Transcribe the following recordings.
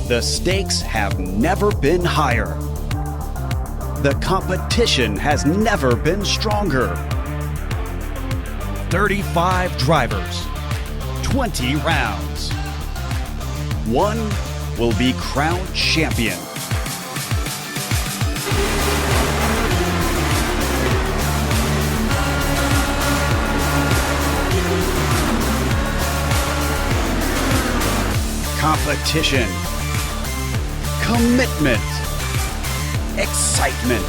The stakes have never been higher. The competition has never been stronger. 35 drivers, 20 rounds. One will be crowned champion. Competition, commitment, excitement.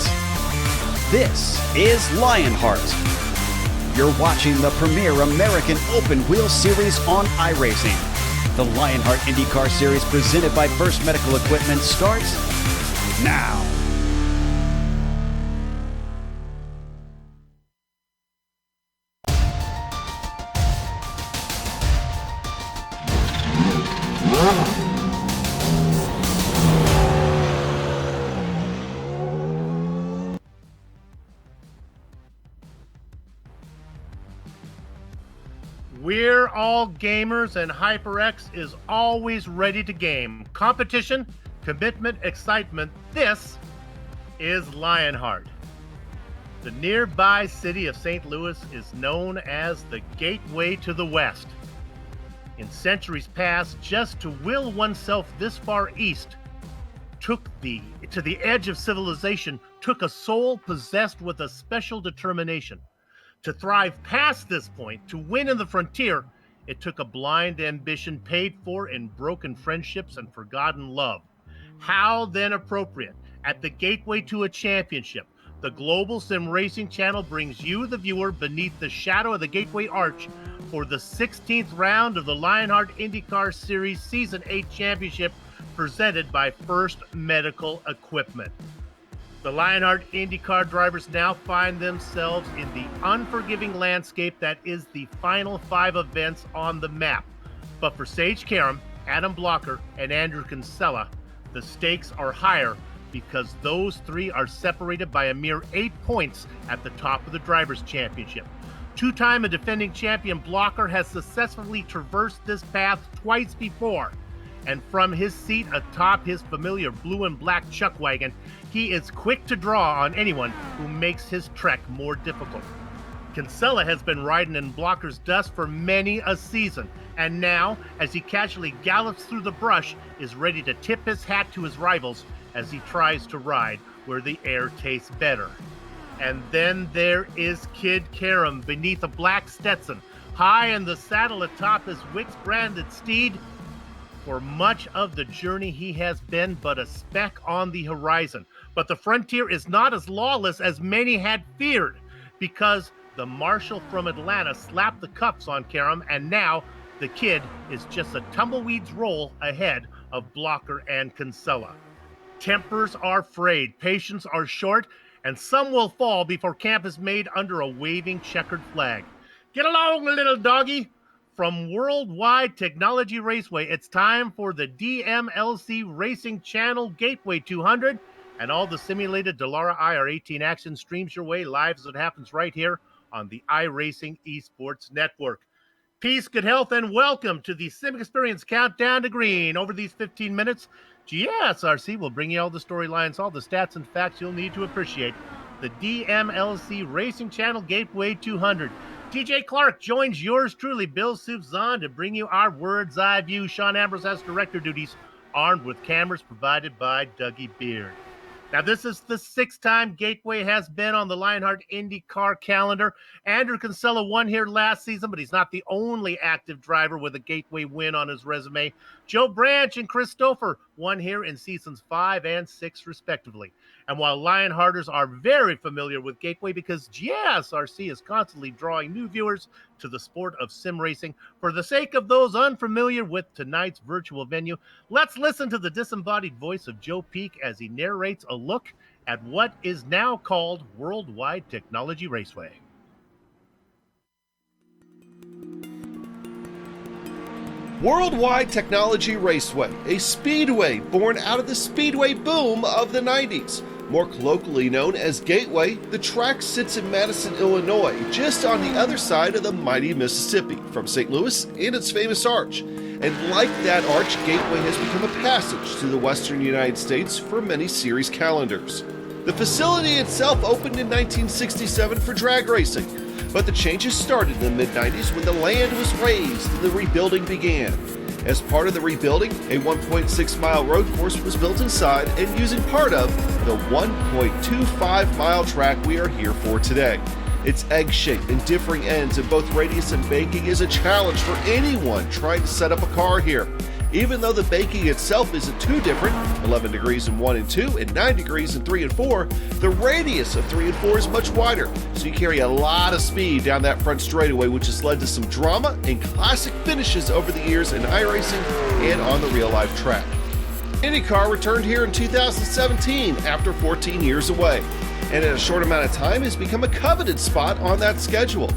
This is Lionheart. You're watching the premier American Open Wheel Series on iRacing. The Lionheart IndyCar Series presented by First Medical Equipment starts now. We're all gamers, and HyperX is always ready to game. Competition, commitment, excitement. This is Lionheart. The nearby city of St. Louis is known as the gateway to the West. In centuries past, just to will oneself this far east to the edge of civilization took a soul possessed with a special determination. To thrive past this point, to win in the frontier, it took a blind ambition paid for in broken friendships and forgotten love. How then appropriate, at the gateway to a championship, the Global Sim Racing Channel brings you, the viewer, beneath the shadow of the Gateway Arch for the 16th round of the Lionheart IndyCar Series Season 8 Championship presented by First Medical Equipment. The Lionheart IndyCar drivers now find themselves in the unforgiving landscape that is the final 5 events on the map. But for Sage Karam, Adam Blocker, and Andrew Kinsella, the stakes are higher because those 3 are separated by a mere 8 points at the top of the Drivers' Championship. Two-time and defending champion Blocker has successfully traversed this path twice before. And from his seat atop his familiar blue and black chuck wagon, he is quick to draw on anyone who makes his trek more difficult. Kinsella has been riding in Blocker's dust for many a season, and now, as he casually gallops through the brush, is ready to tip his hat to his rivals as he tries to ride where the air tastes better. And then there is Kid Karam beneath a black Stetson, high in the saddle atop his Wix-branded steed. For much of the journey, he has been but a speck on the horizon. But the frontier is not as lawless as many had feared, because the marshal from Atlanta slapped the cuffs on Karam, and now the kid is just a tumbleweed's roll ahead of Blocker and Kinsella. Tempers are frayed, patience are short, and some will fall before camp is made under a waving checkered flag. Get along, little doggy! From Worldwide Technology Raceway, it's time for the DMLC Racing Channel Gateway 200, and all the simulated Dallara IR18 action streams your way live as it happens right here on the iRacing Esports Network. Peace, good health, and welcome to the Sim Experience Countdown to Green. Over these 15 minutes, GSRC will bring you all the storylines, all the stats and facts you'll need to appreciate the DMLC Racing Channel Gateway 200. TJ Clark joins yours truly, Bill Soupzon, to bring you our Word's Eye View. Sean Ambrose has director duties, armed with cameras provided by Dougie Beard. Now, this is the 6th time Gateway has been on the Lionheart IndyCar calendar. Andrew Kinsella won here last season, but he's not the only active driver with a Gateway win on his resume. Joe Branch and Chris Stouffer won here in seasons 5 and 6, respectively. And while Lionhearters are very familiar with Gateway because GSRC is constantly drawing new viewers to the sport of sim racing, for the sake of those unfamiliar with tonight's virtual venue, let's listen to the disembodied voice of Joe Peak as he narrates a look at what is now called Worldwide Technology Raceway. Worldwide Technology Raceway, a speedway born out of the speedway boom of the 90s. More colloquially known as Gateway, the track sits in Madison, Illinois, just on the other side of the mighty Mississippi, from St. Louis and its famous arch. And like that arch, Gateway has become a passage to the western United States for many series calendars. The facility itself opened in 1967 for drag racing, but the changes started in the mid-90s when the land was raised and the rebuilding began. As part of the rebuilding, a 1.6-mile road course was built inside and using part of the 1.25-mile track we are here for today. Its egg-shaped and differing ends in both radius and banking is a challenge for anyone trying to set up a car here. Even though the banking itself isn't too different, 11 degrees in 1 and 2 and 9 degrees in 3 and 4, the radius of 3 and 4 is much wider, so you carry a lot of speed down that front straightaway, which has led to some drama and classic finishes over the years in iRacing and on the real-life track. IndyCar returned here in 2017 after 14 years away, and in a short amount of time has become a coveted spot on that schedule.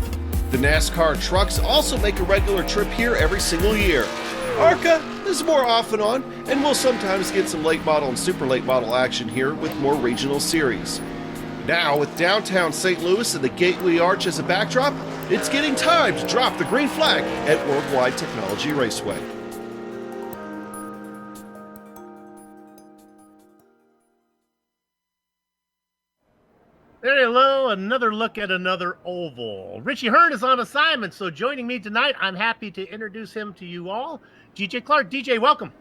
The NASCAR trucks also make a regular trip here every single year. ARCA is more off and on, and we'll sometimes get some late model and super late model action here with more regional series. Now, with downtown St. Louis and the Gateway Arch as a backdrop, it's getting time to drop the green flag at Worldwide Technology Raceway. Hello, another look at another oval. Richie Hearn is on assignment, so joining me tonight, I'm happy to introduce him to you all. DJ Clark. DJ, welcome.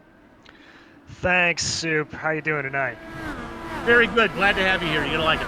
Thanks, Soup. How you doing tonight? Very good. Glad to have you here. You're going to like it.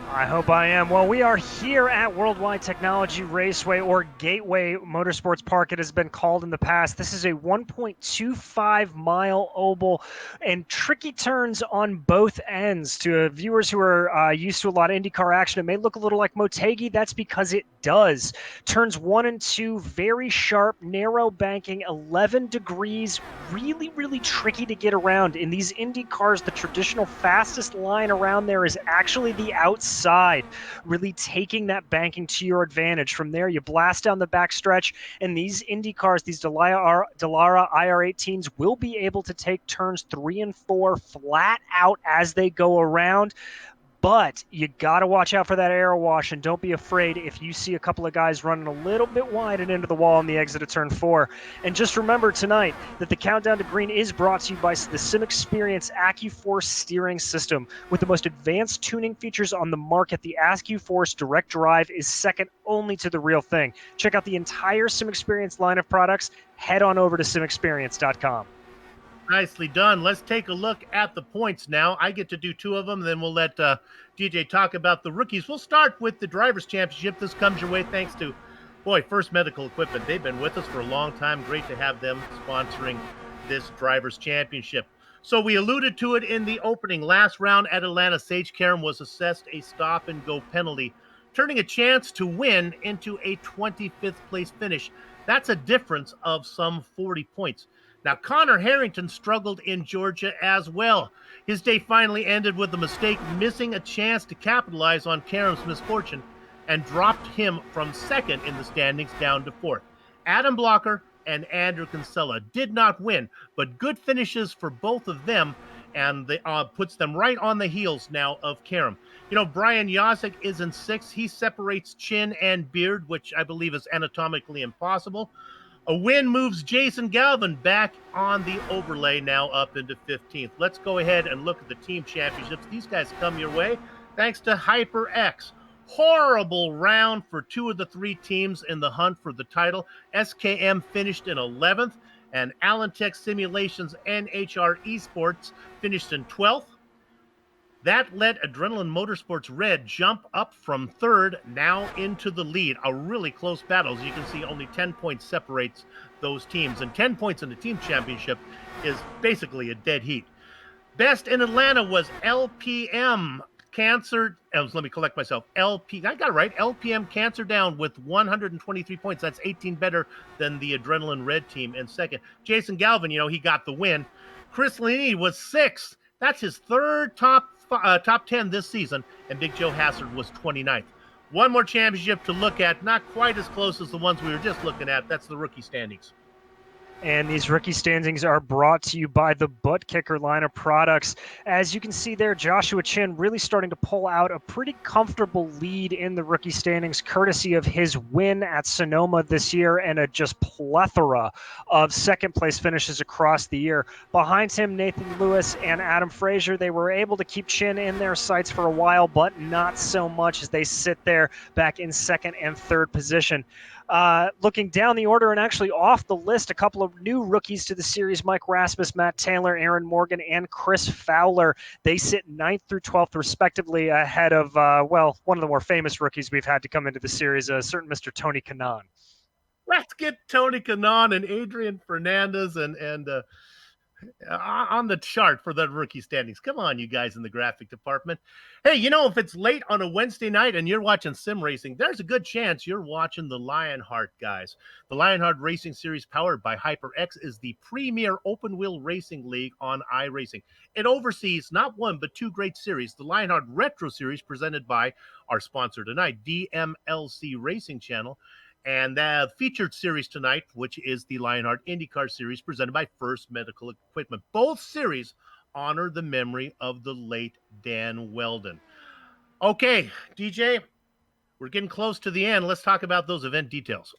I hope I am. Well, we are here at Worldwide Technology Raceway, or Gateway Motorsports Park, it has been called in the past. This is a 1.25-mile oval and tricky turns on both ends. To viewers who are used to a lot of IndyCar action, it may look a little like Motegi. That's because it does. Turns 1 and 2, very sharp, narrow banking, 11 degrees, really, really tricky to get around. In these Indy cars, the traditional fastest line around there is actually the outside, really taking that banking to your advantage. From there, you blast down the backstretch, and these Indy cars, these Dallara IR18s, will be able to take turns 3 and 4 flat out as they go around. But you got to watch out for that air wash, and don't be afraid if you see a couple of guys running a little bit wide and into the wall on the exit of turn 4. And just remember tonight that the countdown to green is brought to you by the SimXperience AccuForce steering system. With the most advanced tuning features on the market, the AccuForce Direct Drive is second only to the real thing. Check out the entire SimXperience line of products. Head on over to simexperience.com. Nicely done. Let's take a look at the points now. I get to do 2 of them, then we'll let DJ talk about the rookies. We'll start with the Drivers' Championship. This comes your way thanks to, First Medical Equipment. They've been with us for a long time. Great to have them sponsoring this Drivers' Championship. So we alluded to it in the opening. Last round at Atlanta, Sage Karam was assessed a stop-and-go penalty, turning a chance to win into a 25th place finish. That's a difference of some 40 points. Now, Connor Harrington struggled in Georgia as well. His day finally ended with a mistake, missing a chance to capitalize on Karam's misfortune, and dropped him from second in the standings down to 4th. Adam Blocker and Andrew Kinsella did not win, but good finishes for both of them, and they puts them right on the heels now of Karam. Brian Yosick is in 6th. He separates chin and beard, which I believe is anatomically impossible. A win moves Jason Galvin back on the overlay, now up into 15th. Let's go ahead and look at the team championships. These guys come your way thanks to HyperX. Horrible round for 2 of the 3 teams in the hunt for the title. SKM finished in 11th, and Allentech Simulations NHR Esports finished in 12th. That let Adrenaline Motorsports Red jump up from 3rd, now into the lead. A really close battle. As you can see, only 10 points separates those teams. And 10 points in the team championship is basically a dead heat. Best in Atlanta was LPM Cancer. Let me collect myself. I got it right. LPM Cancer Down with 123 points. That's 18 better than the Adrenaline Red team in second. Jason Galvin, he got the win. Chris Lanini was 6th. That's his 3rd top 10 this season, and Big Joe Hassard was 29th. One more championship to look at, not quite as close as the ones we were just looking at. That's the rookie standings. And these rookie standings are brought to you by the Butt Kicker line of products. As you can see there, Joshua Chin really starting to pull out a pretty comfortable lead in the rookie standings, courtesy of his win at Sonoma this year and a just plethora of second place finishes across the year. Behind him, Nathan Lewis and Adam Frazier, they were able to keep Chin in their sights for a while, but not so much as they sit there back in second and third position. Looking down the order and actually off the list, a couple of new rookies to the series: Mike Rasmus, Matt Taylor, Aaron Morgan, and Chris Fowler. They sit 9th through 12th, respectively, ahead of, one of the more famous rookies we've had to come into the series, a certain Mr. Tony Kanaan. Let's get Tony Kanaan and Adrian Fernandez and on the chart for the rookie standings. Come on, you guys in the graphic department. Hey, if it's late on a Wednesday night and you're watching sim racing, there's a good chance you're watching the Lionheart guys. The Lionheart Racing Series, powered by HyperX, is the premier open wheel racing league on iRacing. It oversees not one but two great series: the Lionheart Retro Series, presented by our sponsor tonight, DMLC Racing Channel, and the featured series tonight, which is the Lionheart IndyCar Series, presented by First Medical Equipment. Both series honor the memory of the late Dan Weldon. Okay, DJ, we're getting close to the end. Let's talk about those event details.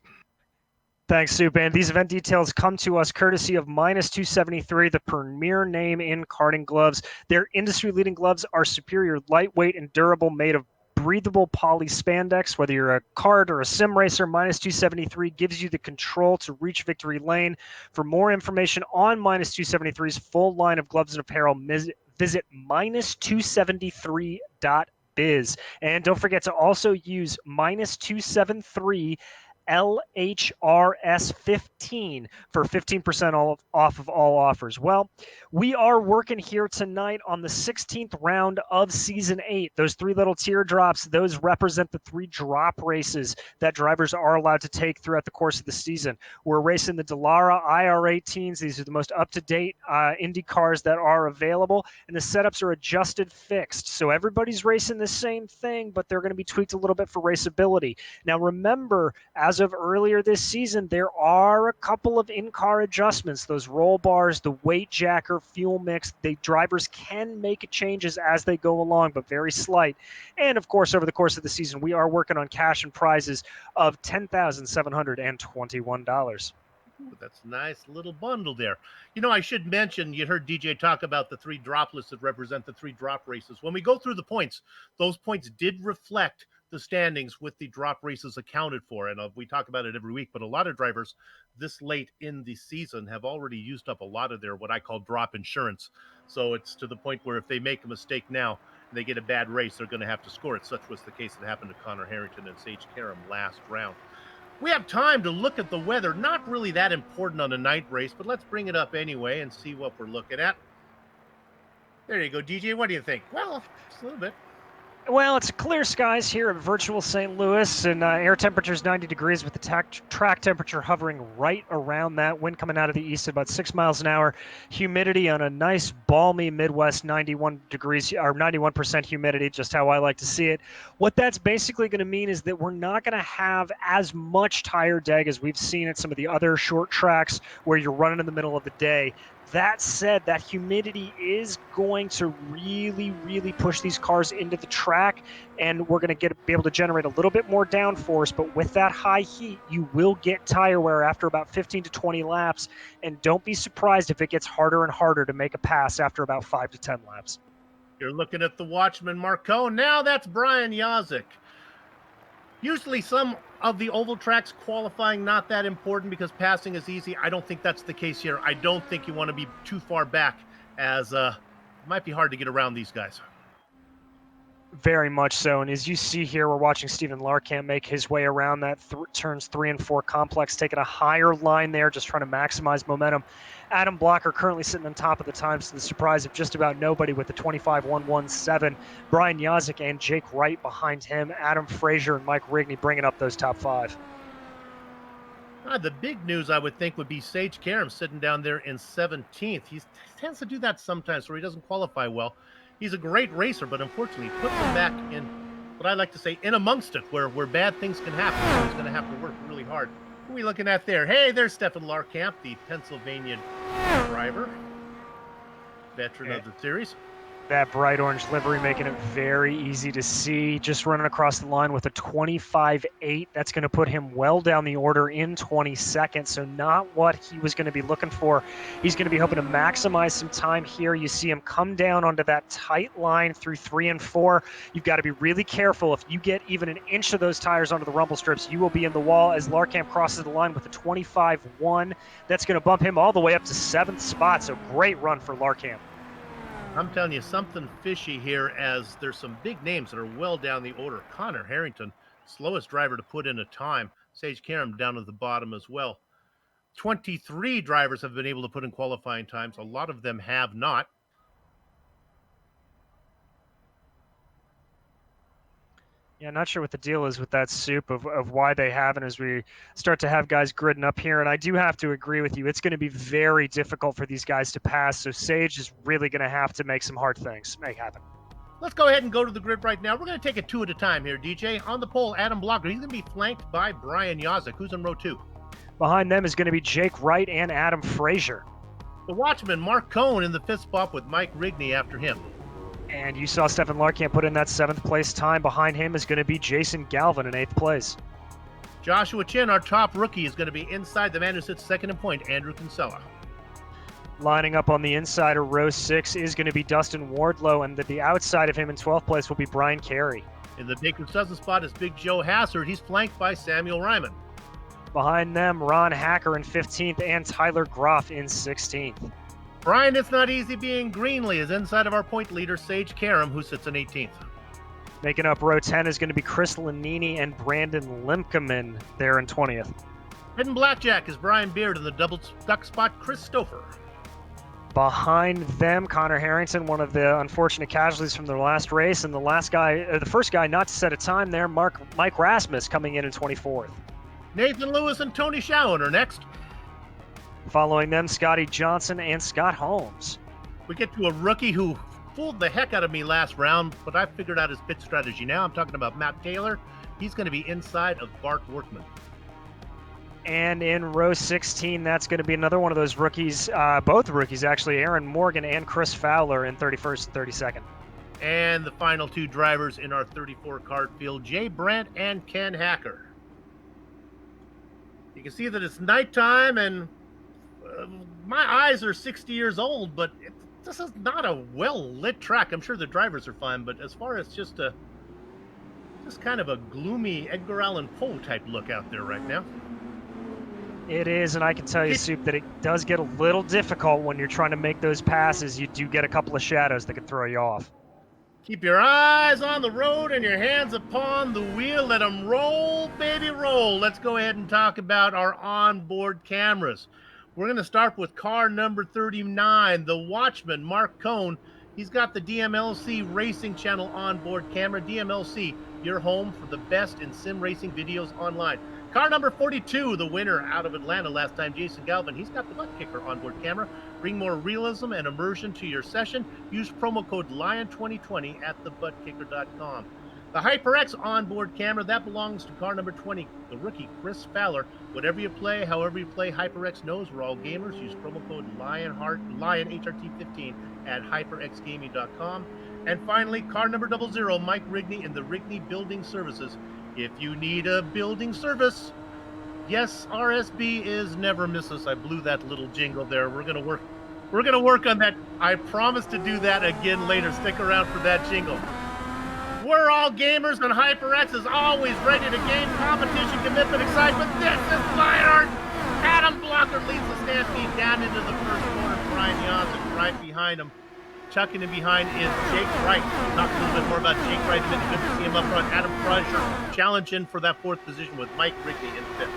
Thanks, Soup. And these event details come to us courtesy of Minus 273, the premier name in karting gloves. Their industry-leading gloves are superior, lightweight, and durable, made of breathable poly spandex. Whether you're a kart or a sim racer, Minus 273 gives you the control to reach victory lane. For more information on Minus 273's full line of gloves and apparel, visit minus273.biz. And don't forget to also use Minus 273 LHRS15 for 15% off of all offers. Well, we are working here tonight on the 16th round of Season 8. Those three little teardrops, those represent the three drop races that drivers are allowed to take throughout the course of the season. We're racing the Dallara IR18s. These are the most up-to-date Indy cars that are available, and the setups are adjusted fixed. So everybody's racing the same thing, but they're going to be tweaked a little bit for raceability. Now remember, as of earlier this season, there are a couple of in-car adjustments. Those roll bars, the weight jacker, fuel mix, the drivers can make changes as they go along, but very slight. And of course, over the course of the season, we are working on cash and prizes of $10,721. Ooh, that's a nice little bundle there. I should mention, you heard DJ talk about the three drop lists that represent the three drop races. When we go through the points, those points did reflect the standings with the drop races accounted for. And we talk about it every week, but a lot of drivers this late in the season have already used up a lot of their what I call drop insurance. So it's to the point where if they make a mistake now and they get a bad race, they're going to have to score it. Such was the case that happened to Connor Harrington and Sage Karam last round. We have time to look at the weather. Not really that important on a night race, but let's bring it up anyway and see what we're looking at. There you go, DJ. What do you think? Well, just a little bit. Well, it's clear skies here at virtual St. Louis, and air temperature is 90 degrees with the track temperature hovering right around that. Wind coming out of the east at about 6 miles an hour. Humidity on a nice, balmy Midwest, 91 degrees, or 91% humidity, just how I like to see it. What that's basically going to mean is that we're not going to have as much tire deg as we've seen at some of the other short tracks where you're running in the middle of the day. That said, that humidity is going to really, really push these cars into the track, and we're going to be able to generate a little bit more downforce. But with that high heat, you will get tire wear after about 15 to 20 laps, and don't be surprised if it gets harder and harder to make a pass after about 5 to 10 laps. You're looking at the Watchman Marco. Now that's Brian Yazik. Usually some of the oval tracks qualifying not that important because passing is easy. I don't think that's the case here. I don't think you want to be too far back, as it might be hard to get around these guys. Very much so. And as you see here, we're watching Stephen Larkamp make his way around that turns 3 and 4 complex, taking a higher line there, just trying to maximize momentum. Adam Blocker currently sitting on top of the times to the surprise of just about nobody with the 25.117. Brian Yazik and Jake Wright behind him. Adam Frazier and Mike Rigney bringing up those top 5. The big news, I would think, would be Sage Karam sitting down there in 17th. He tends to do that sometimes where he doesn't qualify well. He's a great racer, but unfortunately puts him back in what I like to say in amongst it, where bad things can happen. So he's going to have to work really hard Who are we looking at there? Hey, there's Stefan Larkamp, the Pennsylvania driver, veteran of the series. That bright orange livery making it very easy to see. Just running across the line with a 25.8. That's going to put him well down the order in 22nd. So not what he was going to be looking for. He's going to be hoping to maximize some time here. You see him come down onto that tight line through 3 and 4. You've got to be really careful. If you get even an inch of those tires onto the rumble strips, you will be in the wall as Larkamp crosses the line with a 25.1. That's going to bump him all the way up to 7th spot. So great run for Larkamp. I'm telling you, something fishy here as there's some big names that are well down the order. Connor Harrington, slowest driver to put in a time. Sage Karam down at the bottom as well. 23 drivers have been able to put in qualifying times. A lot of them have not. Yeah, not sure what the deal is with that soup of why they haven't as we start to have guys gridding up here. And I do have to agree with you. It's going to be very difficult for these guys to pass. So Sage is really going to have to make some hard things make happen. Let's go ahead and go to the grid right now. We're going to take it 2 at a time here, DJ. On the pole, Adam Blocker. He's going to be flanked by Brian Yazik, who's in row 2. Behind them is going to be Jake Wright and Adam Frazier. The watchman, Mark Cohn, in the 5th spot with Mike Rigney after him. And you saw Stefan Larkamp put in that 7th place time. Behind him is going to be Jason Galvin in 8th place. Joshua Chin, our top rookie, is going to be inside the man who sits second in point, Andrew Kinsella. Lining up on the inside of row 6 is going to be Dustin Wardlow, and the outside of him in 12th place will be Brian Carey. In the Baker's dozen spot is Big Joe Hassard. He's flanked by Samuel Ryman. Behind them, Ron Hacker in 15th and Tyler Groff in 16th. Brian, it's not easy being Greenlee is inside of our point leader, Sage Karam, who sits in 18th. Making up row 10 is going to be Chris Lanini and Brandon Limkeman there in 20th. Hidden Blackjack is Brian Beard in the double duck spot, Chris Stouffer. Behind them, Connor Harrington, one of the unfortunate casualties from their last race, and the first guy not to set a time there, Mike Rasmus, coming in 24th. Nathan Lewis and Tony Schowen are next. Following them, Scotty Johnson and Scott Holmes. We get to a rookie who fooled the heck out of me last round, but I figured out his pit strategy now. I'm talking about Matt Taylor. He's going to be inside of Bart Workman. And in row 16, that's going to be another one of those rookies, both rookies actually, Aaron Morgan and Chris Fowler in 31st and 32nd. And the final 2 drivers in our 34 card field, Jay Brandt and Ken Hacker. You can see that it's nighttime and my eyes are 60 years old, but this is not a well-lit track. I'm sure the drivers are fine, but as far as just kind of a gloomy Edgar Allan Poe type look out there right now. It is, and I can tell you, Soup, that it does get a little difficult when you're trying to make those passes. You do get a couple of shadows that can throw you off. Keep your eyes on the road and your hands upon the wheel. Let them roll, baby, roll. Let's go ahead and talk about our onboard cameras. We're going to start with car number 39, the Watchman, Mark Cohn. He's got the DMLC Racing Channel onboard camera. DMLC, your home for the best in sim racing videos online. Car number 42, the winner out of Atlanta last time, Jason Galvin. He's got the Butt Kicker onboard camera. Bring more realism and immersion to your session. Use promo code LION2020 at thebuttkicker.com. The HyperX onboard camera, that belongs to car number 20, the rookie, Chris Fowler. Whatever you play, however you play, HyperX knows we're all gamers. Use promo code LionHRT15 at hyperxgaming.com. And finally, car number 00, Mike Rigney in the Rigney Building Services. If you need a building service, yes, RSB is never miss us. I blew that little jingle there. We're gonna work on that. I promise to do that again later. Stick around for that jingle. We're all gamers, and HyperX is always ready to game competition, commitment, excitement. This is Lionheart. Adam Blocker leads the stampede down into the first corner. Brian Yazik right behind him. Chucking in behind is Jake Wright. We'll talk a little bit more about Jake Wright. It's good to see him up front. Adam Frazier challenging for that 4th position with Mike Rigney in 5th.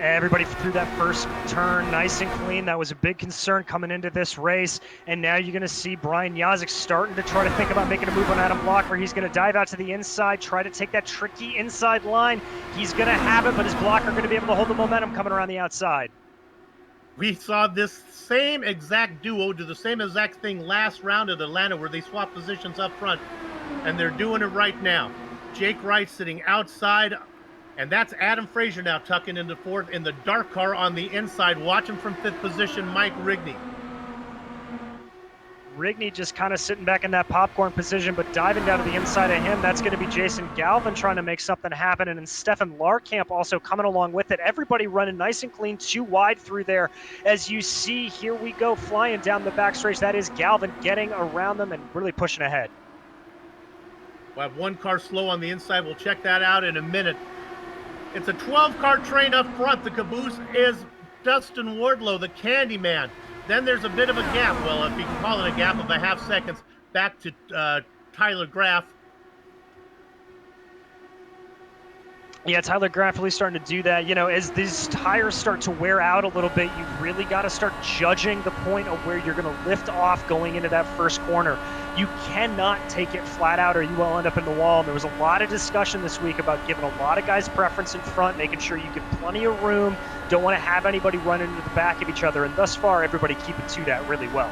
Everybody through that first turn nice and clean. That was a big concern coming into this race. And now you're going to see Brian Yazik starting to try to think about making a move on Adam Blocker. He's going to dive out to the inside, try to take that tricky inside line. He's going to have it, but his blocker going to be able to hold the momentum coming around the outside. We saw this same exact duo do the same exact thing last round at Atlanta where they swapped positions up front, and they're doing it right now. Jake Wright sitting outside And that's Adam Frazier now tucking into fourth in the dark car on the inside. Watching from fifth position, Mike Rigney. Rigney just kind of sitting back in that popcorn position, but diving down to the inside of him, that's going to be Jason Galvin trying to make something happen, and then Stefan Larkamp also coming along with it. Everybody running nice and clean, too wide through there. As you see, here we go, flying down the backstretch. That is Galvin getting around them and really pushing ahead. We'll have one car slow on the inside. We'll check that out in a minute. It's a 12-car train up front. The caboose is Dustin Wardlow, the Candyman. Then there's a bit of a gap, well, if you can call it a gap of a half second, back to Tyler Graff. Yeah, Tyler Graff really starting to do that. You know, as these tires start to wear out a little bit, you've really got to start judging the point of where you're going to lift off going into that first corner. You cannot take it flat out or you will end up in the wall. And there was a lot of discussion this week about giving a lot of guys preference in front, making sure you get plenty of room, don't want to have anybody running into the back of each other. And thus far, everybody keeping to that really well.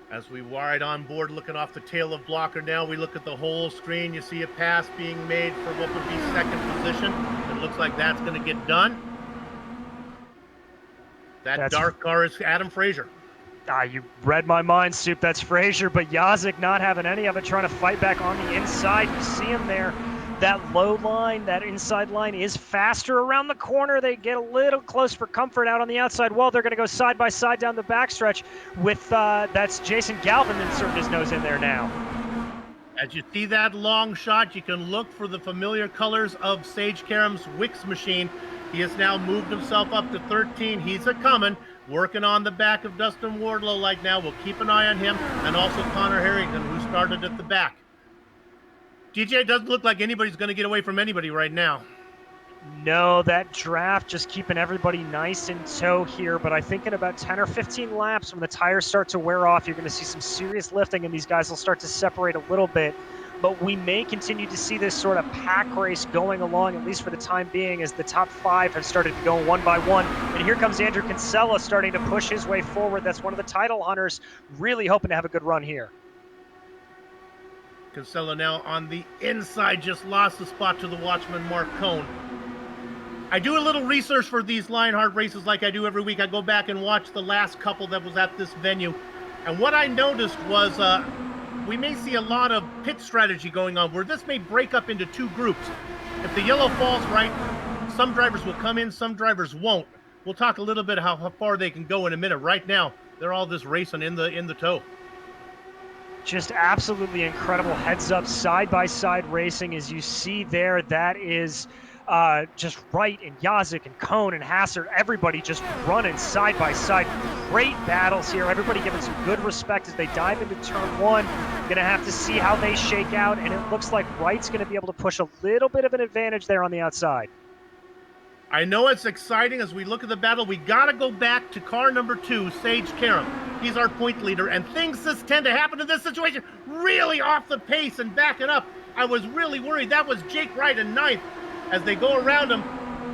As we ride on board, looking off the tail of Blocker now, we look at the whole screen. You see a pass being made for what would be second position. It looks like that's going to get done. That's dark car is Adam Frazier. You read my mind, Soup. That's Frazier, but Yazik not having any of it, trying to fight back on the inside. You see him there. That low line, that inside line is faster around the corner. They get a little close for comfort out on the outside wall. They're going to go side by side down the backstretch with, that's Jason Galvin inserting his nose in there now. As you see that long shot, you can look for the familiar colors of Sage Karam's Wix machine. He has now moved himself up to 13. He's a-coming, working on the back of Dustin Wardlow like now. We'll keep an eye on him, and also Connor Harrington, who started at the back. DJ, it doesn't look like anybody's going to get away from anybody right now. No, that draft just keeping everybody nice in tow here, but I think in about 10 or 15 laps when the tires start to wear off, you're going to see some serious lifting and these guys will start to separate a little bit. But we may continue to see this sort of pack race going along, at least for the time being, as the top five have started to go one by one. And here comes Andrew Kinsella starting to push his way forward. That's one of the title hunters, really hoping to have a good run here. Kinsella now on the inside, just lost the spot to the Watchman Mark Cohn. I do a little research for these Lionheart races like I do every week. I go back and watch the last couple that was at this venue. And what I noticed was we may see a lot of pit strategy going on where this may break up into two groups. If the yellow falls right, some drivers will come in, some drivers won't. We'll talk a little bit how far they can go in a minute. Right now, they're all just racing in the tow. Just absolutely incredible heads-up side-by-side racing. As you see there, that is just Wright and Yazik and Cohn and Hassert, everybody just running side-by-side. Great battles here. Everybody giving some good respect as they dive into turn one. Going to have to see how they shake out, and it looks like Wright's going to be able to push a little bit of an advantage there on the outside. I know it's exciting as we look at the battle. We got to go back to car number 2, Sage Karam. He's our point leader, and things just tend to happen in this situation really off the pace and backing up. I was really worried. That was Jake Wright in 9th as they go around him.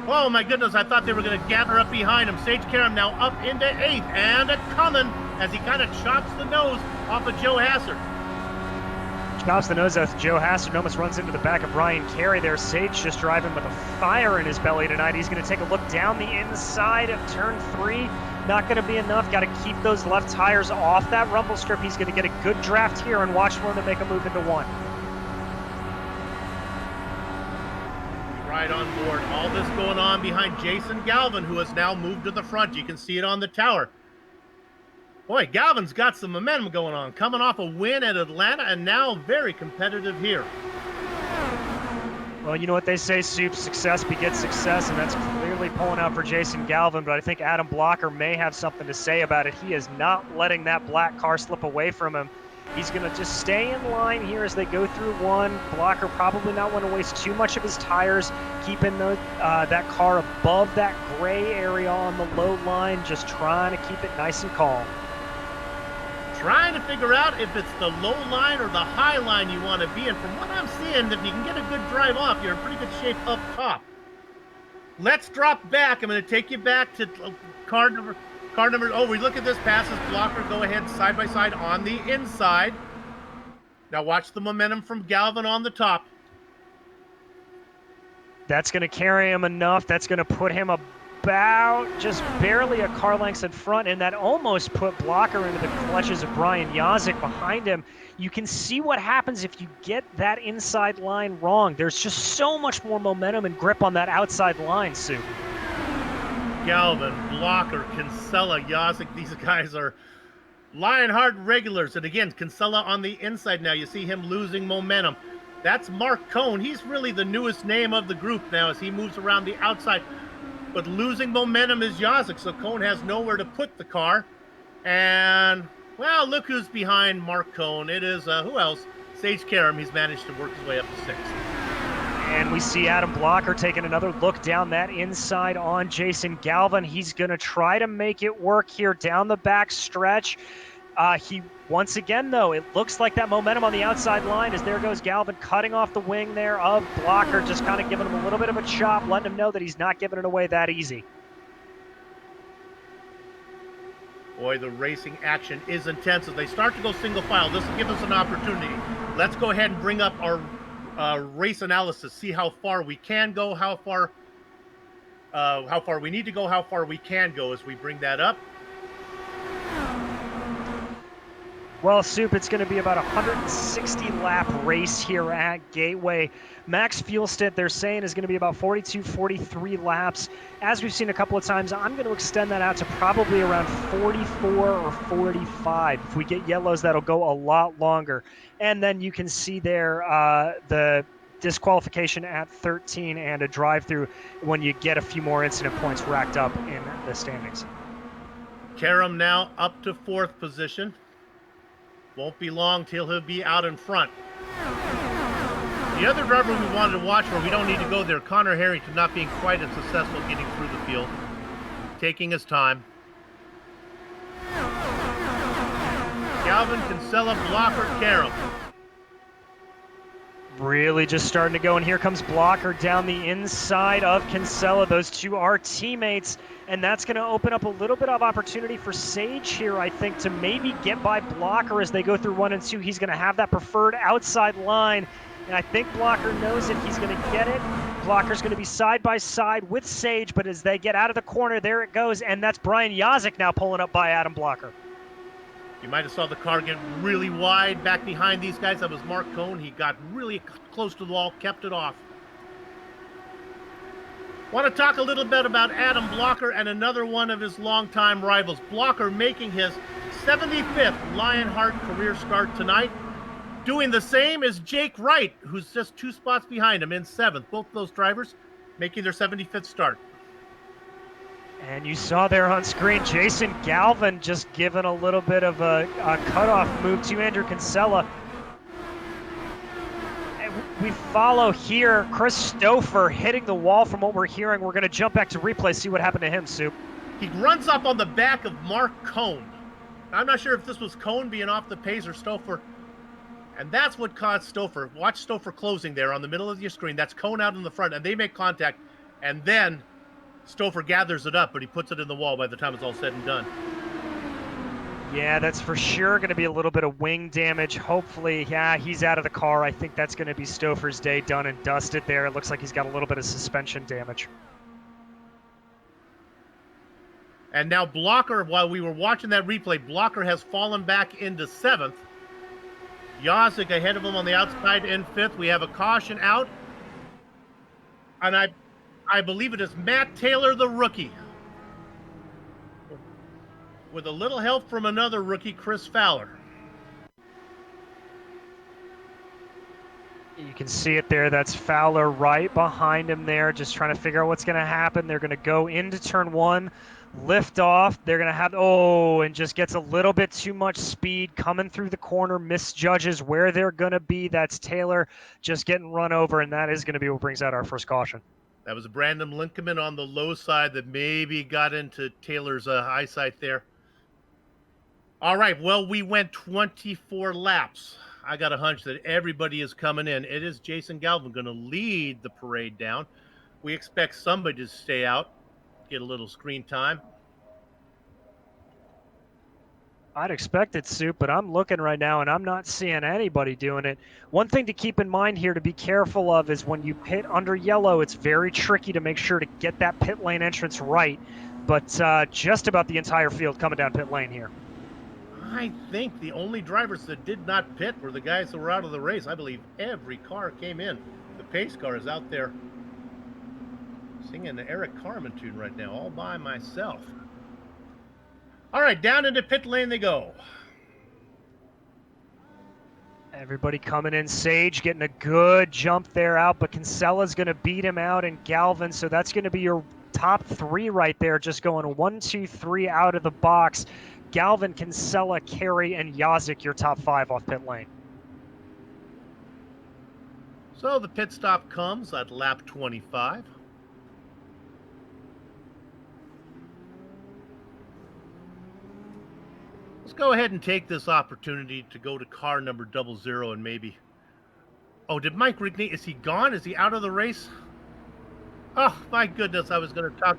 Oh my goodness, I thought they were going to gather up behind him. Sage Karam now up into 8th and a coming as he kind of chops the nose off of Joe Hassert. Chops the nose off Joe Hassert, almost runs into the back of Ryan Carey there. Sage just driving with a fire in his belly tonight. He's going to take a look down the inside of turn 3. Not going to be enough. Got to keep those left tires off that rumble strip. He's going to get a good draft here and watch for him to make a move into 1. Right on board. All this going on behind Jason Galvin, who has now moved to the front. You can see it on the tower. Boy, Galvin's got some momentum going on. Coming off a win at Atlanta and now very competitive here. Well, you know what they say, Soup, success begets success, and that's clearly pulling out for Jason Galvin, but I think Adam Blocker may have something to say about it. He is not letting that black car slip away from him. He's going to just stay in line here as they go through 1. Blocker probably not want to waste too much of his tires, keeping that car above that gray area on the low line, just trying to keep it nice and calm. Trying to figure out if it's the low line or the high line you want to be in. From what I'm seeing, if you can get a good drive off, you're in pretty good shape up top. Let's drop back. I'm going to take you back to car number. Oh, we look at this. Passes Blocker. Go ahead side by side on the inside. Now watch the momentum from Galvin on the top. That's going to carry him enough. That's going to put him about just barely a car length in front, and that almost put Blocker into the clutches of Brian Yazik behind him. You can see what happens if you get that inside line wrong. There's just so much more momentum and grip on that outside line, Sue. Galvin, Blocker, Kinsella, Yazik, these guys are Lionheart regulars. And again, Kinsella on the inside now. You see him losing momentum. That's Mark Cohn. He's really the newest name of the group now as he moves around the outside. But losing momentum is Yazik, so Cohn has nowhere to put the car. And, well, look who's behind Mark Cohn. It is, who else? Sage Karam. He's managed to work his way up to 6th. And we see Adam Blocker taking another look down that inside on Jason Galvin. He's going to try to make it work here down the back stretch. Once again, though, it looks like that momentum on the outside line as there goes Galvin cutting off the wing there of Blocker, just kind of giving him a little bit of a chop, letting him know that he's not giving it away that easy. Boy, the racing action is intense as they start to go single file. This will give us an opportunity. Let's go ahead and bring up our race analysis, see how far we can go, how far we need to go, how far we can go as we bring that up. Well, Soup, it's going to be about a 160-lap race here at Gateway. Max fuel stint, they're saying, is going to be about 42, 43 laps. As we've seen a couple of times, I'm going to extend that out to probably around 44 or 45. If we get yellows, that'll go a lot longer. And then you can see there the disqualification at 13 and a drive-through when you get a few more incident points racked up in the standings. Karam now up to 4th position. Won't be long till he'll be out in front. The other driver we wanted to watch, where we don't need to go there, Connor Harrington, not being quite as successful getting through the field, taking his time. Galvin, Kinsella, Blocker, Karam. Really just starting to go, and here comes Blocker down the inside of Kinsella. Those two are teammates, and that's going to open up a little bit of opportunity for Sage here, I think, to maybe get by Blocker as they go through 1 and 2. He's going to have that preferred outside line, and I think Blocker knows it. He's going to get it. Blocker's going to be side by side with Sage, but as they get out of the corner, there it goes, and that's Brian Yazik now pulling up by Adam Blocker. You might have saw the car get really wide back behind these guys. That was Mark Cohn. He got really close to the wall, kept it off. Want to talk a little bit about Adam Blocker and another one of his longtime rivals. Blocker making his 75th Lionheart career start tonight. Doing the same as Jake Wright, who's just 2 spots behind him in 7th. Both those drivers making their 75th start. And you saw there on screen, Jason Galvin just giving a little bit of a cutoff move to Andrew Kinsella. And we follow here Chris Stouffer hitting the wall from what we're hearing. We're going to jump back to replay, see what happened to him, Soup. He runs up on the back of Mark Cohn. I'm not sure if this was Cohn being off the pace or Stouffer. And that's what caused Stouffer. Watch Stouffer closing there on the middle of your screen. That's Cohn out in the front, and they make contact. And then Stouffer gathers it up, but he puts it in the wall by the time it's all said and done. Yeah, that's for sure going to be a little bit of wing damage. Hopefully, yeah, he's out of the car. I think that's going to be Stouffer's day done and dusted there. It looks like he's got a little bit of suspension damage. And now Blocker, while we were watching that replay, Blocker has fallen back into 7th. Yazik ahead of him on the outside in 5th. We have a caution out. And I believe it is Matt Taylor, the rookie, with a little help from another rookie, Chris Fowler. You can see it there. That's Fowler right behind him there, just trying to figure out what's going to happen. They're going to go into turn 1, lift off. They're going to have, and just gets a little bit too much speed coming through the corner, misjudges where they're going to be. That's Taylor just getting run over, and that is going to be what brings out our first caution. That was Brandon Lincoln on the low side that maybe got into Taylor's eyesight there. All right, well, we went 24 laps. I got a hunch that everybody is coming in. It is Jason Galvin going to lead the parade down. We expect somebody to stay out, get a little screen time. I'd expect it, Soup, but I'm looking right now and I'm not seeing anybody doing it. One thing to keep in mind here to be careful of is when you pit under yellow, it's very tricky to make sure to get that pit lane entrance right. But just about the entire field coming down pit lane here. I think the only drivers that did not pit were the guys that were out of the race. I believe every car came in. The pace car is out there singing the Eric Carmen tune right now, all by myself. All right, down into pit lane they go. Everybody coming in. Sage getting a good jump there out, but Kinsella's going to beat him out, and Galvin, so that's going to be your top three right there, just going 1, 2, 3 out of the box. Galvin, Kinsella, Carey, and Yazik, your top 5 off pit lane. So the pit stop comes at lap 25. Let's go ahead and take this opportunity to go to car number 00 and maybe... Oh, did Mike Rigney, is he gone? Is he out of the race? Oh, my goodness, I was going to talk...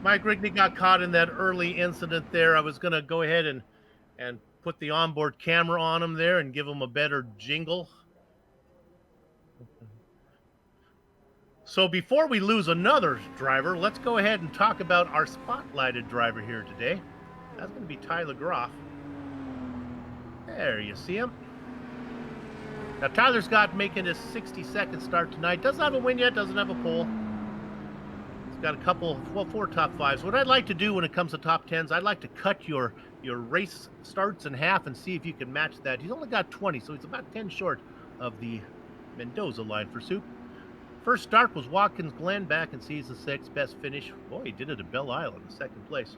Mike Rigney got caught in that early incident there. I was going to go ahead and put the onboard camera on him there and give him a better jingle. So before we lose another driver, let's go ahead and talk about our spotlighted driver here today. That's going to be Tyler Groff. There, you see him. Now, Tyler Scott making his 62nd start tonight. Doesn't have a win yet, doesn't have a pole. He's got a couple, well, 4 top 5s. What I'd like to do when it comes to top 10s, I'd like to cut your race starts in half and see if you can match that. He's only got 20, so he's about 10 short of the Mendoza line for Soup. First start was Watkins Glen back in season 6. Best finish. Boy, he did it at Belle Island, second place.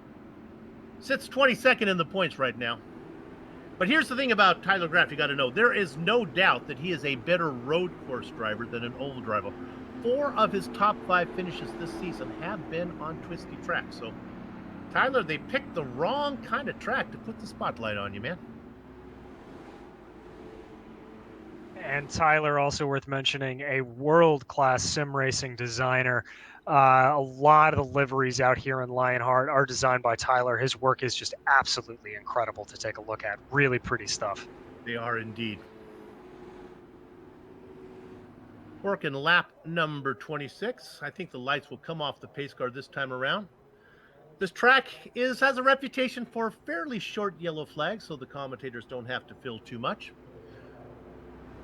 Sits 22nd in the points right now. But here's the thing about Tyler Groff you got to know. There is no doubt that he is a better road course driver than an oval driver. 4 of his top 5 finishes this season have been on twisty tracks. So, Tyler, they picked the wrong kind of track to put the spotlight on you, man. And Tyler, also worth mentioning, a world-class sim racing designer. A lot of the liveries out here in Lionheart are designed by Tyler. His work is just absolutely incredible to take a look at. Really pretty stuff. They are indeed. Working lap number 26. I think the lights will come off the pace car this time around. This track has a reputation for fairly short yellow flags, so the commentators don't have to fill too much.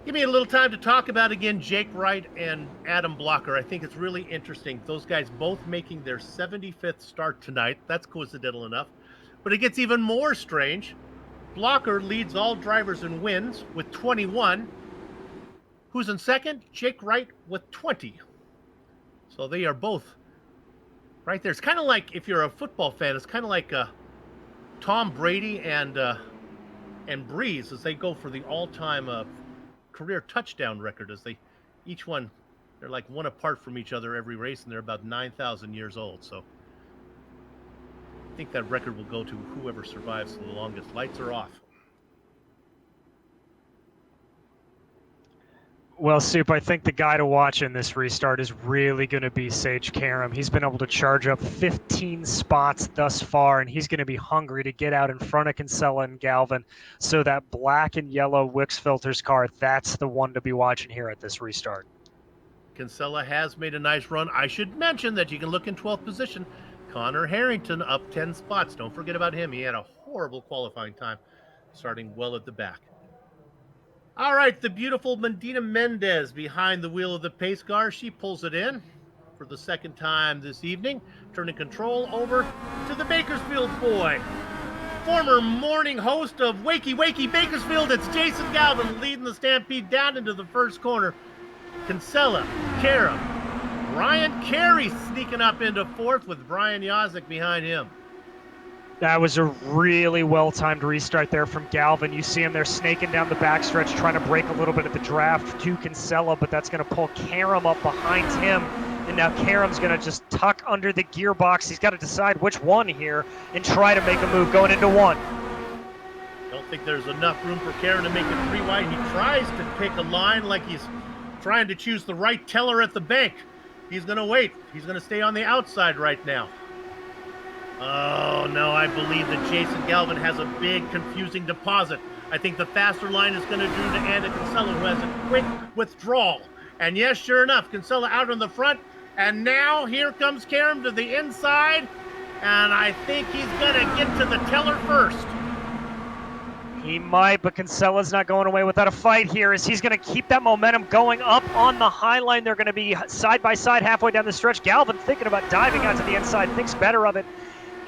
Give me a little time to talk about, again, Jake Wright and Adam Blocker. I think it's really interesting. Those guys both making their 75th start tonight. That's coincidental enough. But it gets even more strange. Blocker leads all drivers in wins with 21. Who's in second? Jake Wright with 20. So they are both right there. It's kind of like, if you're a football fan, it's kind of like Tom Brady and Breeze as they go for the all-time career touchdown record, as they each one, they're like one apart from each other every race, and they're about 9,000 years old. So I think that record will go to whoever survives the longest. Lights are off. Well, Soup, I think the guy to watch in this restart is really going to be Sage Karam. He's been able to charge up 15 spots thus far, and he's going to be hungry to get out in front of Kinsella and Galvin. So that black and yellow Wix Filters car, that's the one to be watching here at this restart. Kinsella has made a nice run. I should mention that you can look in 12th position. Connor Harrington up 10 spots. Don't forget about him. He had a horrible qualifying time, starting well at the back. All right, the beautiful Medina Mendez behind the wheel of the pace car. She pulls it in for the second time this evening, turning control over to the Bakersfield boy. Former morning host of Wakey Wakey Bakersfield, it's Jason Galvin leading the Stampede down into the first corner. Kinsella, Karam, Brian Carey sneaking up into fourth with Brian Yazik behind him. That was a really well-timed restart there from Galvin. You see him there snaking down the backstretch, trying to break a little bit of the draft to Kinsella, but that's going to pull Karam up behind him. And now Karam's going to just tuck under the gearbox. He's got to decide which one here and try to make a move going into one. Don't think there's enough room for Karam to make it 3 wide. He tries to pick a line like he's trying to choose the right teller at the bank. He's going to wait. He's going to stay on the outside right now. Oh, no, I believe that Jason Galvin has a big, confusing deposit. I think the faster line is going to do to Andy Kinsella, who has a quick withdrawal. And yes, sure enough, Kinsella out on the front. And now here comes Karam to the inside. And I think he's going to get to the teller first. He might, but Kinsella's not going away without a fight here as he's going to keep that momentum going up on the high line. They're going to be side by side halfway down the stretch. Galvin thinking about diving out to the inside, thinks better of it.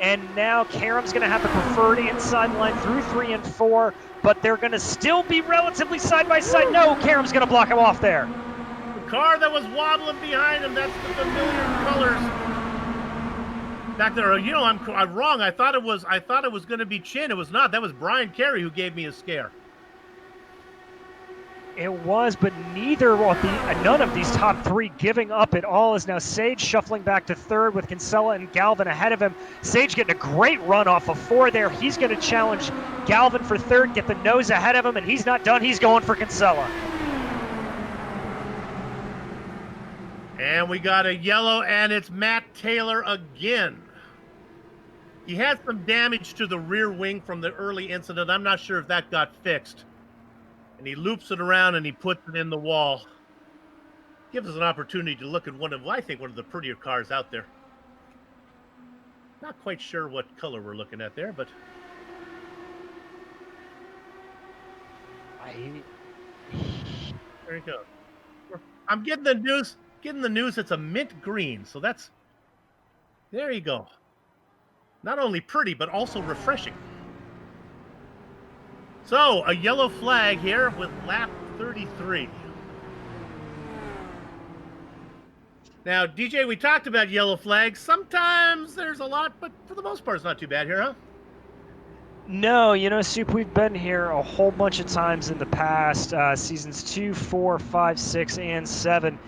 And now Karam's going to have the preferred inside line through 3 and 4, but they're going to still be relatively side by side. No, Karam's going to block him off there. The car that was wobbling behind him, that's the familiar colors. Back there, you know, I'm wrong. I thought it was going to be Chin. It was not. That was Brian Carey who gave me a scare. It was, but none of these top 3 giving up at all. Is now Sage shuffling back to 3rd with Kinsella and Galvin ahead of him. Sage getting a great run off of 4 there. He's going to challenge Galvin for 3rd, get the nose ahead of him, and he's not done. He's going for Kinsella. And we got a yellow, and it's Matt Taylor again. He had some damage to the rear wing from the early incident. I'm not sure if that got fixed. And he loops it around and he puts it in the wall. Gives us an opportunity to look at one of the prettier cars out there. Not quite sure what color we're looking at there, but there you go. I'm getting the news. It's a mint green, so there you go. Not only pretty, but also refreshing. So, a yellow flag here with lap 33. Now, DJ, we talked about yellow flags. Sometimes there's a lot, but for the most part, it's not too bad here, huh? No, you know, Soup, we've been here a whole bunch of times in the past, seasons 2, 4, 5, 6, and 7.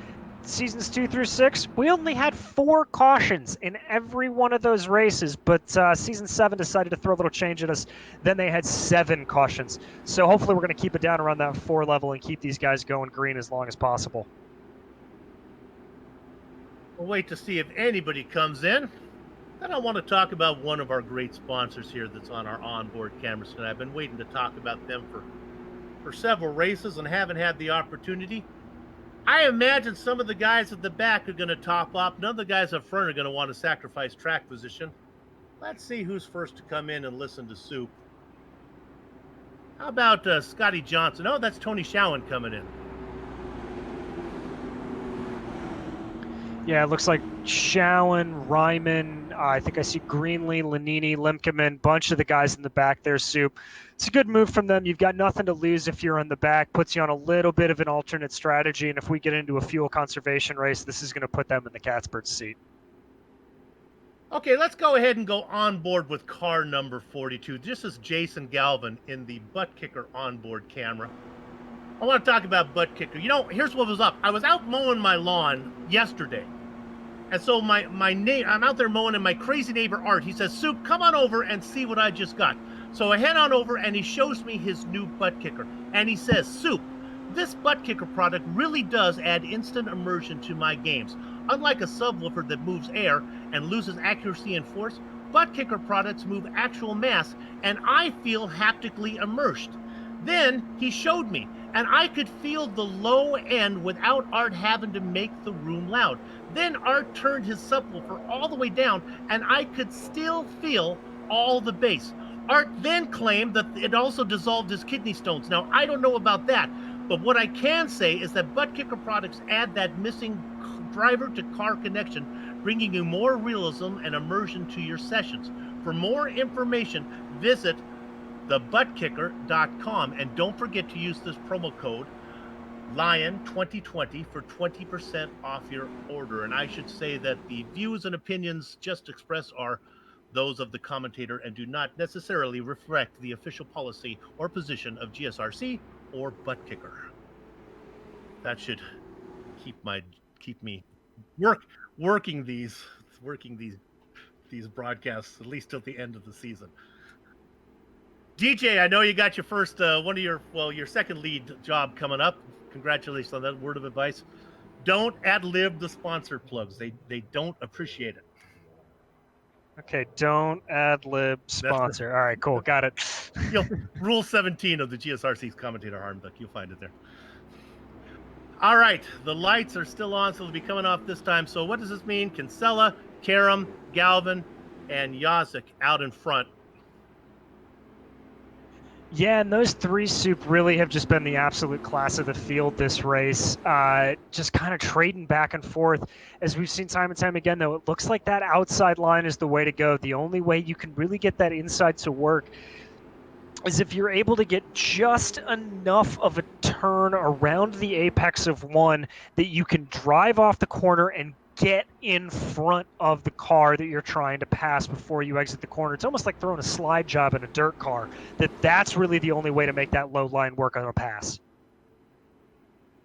Seasons 2 through 6, we only had 4 cautions in every one of those races, but season 7 decided to throw a little change at us. Then they had 7 cautions. So hopefully we're going to keep it down around that 4 level and keep these guys going green as long as possible. We'll wait to see if anybody comes in. Then I want to talk about one of our great sponsors here that's on our onboard cameras tonight. I've been waiting to talk about them for several races and haven't had the opportunity. I imagine some of the guys at the back are going to top up. None of the guys up front are going to want to sacrifice track position. Let's see who's first to come in and listen to Soup. How about Scotty Johnson? Oh, that's Tony Schowen coming in. Yeah, it looks like Schowen, Ryman, I think I see Greenlee, Lanini, Lemkeman, bunch of the guys in the back there, Soup. It's a good move from them. You've got nothing to lose if you're on the back. Puts you on a little bit of an alternate strategy, and if we get into a fuel conservation race, this is going to put them in the cat's bird seat. Okay, let's go ahead and go on board with car number 42. This is Jason Galvin in the butt kicker onboard camera. I want to talk about butt kicker. You know, here's what was up. I was out mowing my lawn yesterday. And so I'm out there mowing, and my crazy neighbor Art, he says, Soup, come on over and see what I just got. So I head on over, and he shows me his new butt kicker. And he says, Soup, this butt kicker product really does add instant immersion to my games. Unlike a subwoofer that moves air and loses accuracy and force, butt kicker products move actual mass, and I feel haptically immersed. Then he showed me, and I could feel the low end without Art having to make the room loud. Then Art turned his subwoofer all the way down, and I could still feel all the bass. Art then claimed that it also dissolved his kidney stones. Now, I don't know about that, but what I can say is that butt kicker products add that missing driver-to-car connection, bringing you more realism and immersion to your sessions. For more information, visit thebuttkicker.com, and don't forget to use this promo code LION2020 for 20% off your order. And I should say that the views and opinions just expressed are those of the commentator and do not necessarily reflect the official policy or position of GSRC or Butt Kicker. That should keep me working these broadcasts at least till the end of the season. DJ, I know you got your first your second lead job coming up. Congratulations on that. Word of advice: don't ad-lib the sponsor plugs. They don't appreciate it. Okay, don't ad-lib sponsor. All right, cool, got it. Rule 17 of the GSRC's commentator handbook. You'll find it there. All right, the lights are still on, so they'll be coming off this time. So what does this mean? Kinsella, Karam, Galvin, and Yazik out in front. Yeah, and those three soup really have just been the absolute class of the field this race. Just kind of trading back and forth. As we've seen time and time again, though, it looks like that outside line is the way to go. The only way you can really get that inside to work is if you're able to get just enough of a turn around the apex of one that you can drive off the corner and get in front of the car that you're trying to pass before you exit the corner. It's almost like throwing a slide job in a dirt car. That's really the only way to make that low line work on a pass.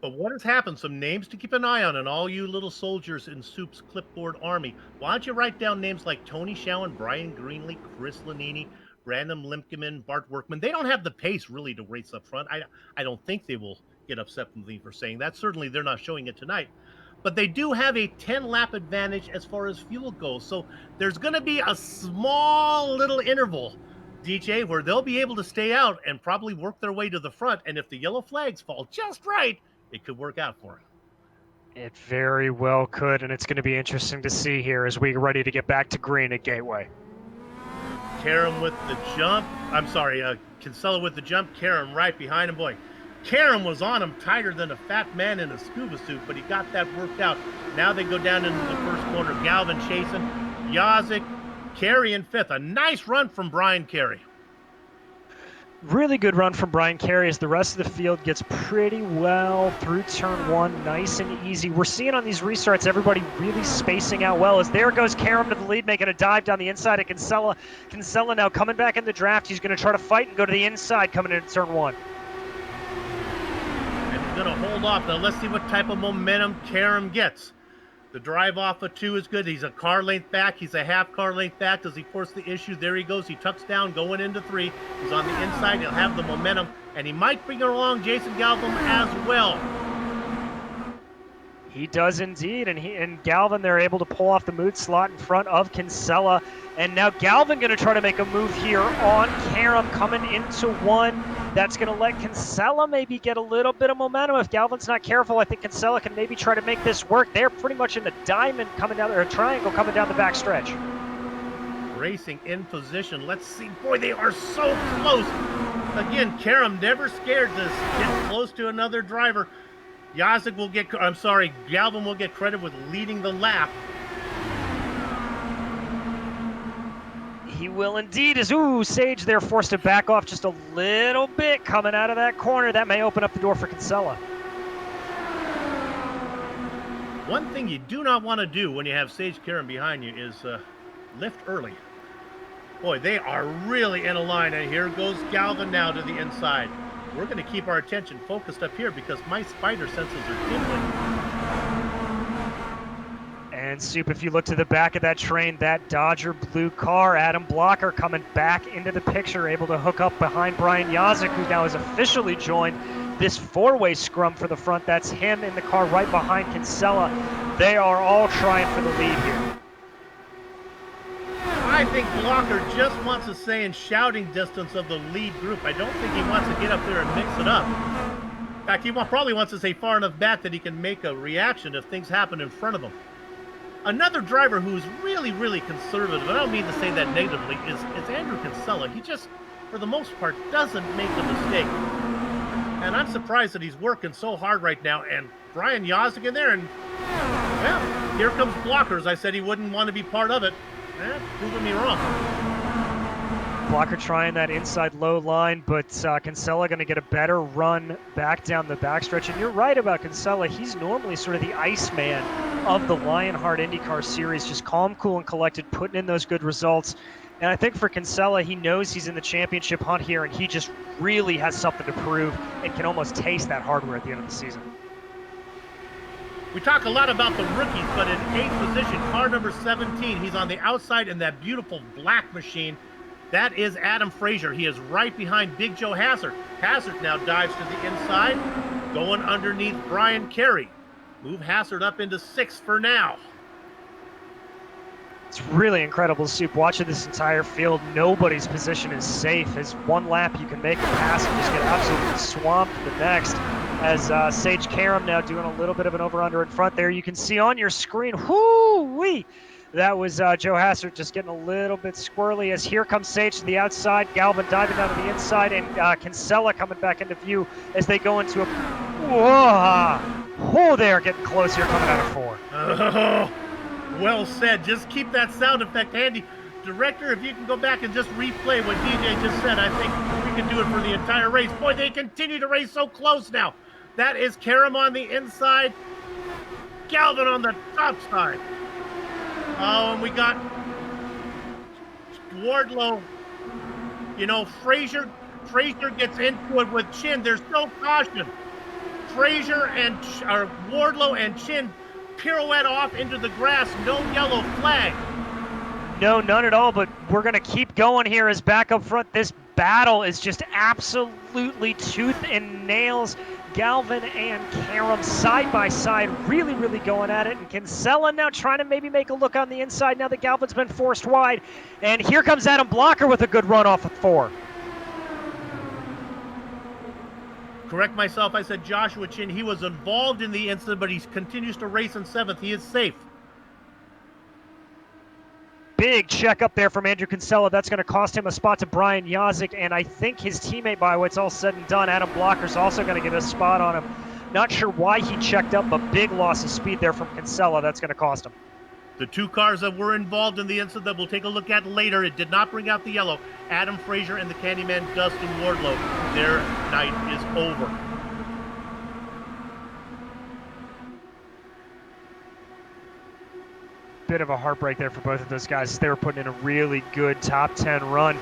But what has happened? Some names to keep an eye on, and all you little soldiers in Soup's clipboard army. Why don't you write down names like Tony Schowen, Brian Greenlee, Chris Lanini, Brandon Limkeman, Bart Workman? They don't have the pace really to race up front. I don't think they will get upset with me for saying that. Certainly they're not showing it tonight. But they do have a 10-lap advantage as far as fuel goes. So there's going to be a small little interval, DJ, where they'll be able to stay out and probably work their way to the front. And if the yellow flags fall just right, it could work out for them. It very well could, and it's going to be interesting to see here as we get ready to get back to green at Gateway. Karam with the jump. I'm sorry, Kinsella with the jump. Karam right behind him. Boy, Karam was on him tighter than a fat man in a scuba suit, but he got that worked out. Now they go down into the first corner. Galvin chasing. Yazik, Carey in fifth. A nice run from Brian Carey. Really good run from Brian Carey as the rest of the field gets pretty well through turn one, nice and easy. We're seeing on these restarts everybody really spacing out well as there goes Karam to the lead, making a dive down the inside of Kinsella. Kinsella now coming back in the draft. He's going to try to fight and go to the inside coming into turn one. And he's going to hold off. Now let's see what type of momentum Karam gets. The drive off of two is good. He's a car length back. He's a half car length back. Does he force the issue? There he goes. He tucks down going into three. He's on the inside. He'll have the momentum. And he might bring along Jason Galvin as well. He does indeed. And Galvin, they're able to pull off the mood slot in front of Kinsella. And now Galvin going to try to make a move here on Karam coming into one. That's going to let Kinsella maybe get a little bit of momentum. If Galvin's not careful, I think Kinsella can maybe try to make this work. They're pretty much in a diamond coming down, or a triangle coming down the back stretch. Racing in position. Let's see. Boy, they are so close. Again, Karam never scared to get close to another driver. Galvin will get credit with leading the lap. He will indeed as, Sage there forced to back off just a little bit coming out of that corner. That may open up the door for Kinsella. One thing you do not want to do when you have Sage Karam behind you is lift early. Boy, they are really in a line. And here goes Galvin now to the inside. We're going to keep our attention focused up here because my spider senses are tingling. And Soup, if you look to the back of that train, that Dodger blue car, Adam Blocker coming back into the picture, able to hook up behind Brian Yazik, who now has officially joined this four-way scrum for the front. That's him in the car right behind Kinsella. They are all trying for the lead here. I think Blocker just wants to stay in shouting distance of the lead group. I don't think he wants to get up there and mix it up. In fact, he probably wants to stay far enough back that he can make a reaction if things happen in front of him. Another driver who's really, really conservative, and I don't mean to say that negatively, is Andrew Kinsella. He just, for the most part, doesn't make a mistake. And I'm surprised that he's working so hard right now. And Brian Yazik in there, and, well, here comes Blockers. I said he wouldn't want to be part of it. Proving me wrong. Blocker trying that inside low line, but Kinsella going to get a better run back down the backstretch. And you're right about Kinsella. He's normally sort of the Iceman of the Lionheart IndyCar Series, just calm, cool, and collected, putting in those good results. And I think for Kinsella, he knows he's in the championship hunt here, and he just really has something to prove and can almost taste that hardware at the end of the season. We talk a lot about the rookies, but in 8th position, car number 17, he's on the outside in that beautiful black machine. That is Adam Frazier. He is right behind Big Joe Hassert. Hassert now dives to the inside, going underneath Brian Carey. Move Hassert up into 6th for now. It's really incredible, Soup. Watching this entire field, nobody's position is safe. As one lap, you can make a pass and just get absolutely swamped the next. As Sage Karam now doing a little bit of an over-under in front there. You can see on your screen, whoo-wee! That was Joe Hassert just getting a little bit squirrely as here comes Sage to the outside, Galvin diving down to the inside, and Kinsella coming back into view as they go into a... Whoa! Oh, they are getting close here coming out of 4. Oh, well said. Just keep that sound effect handy. Director, if you can go back and just replay what DJ just said, I think we can do it for the entire race. Boy, they continue to race so close now. That is Karam on the inside, Galvin on the top side. Oh, and we got Wardlow. You know, Frazier gets into it with Chin. There's no caution. Frazier and Wardlow and Chin pirouette off into the grass. No yellow flag. No, none at all, but we're going to keep going here as back up front. This battle is just absolutely tooth and nails. Galvin and Karam side by side, really, really going at it. And Kinsella now trying to maybe make a look on the inside now that Galvin's been forced wide. And here comes Adam Blocker with a good run off of 4. Correct myself, I said Joshua Chin. He was involved in the incident, but he continues to race in 7th. He is safe. Big check up there from Andrew Kinsella. That's going to cost him a spot to Brian Yazik, and I think his teammate, by what's all said and done, Adam Blocker's also going to get a spot on him. Not sure why he checked up, but big loss of speed there from Kinsella. That's going to cost him. The 2 cars that were involved in the incident that we'll take a look at later, it did not bring out the yellow. Adam Frazier and the Candyman Dustin Wardlow. Their night is over. Bit of a heartbreak there for both of those guys. They were putting in a really good top 10 run.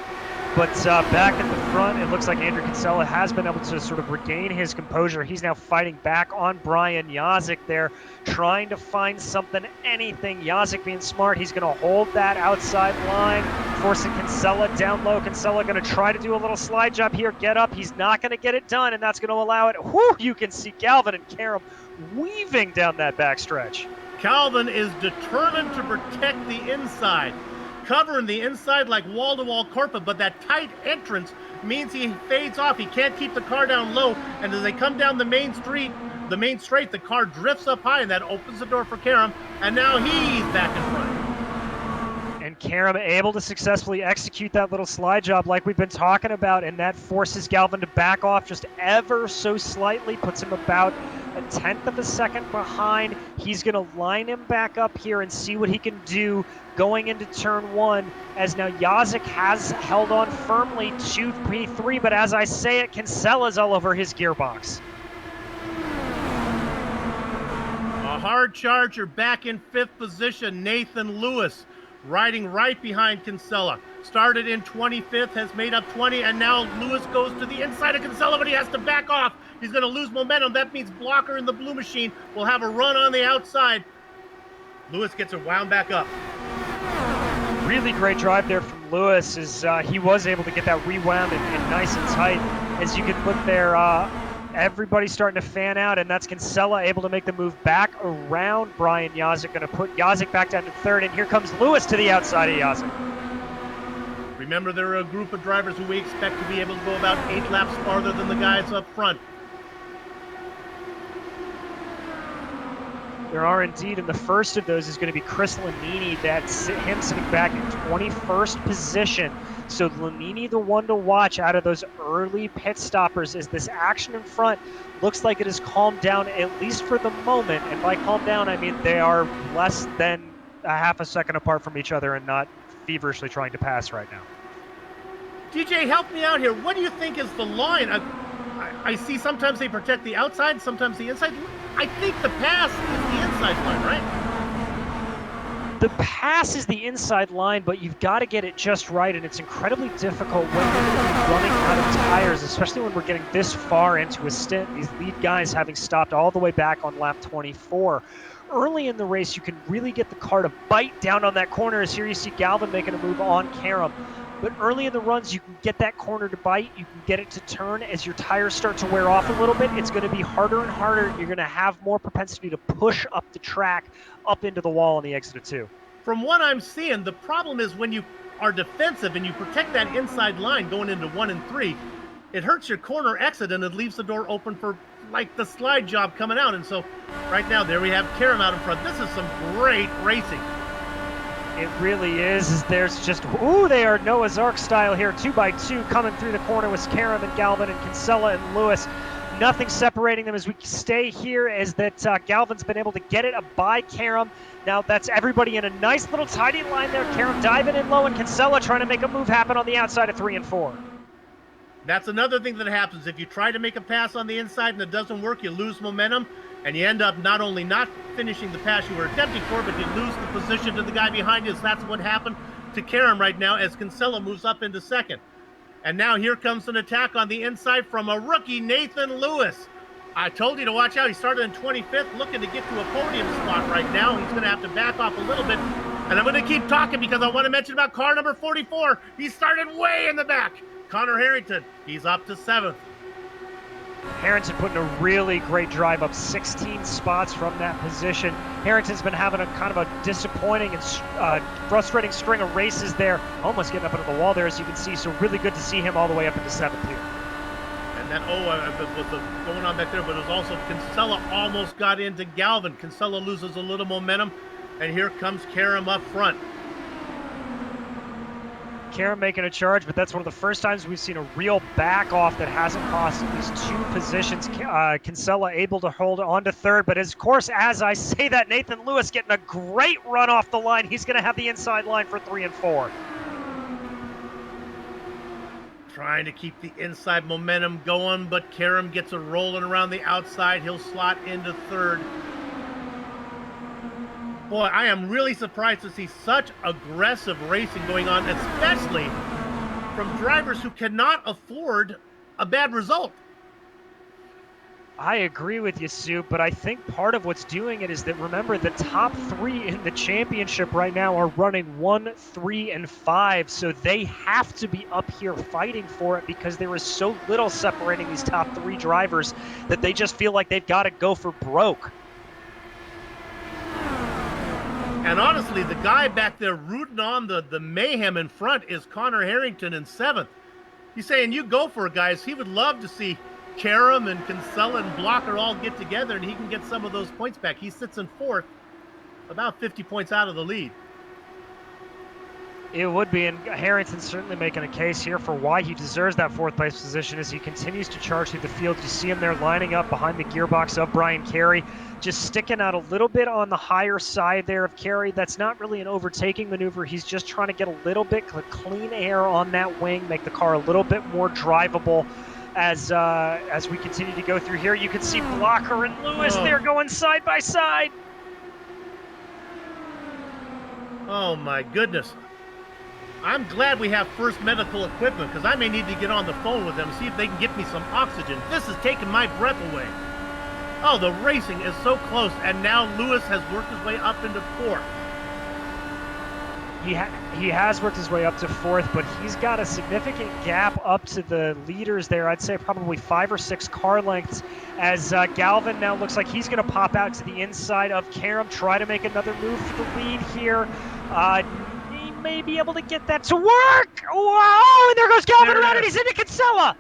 But back at the front, it looks like Andrew Kinsella has been able to sort of regain his composure. He's now fighting back on Brian Yazik there, trying to find something, anything. Yazik being smart, he's going to hold that outside line, forcing Kinsella down low. Kinsella going to try to do a little slide job here, get up. He's not going to get it done, and that's going to allow it. Whew, you can see Galvin and Karam weaving down that backstretch. Calvin is determined to protect the inside, covering the inside like wall-to-wall carpet, but that tight entrance means he fades off. He can't keep the car down low, and as they come down the main straight, the car drifts up high, and that opens the door for Karam, and now he's back in front. And Karam able to successfully execute that little slide job like we've been talking about, and that forces Galvin to back off just ever so slightly, puts him about a 1/10 of a second behind. He's going to line him back up here and see what he can do going into turn 1, as now Yazik has held on firmly to P3, but as I say it, Kinsella's all over his gearbox. A hard charger back in 5th position, Nathan Lewis, riding right behind Kinsella. Started in 25th, has made up 20, and now Lewis goes to the inside of Kinsella, but he has to back off. He's going to lose momentum. That means Blocker in the blue machine will have a run on the outside. Lewis gets it wound back up. Really great drive there from Lewis, as he was able to get that rewound and nice and tight. As you can look there, everybody's starting to fan out, and that's Kinsella able to make the move back around Brian Yazik, going to put Yazik back down to 3rd, and here comes Lewis to the outside of Yazik. Remember, there are a group of drivers who we expect to be able to go about 8 laps farther than the guys up front. There are indeed, and the first of those is going to be Chris Lanini. That's him sitting back in 21st position. So Lanini, the one to watch out of those early pit stoppers, as this action in front looks like it has calmed down, at least for the moment. And by calm down, I mean they are less than a half a second apart from each other and not feverishly trying to pass right now. DJ, help me out here. What do you think is the line? I see sometimes they protect the outside, sometimes the inside. I think the pass is the inside line, right? The pass is the inside line, but you've got to get it just right, and it's incredibly difficult when you're going to be running out of tires, especially when we're getting this far into a stint, these lead guys having stopped all the way back on lap 24. Early in the race, you can really get the car to bite down on that corner, as here you see Galvin making a move on Karam. But early in the runs, you can get that corner to bite, you can get it to turn. As your tires start to wear off a little bit, it's going to be harder and harder. You're going to have more propensity to push up the track, up into the wall on the exit of 2. from what I'm seeing, the problem is when you are defensive and you protect that inside line going into 1 and 3, it hurts your corner exit and it leaves the door open for like the slide job coming out. And so right now there we have Karam out in front. This is some great racing. It really is. There's just, ooh, they are Noah's Ark style here, 2x2 coming through the corner with Karam and Galvin and Kinsella and Lewis. Nothing separating them as we stay here, is that Galvin's been able to get it by Karam. Now that's everybody in a nice little tidy line there. Karam diving in low and Kinsella trying to make a move happen on the outside of 3 and 4. That's another thing that happens. If you try to make a pass on the inside and it doesn't work, you lose momentum, and you end up not only not finishing the pass you were attempting for, but you lose the position to the guy behind you. So that's what happened to Karam right now as Kinsella moves up into second. And now here comes an attack on the inside from a rookie, Nathan Lewis. I told you to watch out. He started in 25th, looking to get to a podium spot right now. He's going to have to back off a little bit. And I'm going to keep talking because I want to mention about car number 44. He started way in the back. Connor Harrington, he's up to 7th. Harrington putting a really great drive, up 16 spots from that position. Harrington's been having a kind of a disappointing and frustrating string of races there, almost getting up into the wall there, as you can see. So really good to see him all the way up into 7th here. And that, was going on back there, but it was also Kinsella almost got into Galvin. Kinsella loses a little momentum, and here comes Karam up front. Karam making a charge, but that's one of the first times we've seen a real back off that hasn't cost at least 2 positions. Kinsella able to hold on to 3rd, but of course, as I say that, Nathan Lewis getting a great run off the line. He's going to have the inside line for 3 and 4. Trying to keep the inside momentum going, but Karam gets a rolling around the outside. He'll slot into 3rd. Boy, I am really surprised to see such aggressive racing going on, especially from drivers who cannot afford a bad result. I agree with you, Sue, but I think part of what's doing it is that, remember, the top 3 in the championship right now are running 1, 3, and 5, so they have to be up here fighting for it because there is so little separating these top 3 drivers that they just feel like they've got to go for broke. And honestly, the guy back there rooting on the mayhem in front is Connor Harrington in 7th. He's saying, you go for it, guys. He would love to see Karam and Kinsella and Blocker all get together and he can get some of those points back. He sits in 4th, about 50 points out of the lead. It would be, and Harrington's certainly making a case here for why he deserves that 4th place position as he continues to charge through the field. You see him there lining up behind the gearbox of Brian Carey, just sticking out a little bit on the higher side there of Carey. That's not really an overtaking maneuver. He's just trying to get a little bit clean air on that wing, make the car a little bit more drivable. As we continue to go through here, you can see Blocker and Lewis there going side by side. Oh my goodness. I'm glad we have First Medical Equipment because I may need to get on the phone with them, see if they can get me some oxygen. This is taking my breath away. Oh, the racing is so close, and now Lewis has worked his way up into 4th. He has worked his way up to 4th, but he's got a significant gap up to the leaders there. I'd say probably 5 or 6 car lengths as Galvin now looks like he's going to pop out to the inside of Karam, try to make another move for the lead here. He may be able to get that to work. Whoa, and there goes Galvin around and he's into Kinsella.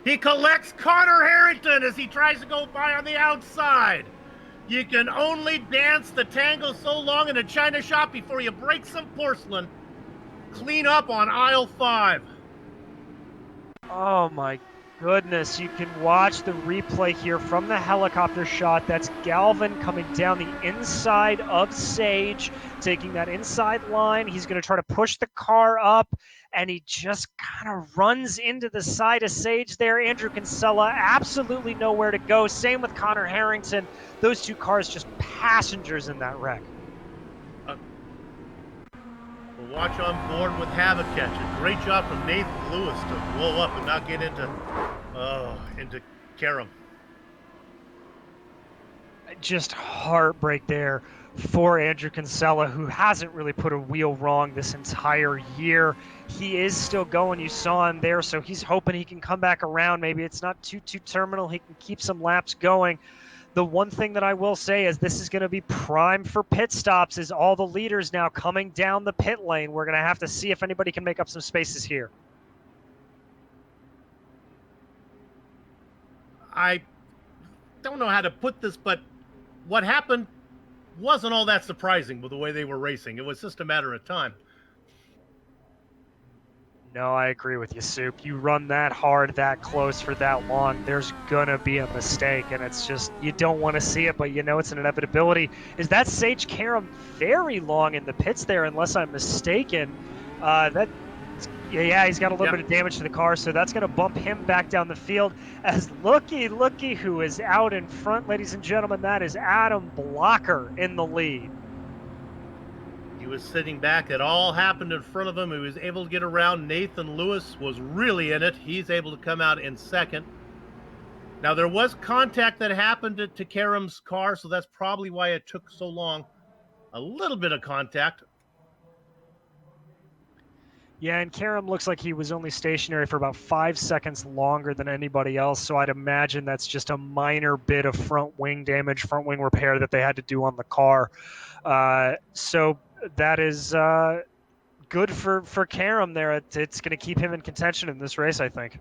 He collects Connor Harrington as he tries to go by on the outside. You can only dance the tango so long in a china shop before you break some porcelain. Clean up on aisle 5. Oh my goodness, you can watch the replay here from the helicopter shot. That's Galvin coming down the inside of Sage, taking that inside line. He's going to try to push the car up, and he just kind of runs into the side of Sage there. Andrew Kinsella, absolutely nowhere to go. Same with Connor Harrington. Those 2 cars just passengers in that wreck. We'll watch on board with Havoc Catcher. Great job from Nathan Lewis to blow up and not get into Karam. Just heartbreak there for Andrew Kinsella, who hasn't really put a wheel wrong this entire year. He is still going. You saw him there, so he's hoping he can come back around. Maybe it's not too terminal. He can keep some laps going. The one thing that I will say is this is going to be prime for pit stops, is all the leaders now coming down the pit lane. We're going to have to see if anybody can make up some spaces here. I don't know how to put this, but what happened wasn't all that surprising with the way they were racing. It was just a matter of time. No, I agree with you, Soup. You run that hard, that close for that long, there's gonna be a mistake, and it's just, you don't want to see it, but you know it's an inevitability. Is that Sage Karam very long in the pits there, unless I'm mistaken? Yeah, he's got a little bit of damage to the car, so that's going to bump him back down the field. As Looky, who is out in front, ladies and gentlemen, that is Adam Blocker in the lead. He was sitting back. It all happened in front of him. He was able to get around. Nathan Lewis was really in it. He's able to come out in second. Now, there was contact that happened to Karam's car, so that's probably why it took so long. A little bit of contact. Yeah, and Karam looks like he was only stationary for about 5 seconds longer than anybody else, so I'd imagine that's just a minor bit of front wing damage, front wing repair that they had to do on the car. So that is good for Karam there. It's going to keep him in contention in this race, I think.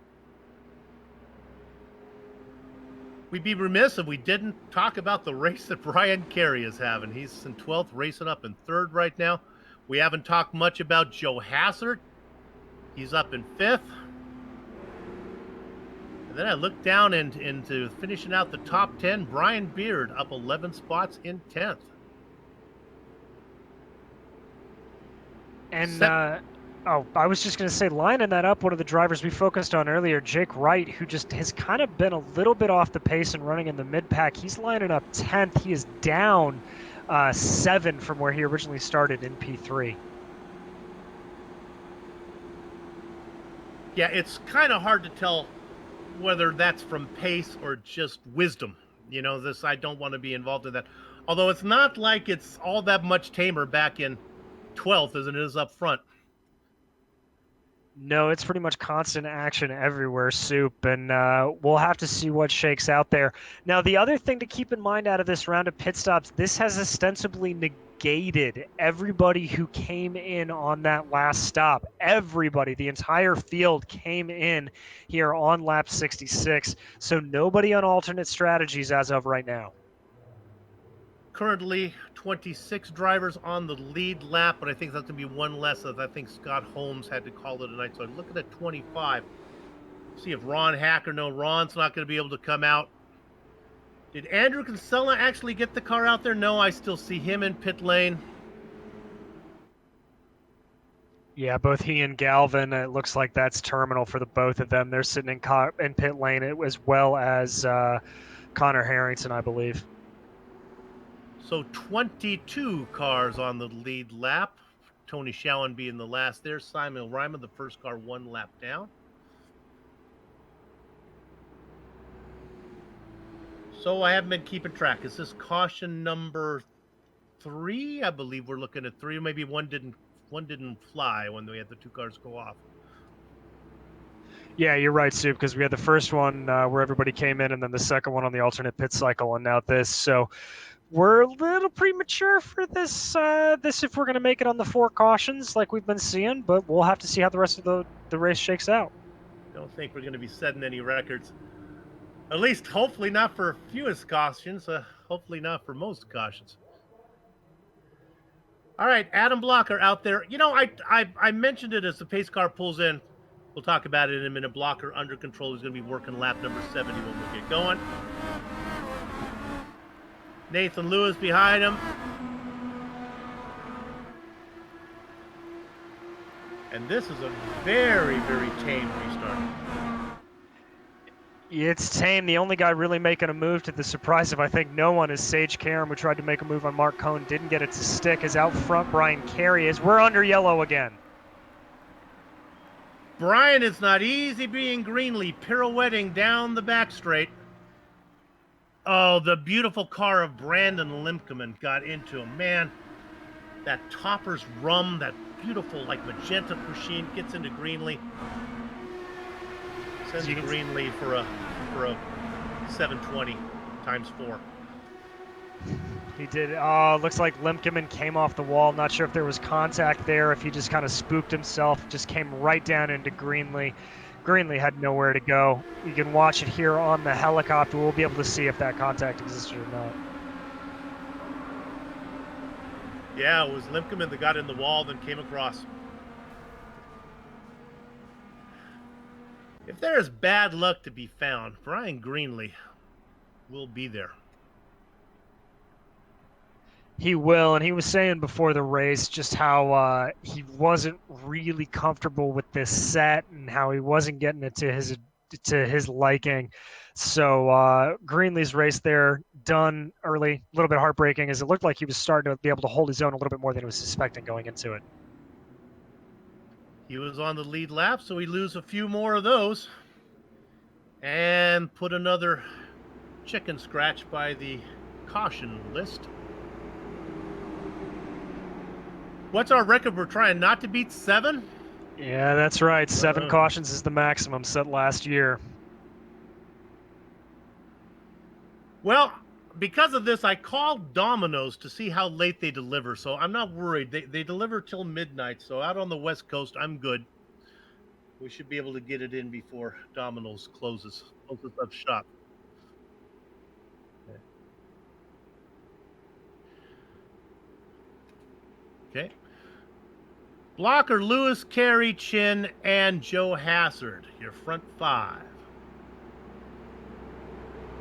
We'd be remiss if we didn't talk about the race that Brian Carey is having. He's in 12th, racing up in 3rd right now. We haven't talked much about Joe Hassert. He's up in 5th. And then I look down into finishing out the top 10. Brian Beard up 11 spots in 10th. And, I was just going to say, lining that up, one of the drivers we focused on earlier, Jake Wright, who just has kind of been a little bit off the pace and running in the mid-pack. He's lining up 10th. He is down 7 from where he originally started in P3. Yeah, it's kind of hard to tell whether that's from pace or just wisdom. You know, I don't want to be involved in that. Although it's not like it's all that much tamer back in 12th as it is up front. No, it's pretty much constant action everywhere, Soup, and we'll have to see what shakes out there. Now, the other thing to keep in mind out of this round of pit stops, this has ostensibly negated everybody who came in on that last stop. Everybody, the entire field came in here on lap 66, so nobody on alternate strategies as of right now. Currently 26 drivers on the lead lap, but I think that's going to be one less, as I think Scott Holmes had to call it tonight. So I'm looking at 25. See if Ron Hacker, no, Ron's not going to be able to come out. Did Andrew Kinsella actually get the car out there? No, I still see him in pit lane. Yeah, both he and Galvin, it looks like that's terminal for the both of them. They're sitting in pit lane, as well as Connor Harrington, I believe. So 22 cars on the lead lap. Tony Schowen being the last there. Simon Ryman, the first car, 1 lap down. So I haven't been keeping track. Is this caution number 3? I believe we're looking at 3. Maybe one didn't fly when we had the 2 cars go off. Yeah, you're right, Soup, because we had the first one where everybody came in, and then the second one on the alternate pit cycle, and now this. So we're a little premature for this if we're going to make it on the 4 cautions like we've been seeing, but we'll have to see how the rest of the race shakes out. Don't think we're going to be setting any records. At least, hopefully not for fewest cautions. Hopefully not for most cautions. All right, Adam Blocker out there. You know, I mentioned it as the pace car pulls in. We'll talk about it in a minute. Blocker under control. He's going to be working lap number 70 when we get going. Nathan Lewis behind him. And this is a very, very tame restart. It's tame. The only guy really making a move, to the surprise of I think no one, is Sage Karam, who tried to make a move on Mark Cohn, didn't get it to stick. Is out front Brian Carey, as we're under yellow again. Brian is not easy being Greenlee, pirouetting down the back straight. Oh, the beautiful car of Brandon Limkeman got into him. Man, that Topper's rum, that beautiful like magenta Pusheen gets into Greenlee. Sends you Greenlee for a 720 × 4. He did. Looks like Lemkeman came off the wall. Not sure if there was contact there, if he just kind of spooked himself, just came right down into Greenlee. Greenlee had nowhere to go. You can watch it here on the helicopter. We'll be able to see if that contact existed or not. Yeah, it was Lemkeman that got in the wall, then came across. If there is bad luck to be found, Brian Greenlee will be there. He will, and he was saying before the race just how he wasn't really comfortable with this set and how he wasn't getting it to his liking. So Greenlee's race there done early, a little bit heartbreaking, as it looked like he was starting to be able to hold his own a little bit more than he was suspecting going into it. He was on the lead lap, so he lose a few more of those and put another chicken scratch by the caution list. What's our record? We're trying not to beat 7? Yeah, that's right. 7 cautions is the maximum set last year. Well, because of this, I called Domino's to see how late they deliver, so I'm not worried. They deliver till midnight, so out on the West Coast, I'm good. We should be able to get it in before Domino's closes up shop. Okay. Blocker, Lewis, Carey, Chin, and Joe Hazard, your front 5.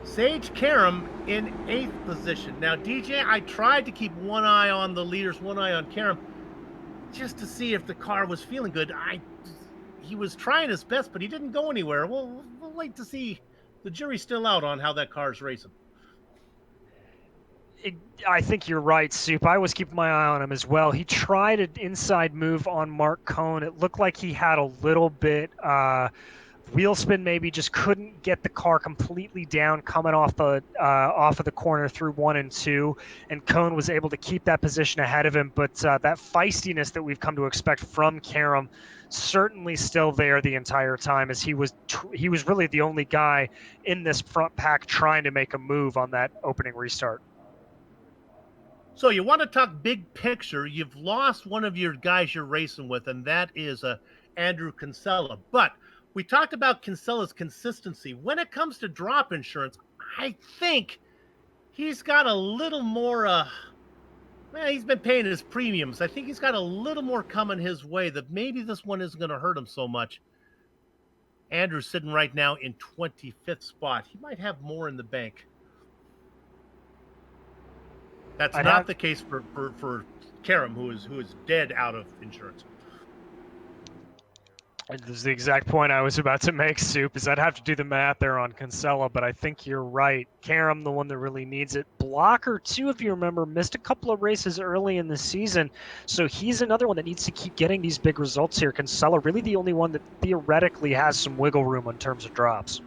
Sage Karam in 8th position. Now, DJ, I tried to keep one eye on the leaders, one eye on Karam, just to see if the car was feeling good. He was trying his best, but he didn't go anywhere. We'll wait to see. The jury's still out on how that car's racing. I think you're right, Soup. I was keeping my eye on him as well. He tried an inside move on Mark Cohn. It looked like he had a little bit wheel spin, maybe just couldn't get the car completely down coming off of the corner through 1 and 2, and Cohn was able to keep that position ahead of him. But that feistiness that we've come to expect from Karam certainly still there the entire time, as he was really the only guy in this front pack trying to make a move on that opening restart. So you want to talk big picture. You've lost one of your guys you're racing with, and that is Andrew Kinsella. But we talked about Kinsella's consistency. When it comes to drop insurance, I think he's got a little more, he's been paying his premiums. I think he's got a little more coming his way, that maybe this one isn't going to hurt him so much. Andrew's sitting right now in 25th spot. He might have more in the bank. That's not the case for Karam, who is dead out of insurance. This is the exact point I was about to make, Soup, is I'd have to do the math there on Kinsella, but I think you're right. Karam, the one that really needs it. Blocker, too, if you remember, missed a couple of races early in the season, so he's another one that needs to keep getting these big results here. Kinsella, really the only one that theoretically has some wiggle room in terms of drops.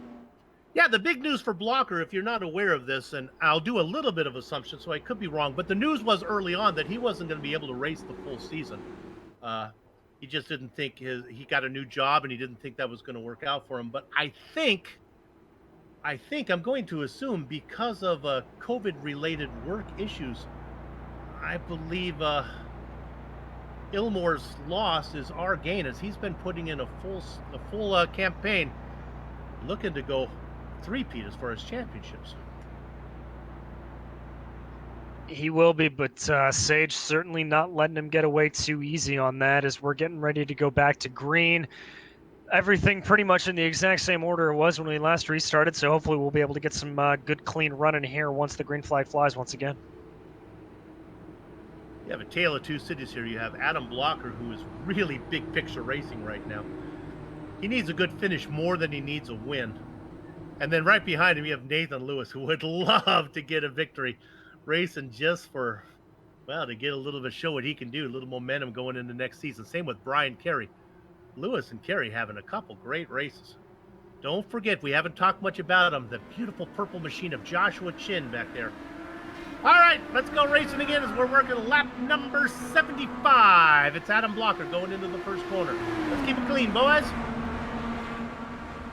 Yeah, the big news for Blocker, if you're not aware of this, and I'll do a little bit of assumption, so I could be wrong, but the news was early on that he wasn't going to be able to race the full season. He just didn't think he got a new job, and he didn't think that was going to work out for him. But I think I'm going to assume, because of COVID-related work issues, I believe Ilmore's loss is our gain, as he's been putting in a full campaign, looking to go three-peat as far as championships. He will be, but Sage certainly not letting him get away too easy on that, as we're getting ready to go back to green. Everything pretty much in the exact same order it was when we last restarted, so hopefully we'll be able to get some good, clean running here once the green flag flies once again. You have a tale of two cities here. You have Adam Blocker, who is really big picture racing right now. He needs a good finish more than he needs a win. And then right behind him, you have Nathan Lewis, who would love to get a victory, racing just for, to get a little bit of show what he can do, a little momentum going into next season. Same with Brian Carey. Lewis and Carey having a couple great races. Don't forget, we haven't talked much about him, the beautiful purple machine of Joshua Chin back there. All right, let's go racing again as we're working lap number 75. It's Adam Blocker going into the first corner. Let's keep it clean, boys.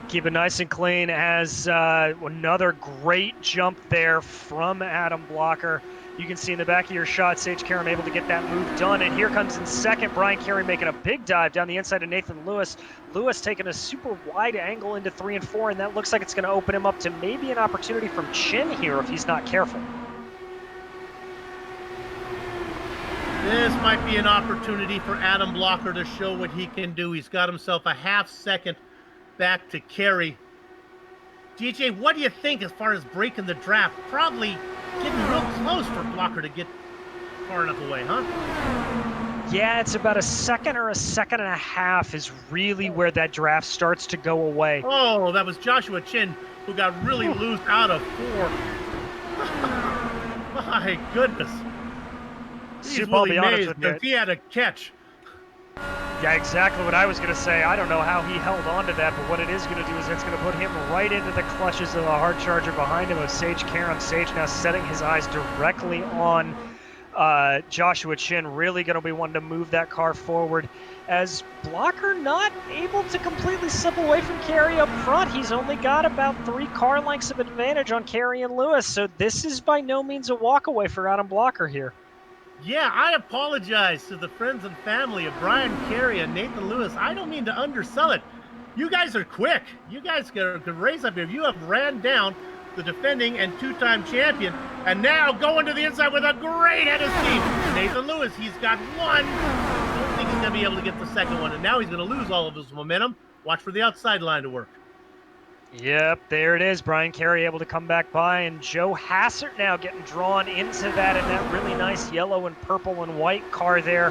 Keep it nice and clean as another great jump there from Adam Blocker. You can see in the back of your shot, Sage Karam able to get that move done. And here comes in second, Brian Carey making a big dive down the inside of Nathan Lewis. Lewis taking a super wide angle into 3 and 4, and that looks like it's going to open him up to maybe an opportunity from Chin here if he's not careful. This might be an opportunity for Adam Blocker to show what he can do. He's got himself a half second back to Carey. DJ, what do you think as far as breaking the draft? Probably getting real close for Blocker to get far enough away, huh? Yeah, it's about a second or a second and a half is really where that draft starts to go away. Oh, that was Joshua Chin who got really loose out of 4. My goodness. Soup, I'll be honest with you. If he had a catch. Yeah, exactly what I was going to say. I don't know how he held on to that, but what it is going to do is it's going to put him right into the clutches of the hard charger behind him of Sage Karam. Sage now setting his eyes directly on Joshua Chin, really going to be one to move that car forward. As Blocker not able to completely slip away from Carey up front. He's only got about 3 car lengths of advantage on Carey and Lewis, so this is by no means a walkaway for Adam Blocker here. Yeah, I apologize to the friends and family of Brian Carey and Nathan Lewis. I don't mean to undersell it. You guys are quick. You guys could raise up here. You have ran down the defending and 2-time champion, and now going to the inside with a great head of steam. Nathan Lewis, he's got 1. Don't think he's going to be able to get the second one, and now he's going to lose all of his momentum. Watch for the outside line to work. Yep, there it is. Brian Carey able to come back by, and Joe Hassert now getting drawn into that in that really nice yellow and purple and white car there.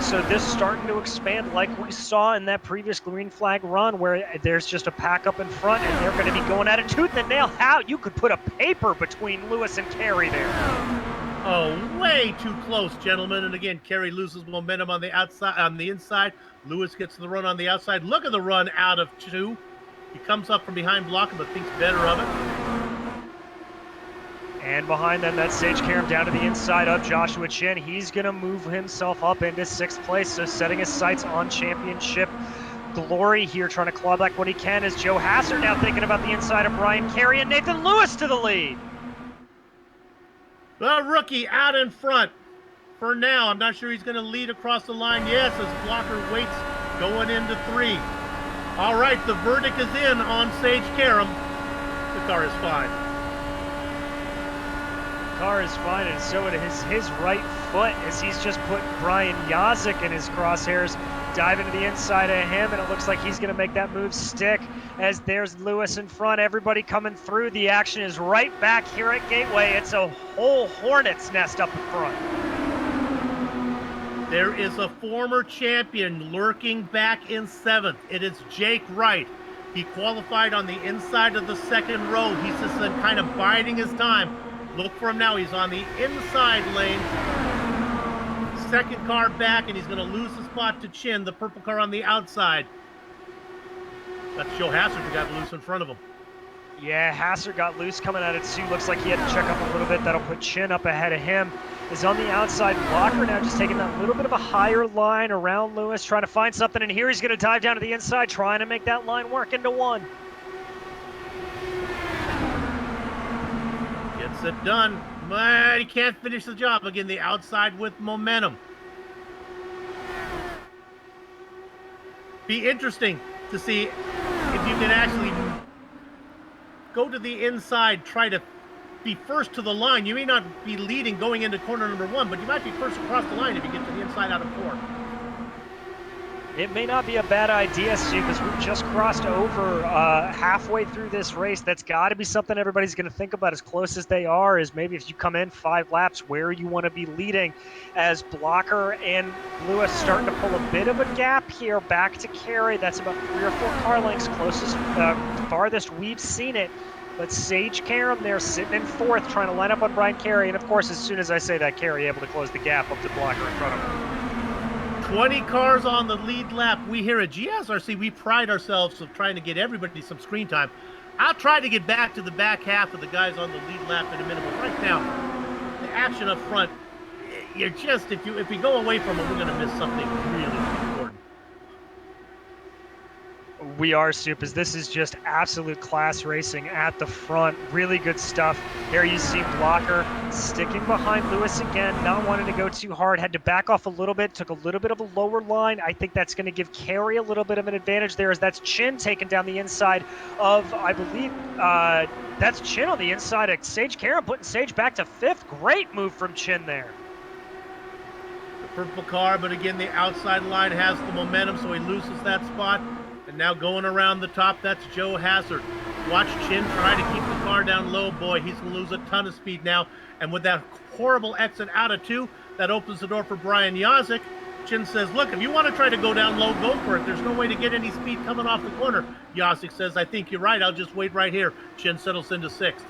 So this starting to expand like we saw in that previous green flag run where there's just a pack up in front and they're going to be going at it tooth and nail. How you could put a paper between Lewis and Carey there. Oh, way too close, gentlemen. And again, Carey loses momentum on the outside, on the inside. Lewis gets the run on the outside. Look at the run out of 2. He comes up from behind Blocker, but thinks better of it. And behind them, that's Sage Karam down to the inside of Joshua Chin. He's going to move himself up into 6th place, so setting his sights on championship glory here, trying to claw back what he can as Joe Hassert now thinking about the inside of Brian Carey and Nathan Lewis to the lead. The rookie out in front for now. I'm not sure he's going to lead across the line. Yes, as Blocker waits going into 3. All right, the verdict is in on Sage Karam. The car is fine. Car is fine, and so it is his right foot as he's just put Brian Yazik in his crosshairs, diving to the inside of him, and it looks like he's going to make that move stick as there's Lewis in front. Everybody coming through. The action is right back here at Gateway. It's a whole hornet's nest up in front. There is a former champion lurking back in 7th. It is Jake Wright. He qualified on the inside of the 2nd row. He's just kind of biding his time. Look for him now. He's on the inside lane. 2nd car back, and he's going to lose the spot to Chin, the purple car on the outside. That's Joe Hassert who got loose in front of him. Yeah, Hassert got loose coming out of 2. Looks like he had to check up a little bit. That'll put Chin up ahead of him. Is on the outside. Blocker now just taking that little bit of a higher line around Lewis, trying to find something, and here he's going to dive down to the inside, trying to make that line work into 1. Gets it done, but he can't finish the job. Again, the outside with momentum. Be interesting to see if you can actually go to the inside, try to be first to the line. You may not be leading going into corner number 1, but you might be first across the line if you get to the inside out of 4. It may not be a bad idea, Stu, because we've just crossed over halfway through this race. That's got to be something everybody's going to think about as close as they are, is maybe if you come in 5 laps, where you want to be leading, as Blocker and Lewis starting to pull a bit of a gap here back to Carey. That's about 3 or 4 car lengths, closest, farthest we've seen it. But Sage Karam there sitting in 4th, trying to line up on Brian Carey. And of course, as soon as I say that, Carey able to close the gap up to Blocker in front of him. 20 cars on the lead lap. We here at GSRC, we pride ourselves of trying to get everybody some screen time. I'll try to get back to the back half of the guys on the lead lap in a minute. But right now, the action up front, you're just, if we go away from it, we're going to miss something really important. We are, Soup, this is just absolute class racing at the front. Really good stuff. There you see Blocker sticking behind Lewis again, not wanting to go too hard, had to back off a little bit, took a little bit of a lower line. I think that's going to give Carey a little bit of an advantage there, as that's Chin taking down the inside of, I believe, that's Chin on the inside of Sage Karam, putting Sage back to 5th. Great move from Chin there. The purple car, but again, the outside line has the momentum, so he loses that spot. And now going around the top, that's Joe Hazard. Watch Chin try to keep the car down low. Boy, he's going to lose a ton of speed now. And with that horrible exit out of 2, that opens the door for Brian Yazik. Chin says, look, if you want to try to go down low, go for it. There's no way to get any speed coming off the corner. Yazik says, I think you're right. I'll just wait right here. Chin settles into 6th.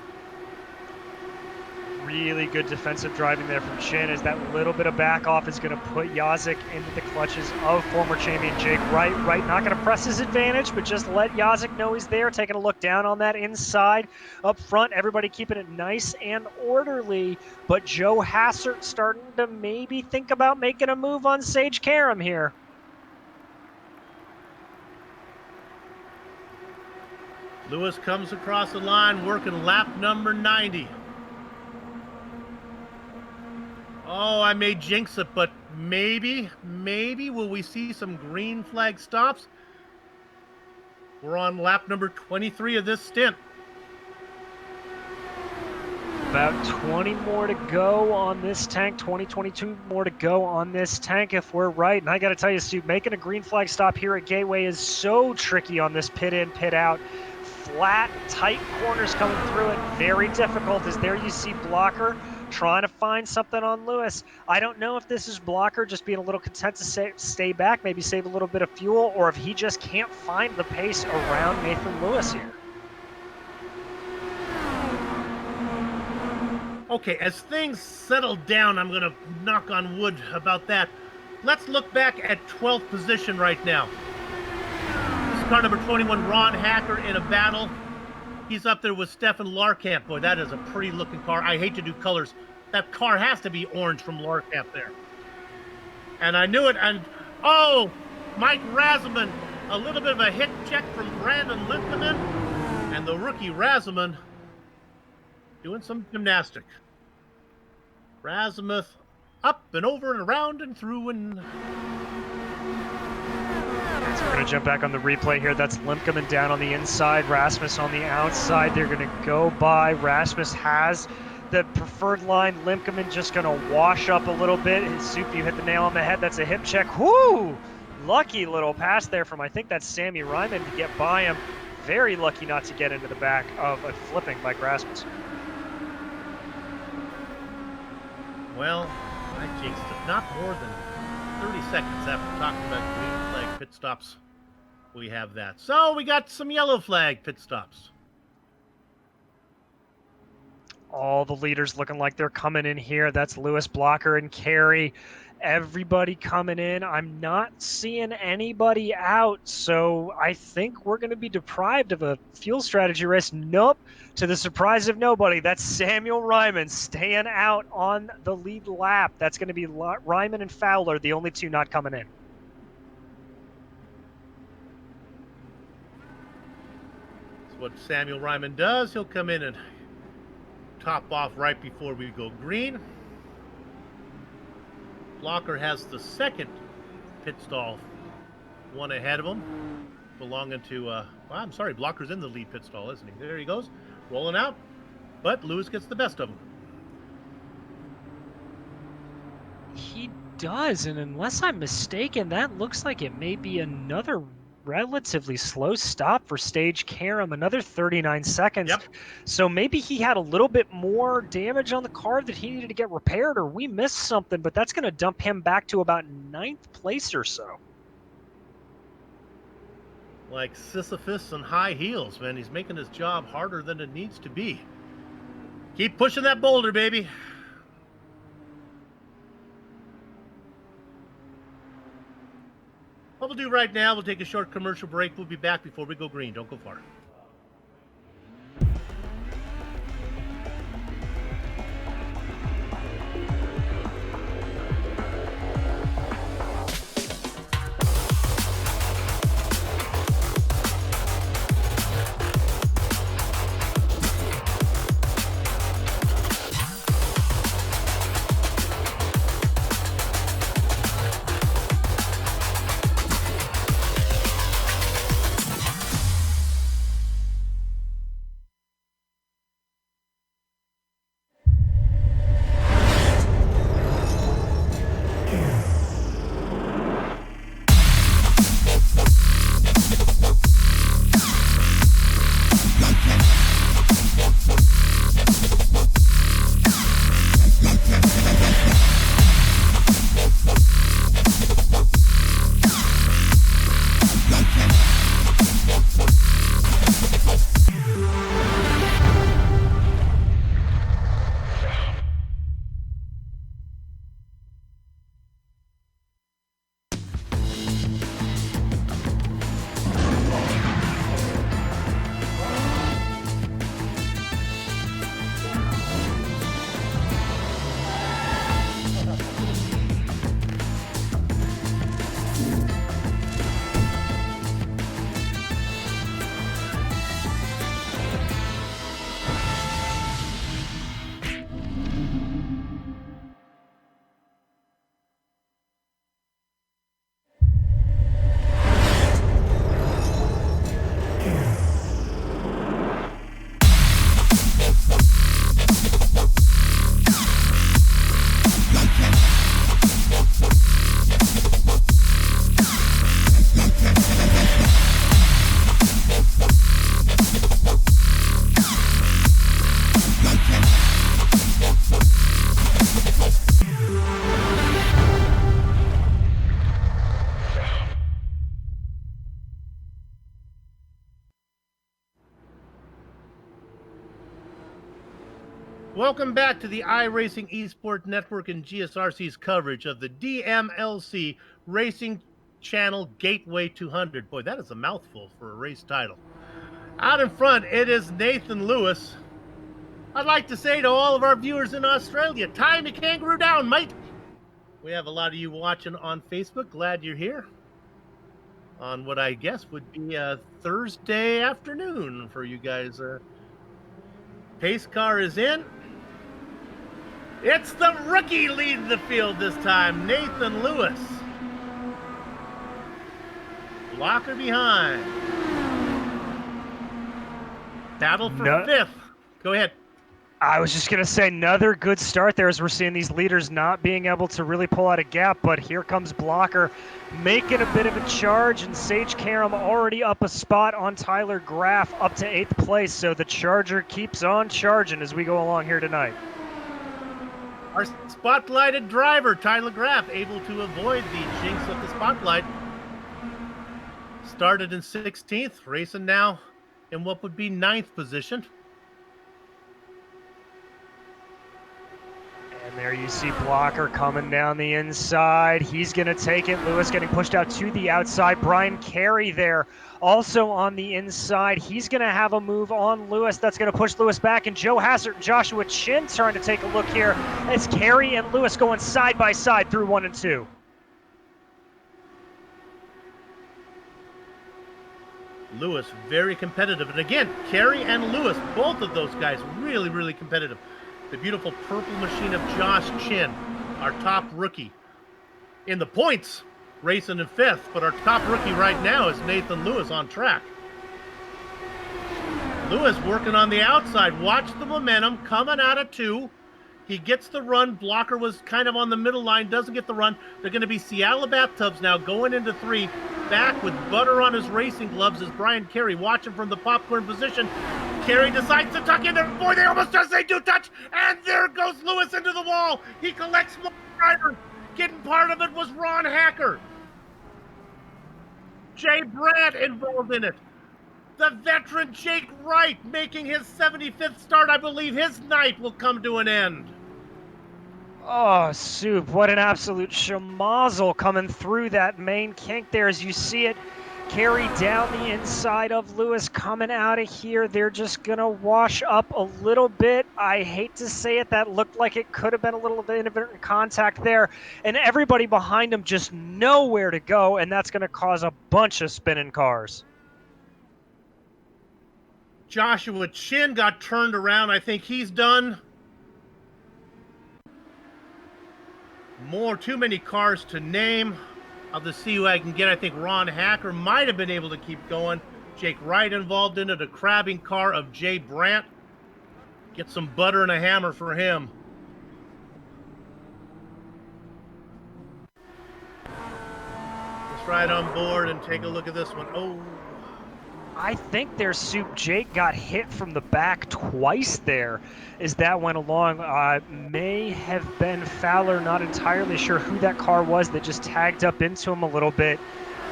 Really good defensive driving there from Chin, as that little bit of back off is going to put Yazik into the clutches of former champion Jake Wright. Wright not going to press his advantage, but just let Yazik know he's there, taking a look down on that inside. Up front, everybody keeping it nice and orderly, but Joe Hazard starting to maybe think about making a move on Sage Karam here. Lewis comes across the line, working lap number 90. Oh, I may jinx it, but maybe will we see some green flag stops? We're on lap number 23 of this stint. About 20 more to go on this tank, 22 more to go on this tank if we're right. And I got to tell you, Stu, making a green flag stop here at Gateway is so tricky on this pit in, pit out. Flat, tight corners coming through it, very difficult, as there you see Blocker trying to find something on Lewis. I don't know if this is Blocker just being a little content to stay back, maybe save a little bit of fuel, or if he just can't find the pace around Nathan Lewis here. Okay, as things settle down, I'm going to knock on wood about that. Let's look back at 12th position right now. This is car number 21, Ron Hacker, in a battle. He's up there with Stefan Larkamp. Boy, that is a pretty looking car. I hate to do colors. That car has to be orange from Larkamp there. And I knew it. And, oh, Mike Razaman. A little bit of a hit check from Brandon Lindemann. And the rookie Razaman doing some gymnastic. Razamuth up and over and around and through and... So we're going to jump back on the replay here. That's Limkeman down on the inside, Rasmus on the outside. They're going to go by. Rasmus has the preferred line. Limkeman just going to wash up a little bit. Soup, you hit the nail on the head. That's a hip check. Whoo! Lucky little pass there from, I think that's Sammy Ryman, to get by him. Very lucky not to get into the back of a flipping Mike Rasmus. Well, I jinxed it. Not more than 30 seconds after talking about green flag pit stops, we have that. So we got some yellow flag pit stops. All the leaders looking like they're coming in here. That's Lewis, Blocker, and Carey. Everybody coming in. I'm not seeing anybody out, so I think we're going to be deprived of a fuel strategy race. Nope. To the surprise of nobody, that's Samuel Ryman staying out on the lead lap. That's going to be Ryman and Fowler, the only two not coming in. That's what Samuel Ryman does. He'll come in and top off right before we go green. Blocker has the second pit stall, one ahead of him, belonging to, well, I'm sorry, Blocker's in the lead pit stall, isn't he? There he goes, rolling out, but Lewis gets the best of him. He does, and unless I'm mistaken, that looks like it may be another relatively slow stop for Sage Karam, another 39 seconds. Yep. So maybe he had a little bit more damage on the car that he needed to get repaired, or we missed something, but that's going to dump him back to about 9th place or so. Like Sisyphus on high heels, man. He's making his job harder than it needs to be. Keep pushing that boulder, baby. What we'll do right now, we'll take a short commercial break. We'll be back before we go green. Don't go far. Welcome back to the iRacing Esports Network and GSRC's coverage of the DMLC Racing Channel Gateway 200. Boy, that is a mouthful for a race title. Out in front, it is Nathan Lewis. I'd like to say to all of our viewers in Australia, time the kangaroo down, mate. We have a lot of you watching on Facebook. Glad you're here on what I guess would be a Thursday afternoon for you guys. Pace car is in. It's the rookie leading the field this time, Nathan Lewis. Blocker behind. Battle for fifth. Go ahead. I was just going to say another good start there as we're seeing these leaders not being able to really pull out a gap, but here comes Blocker making a bit of a charge, and Sage Karam already up a spot on Tyler Graff up to 8th place, so the Charger keeps on charging as we go along here tonight. Our spotlighted driver, Tyler Graff, able to avoid the jinx of the spotlight. Started in 16th, racing now in what would be 9th position. And there you see Blocker coming down the inside. He's going to take it. Lewis getting pushed out to the outside. Brian Carey there also on the inside. He's going to have a move on Lewis. That's going to push Lewis back. And Joe Hassert and Joshua Chin trying to take a look here as Carey and Lewis going side by side through 1 and 2. Lewis very competitive. And again, Carey and Lewis, both of those guys really, really competitive. The beautiful purple machine of Josh Chin, our top rookie. In the points, racing in 5th, but our top rookie right now is Nathan Lewis on track. Lewis working on the outside. Watch the momentum coming out of 2. He gets the run. Blocker was kind of on the middle line, doesn't get the run. They're going to be Seattle Bathtubs now going into 3. Back with butter on his racing gloves is Brian Carey watching from the popcorn position. Carey decides to tuck in there. Boy, they almost just they do touch. And there goes Lewis into the wall. He collects more drivers. Getting part of it was Ron Hacker. Jay Brandt involved in it. The veteran Jake Wright making his 75th start. I believe his night will come to an end. Oh, Soup, what an absolute schmozzle coming through that main kink there as you see it. Carry down the inside of Lewis coming out of here. They're just going to wash up a little bit. I hate to say it, that looked like it could have been a little bit of contact there. And everybody behind him just nowhere to go, and that's going to cause a bunch of spinning cars. Joshua Chin got turned around. I think he's done. Too many cars to name. I'll just see who I can get. I think Ron Hacker might have been able to keep going. Jake Wright involved in it. A crabbing car of Jay Brandt. Get some butter and a hammer for him. Let's ride on board and take a look at this one. Oh. I think their Soup Jake got hit from the back twice there as that went along. May have been Fowler, not entirely sure who that car was that just tagged up into him a little bit.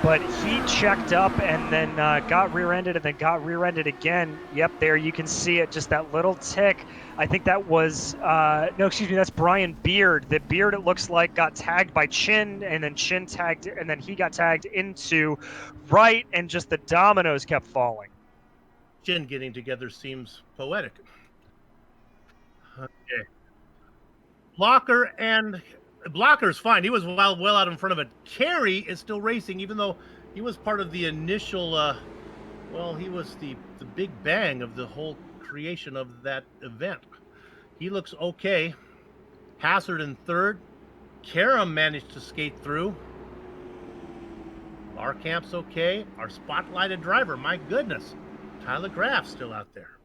But he checked up and then got rear-ended and then got rear-ended again. Yep, there you can see it, just that little tick. I think that was, that's Brian Beard. The Beard, it looks like, got tagged by Chin, and then Chin tagged, and then he got tagged into Wright, and just the dominoes kept falling. Chin getting together seems poetic. Okay. Blocker's fine. He was well out in front of it. Carey is still racing, even though he was part of the initial, he was the big bang of the whole creation of that event. He looks okay. Hassard in 3rd. Karam managed to skate through. Barkamp's okay. Our spotlighted driver, my goodness. Tyler Graff still out there.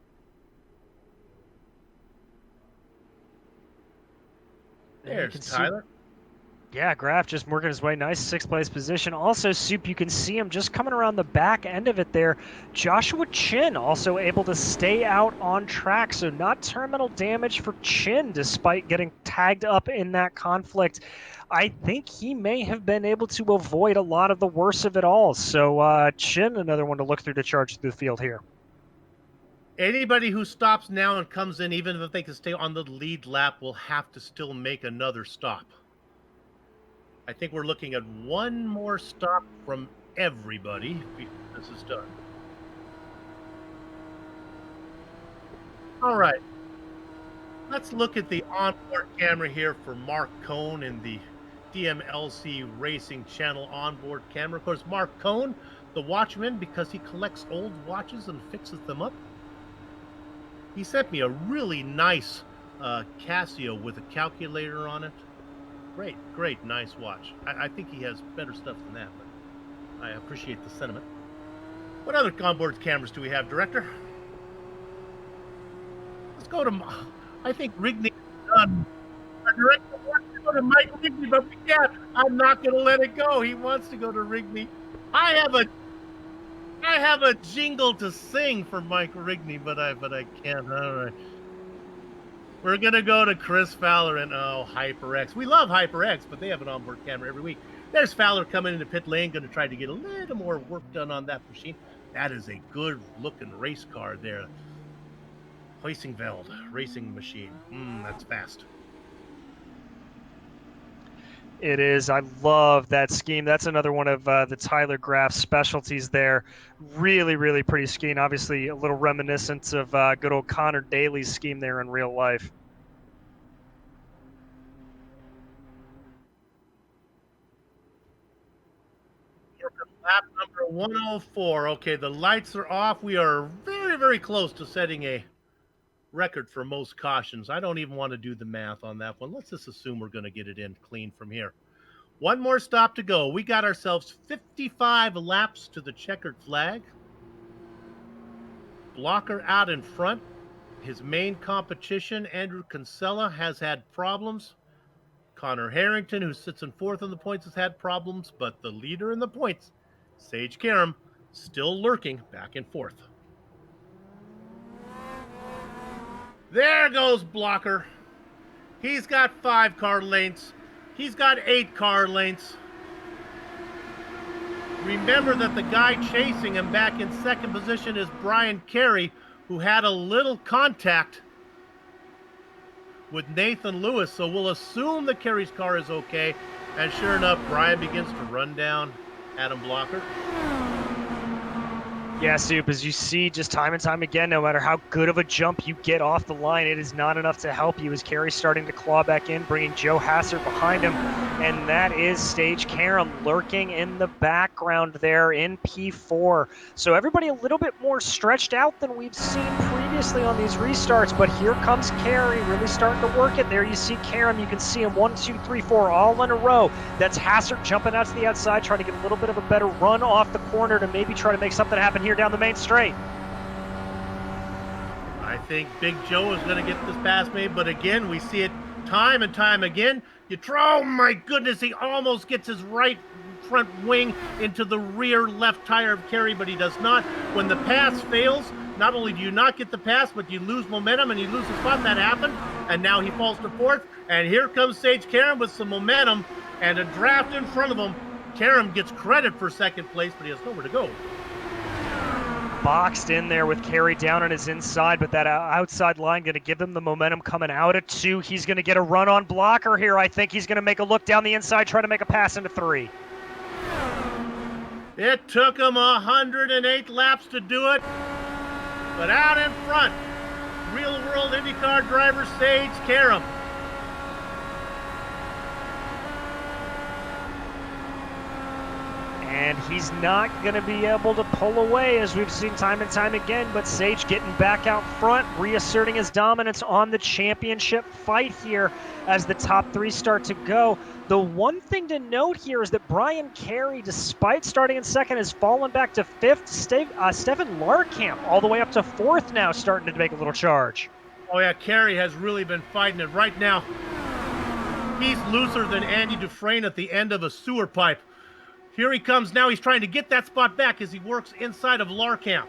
There's Tyler. Yeah, Graff just working his way nice, 6th place position. Also, Soup, you can see him just coming around the back end of it there. Joshua Chin also able to stay out on track, so not terminal damage for Chin despite getting tagged up in that conflict. I think he may have been able to avoid a lot of the worst of it all. So Chin, another one to look through to charge through the field here. Anybody who stops now and comes in, even if they can stay on the lead lap, will have to still make another stop. I think we're looking at one more stop from everybody before this is done. All right. Let's look at the onboard camera here for Mark Cohn in the DMLC Racing Channel onboard camera. Of course, Mark Cohn, the watchman, because he collects old watches and fixes them up. He sent me a really nice Casio with a calculator on it. Great, nice watch. I think he has better stuff than that, but I appreciate the sentiment. What other onboard cameras do we have, Director? Let's go to, I think Rigney is done. Director wants to go to Mike Rigney, but we can't. I'm not going to let it go. He wants to go to Rigney. I have a jingle to sing for Mike Rigney, but I can't. All right. We're going to go to Chris Fowler and HyperX. We love HyperX, but they have an onboard camera every week. There's Fowler coming into pit lane, going to try to get a little more work done on that machine. That is a good-looking race car there. Hoisingveld racing machine. That's fast. It is. I love that scheme. That's another one of the Tyler Graff specialties there. Really, really pretty scheme. Obviously, a little reminiscent of good old Connor Daly's scheme there in real life. Lap number 104. Okay, the lights are off. We are very, very close to setting a record for most cautions. I don't even want to do the math on that one. Let's just assume we're going to get it in clean from here. One more stop to go. We got ourselves 55 laps to the checkered flag. Blocker out in front. His main competition, Andrew Kinsella, has had problems. Connor Harrington, who sits in fourth in the points, has had problems, but the leader in the points, Sage Karam, still lurking back and forth. There goes Blocker. He's got 5 car lengths. He's got 8 car lengths. Remember that the guy chasing him back in second position is Brian Carey, who had a little contact with Nathan Lewis. So we'll assume that Carey's car is okay. And sure enough, Brian begins to run down Adam Blocker. Yeah, Soup, as you see just time and time again, no matter how good of a jump you get off the line, it is not enough to help you as Carey's starting to claw back in, bringing Joe Hassert behind him. And that is Sage Karam lurking in the background there in P4. So everybody a little bit more stretched out than we've seen previously on these restarts. But here comes Carey really starting to work it. There you see Karam. You can see him 1, 2, 3, 4 all in a row. That's Hassert jumping out to the outside, trying to get a little bit of a better run off the corner to maybe try to make something happen here down the main straight. I think Big Joe is going to get this pass made, but again, we see it time and time again. Oh my goodness, he almost gets his right front wing into the rear left tire of Carey, but he does not. When the pass fails, not only do you not get the pass, but you lose momentum and you lose the spot. That happened, and now he falls to fourth, and here comes Sage Karam with some momentum and a draft in front of him. Karam gets credit for second place, but he has nowhere to go. Boxed in there with Carey down on his inside, but that outside line going to give him the momentum coming out at 2. He's going to get a run on Blocker here. I think he's going to make a look down the inside, try to make a pass into 3. It took him 108 laps to do it, but out in front, real-world IndyCar driver Sage Karam. And he's not going to be able to pull away, as we've seen time and time again, but Sage getting back out front, reasserting his dominance on the championship fight here as the top 3 start to go. The one thing to note here is that Brian Carey, despite starting in second, has fallen back to 5th. Stefan Larkamp all the way up to 4th now, starting to make a little charge. Oh yeah, Carey has really been fighting it. Right now, he's looser than Andy Dufresne at the end of a sewer pipe. Here he comes now. He's trying to get that spot back as he works inside of Larkamp.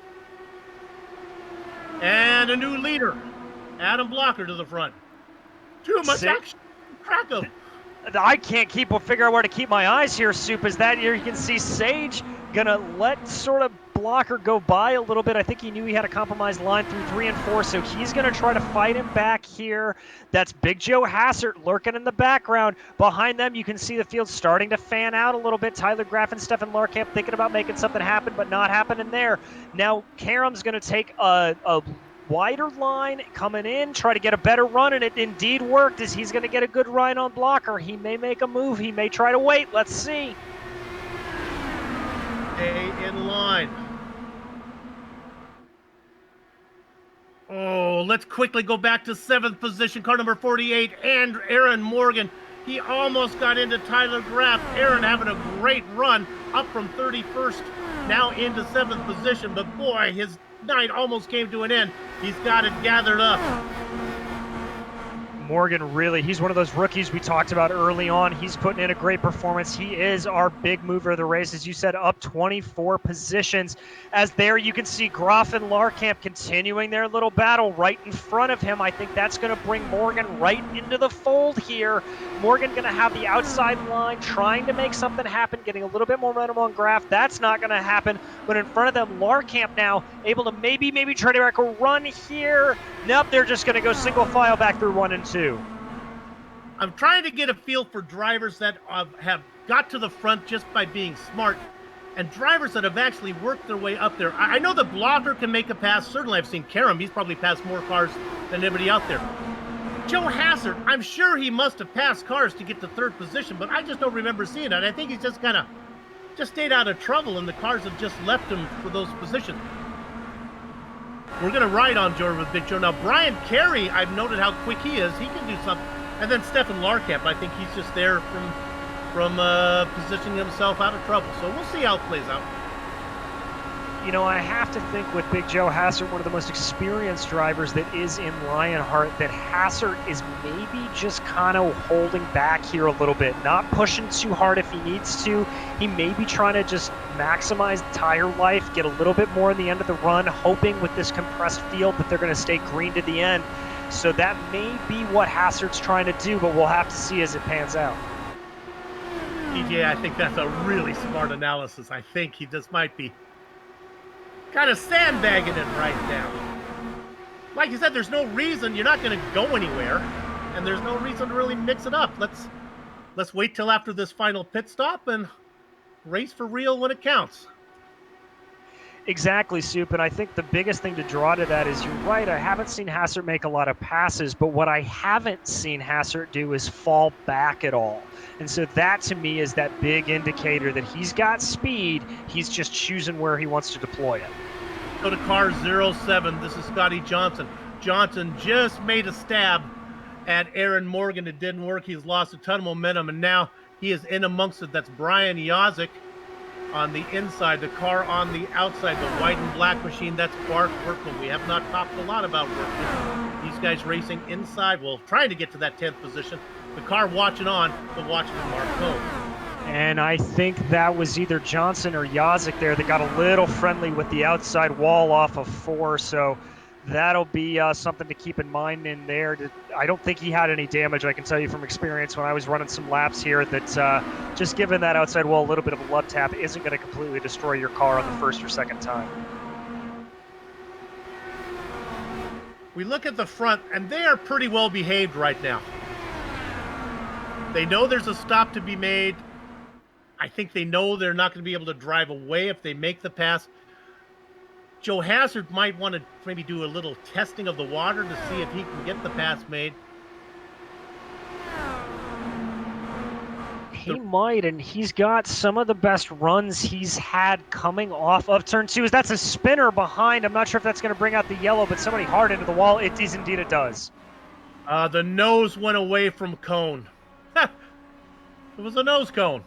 And a new leader, Adam Blocker to the front. Too much action. Crack him. I can't figure out where to keep my eyes here, Soup. Is that here you can see Sage gonna let sort of blocker go by a little bit. I think he knew he had a compromised line through 3 and 4, so he's going to try to fight him back here. That's Big Joe Hassert lurking in the background. Behind them, you can see the field starting to fan out a little bit. Tyler Graff and Stefan Larkamp thinking about making something happen, but not happening there. Now, Karum's going to take a wider line coming in, try to get a better run, and it indeed worked as he's going to get a good ride on blocker. He may make a move. He may try to wait. Let's see. Stay in line. Oh, let's quickly go back to 7th position, car number 48, and Aaron Morgan. He almost got into Tyler Graff. Aaron having a great run, up from 31st, now into 7th position, but boy, his night almost came to an end. He's got it gathered up. Morgan really, he's one of those rookies we talked about early on. He's putting in a great performance. He is our big mover of the race, as you said, up 24 positions. As there you can see Graff and Larkamp continuing their little battle right in front of him. I think that's going to bring Morgan right into the fold here. Morgan going to have the outside line, trying to make something happen, getting a little bit more momentum on Graff. That's not going to happen. But in front of them, Larkamp now able to maybe try to make a run here. Nope, they're just going to go single file back through 1 and 2. I'm trying to get a feel for drivers that have got to the front just by being smart, and drivers that have actually worked their way up there. I know the blocker can make a pass. Certainly I've seen Karam. He's probably passed more cars than anybody out there. Joe Hassert, I'm sure he must have passed cars to get to 3rd position, but I just don't remember seeing it. I think he's just kind of stayed out of trouble, and the cars have just left him for those positions. We're going to ride on Jordan with Big Joe. Now, Brian Carey, I've noted how quick he is. He can do something. And then Stefan Larkamp, I think he's just there from positioning himself out of trouble. So we'll see how it plays out. You know, I have to think with Big Joe Hassert, one of the most experienced drivers that is in Lionheart, that Hassert is maybe just kind of holding back here a little bit, not pushing too hard if he needs to. He may be trying to just maximize tire life, get a little bit more in the end of the run, hoping with this compressed field that they're going to stay green to the end. So that may be what Hassert's trying to do, but we'll have to see as it pans out. TJ, I think that's a really smart analysis. I think he just might be kind of sandbagging it right now. Like you said, there's no reason. You're not going to go anywhere, and there's no reason to really mix it up. Let's wait till after this final pit stop and race for real when it counts. Exactly, Soup, and I think the biggest thing to draw to that is you're right, I haven't seen Hassert make a lot of passes, but what I haven't seen Hassert do is fall back at all. And so that, to me, is that big indicator that he's got speed, he's just choosing where he wants to deploy it. Go to car 07, this is Scotty Johnson. Johnson just made a stab at Aaron Morgan. It didn't work. He's lost a ton of momentum, and now he is in amongst it. That's Brian Yazik on the inside, the car on the outside, the white and black machine. That's Bart Workman. We have not talked a lot about Workman. These guys racing inside, well, trying to get to that 10th position. The car watching on, but watching Mark Cone. And I think that was either Johnson or Yazik there that got a little friendly with the outside wall off of 4, so that'll be something to keep in mind in there. I don't think he had any damage. I can tell you from experience when I was running some laps here that just giving that outside wall a little bit of a love tap isn't going to completely destroy your car on the first or second time. We look at the front, and they are pretty well behaved right now. They know there's a stop to be made. I think they know they're not going to be able to drive away if they make the pass. Joe Hassert might want to maybe do a little testing of the water to see if he can get the pass made. He might, and he's got some of the best runs he's had coming off of turn 2. That's a spinner behind. I'm not sure if that's going to bring out the yellow, but somebody hard into the wall. It is indeed, it does. The nose went away from Cone. It was a nose cone.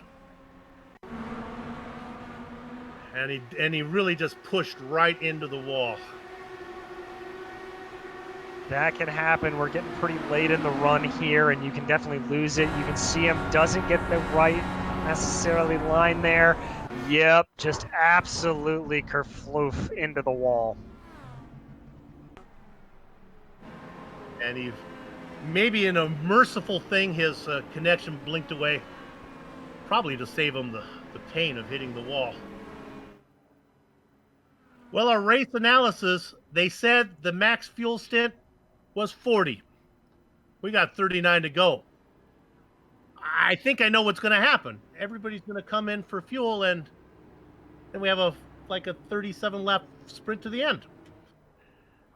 And he really just pushed right into the wall. That can happen. We're getting pretty late in the run here, and you can definitely lose it. You can see him doesn't get the right necessarily line there. Yep, just absolutely kerfloof into the wall. And he, maybe in a merciful thing, his connection blinked away, probably to save him the pain of hitting the wall. Well, our race analysis, they said the max fuel stint was 40. We got 39 to go. I think I know what's going to happen. Everybody's going to come in for fuel, and then we have a 37 lap sprint to the end.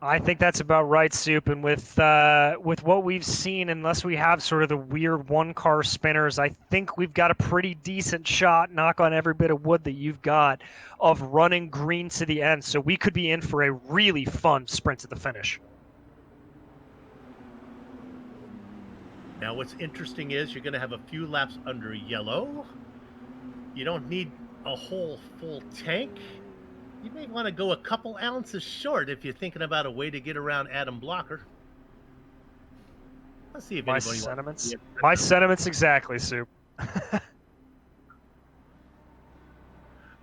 I think that's about right, Soup. And with what we've seen, unless we have sort of the weird one-car spinners, I think we've got a pretty decent shot, knock on every bit of wood that you've got, of running green to the end. So we could be in for a really fun sprint to the finish. Now, what's interesting is you're going to have a few laps under yellow. You don't need a whole full tank. You may want to go a couple ounces short if you're thinking about a way to get around Adam Blocker. Let's see if My anybody sentiments. My sentiments exactly, Soup. I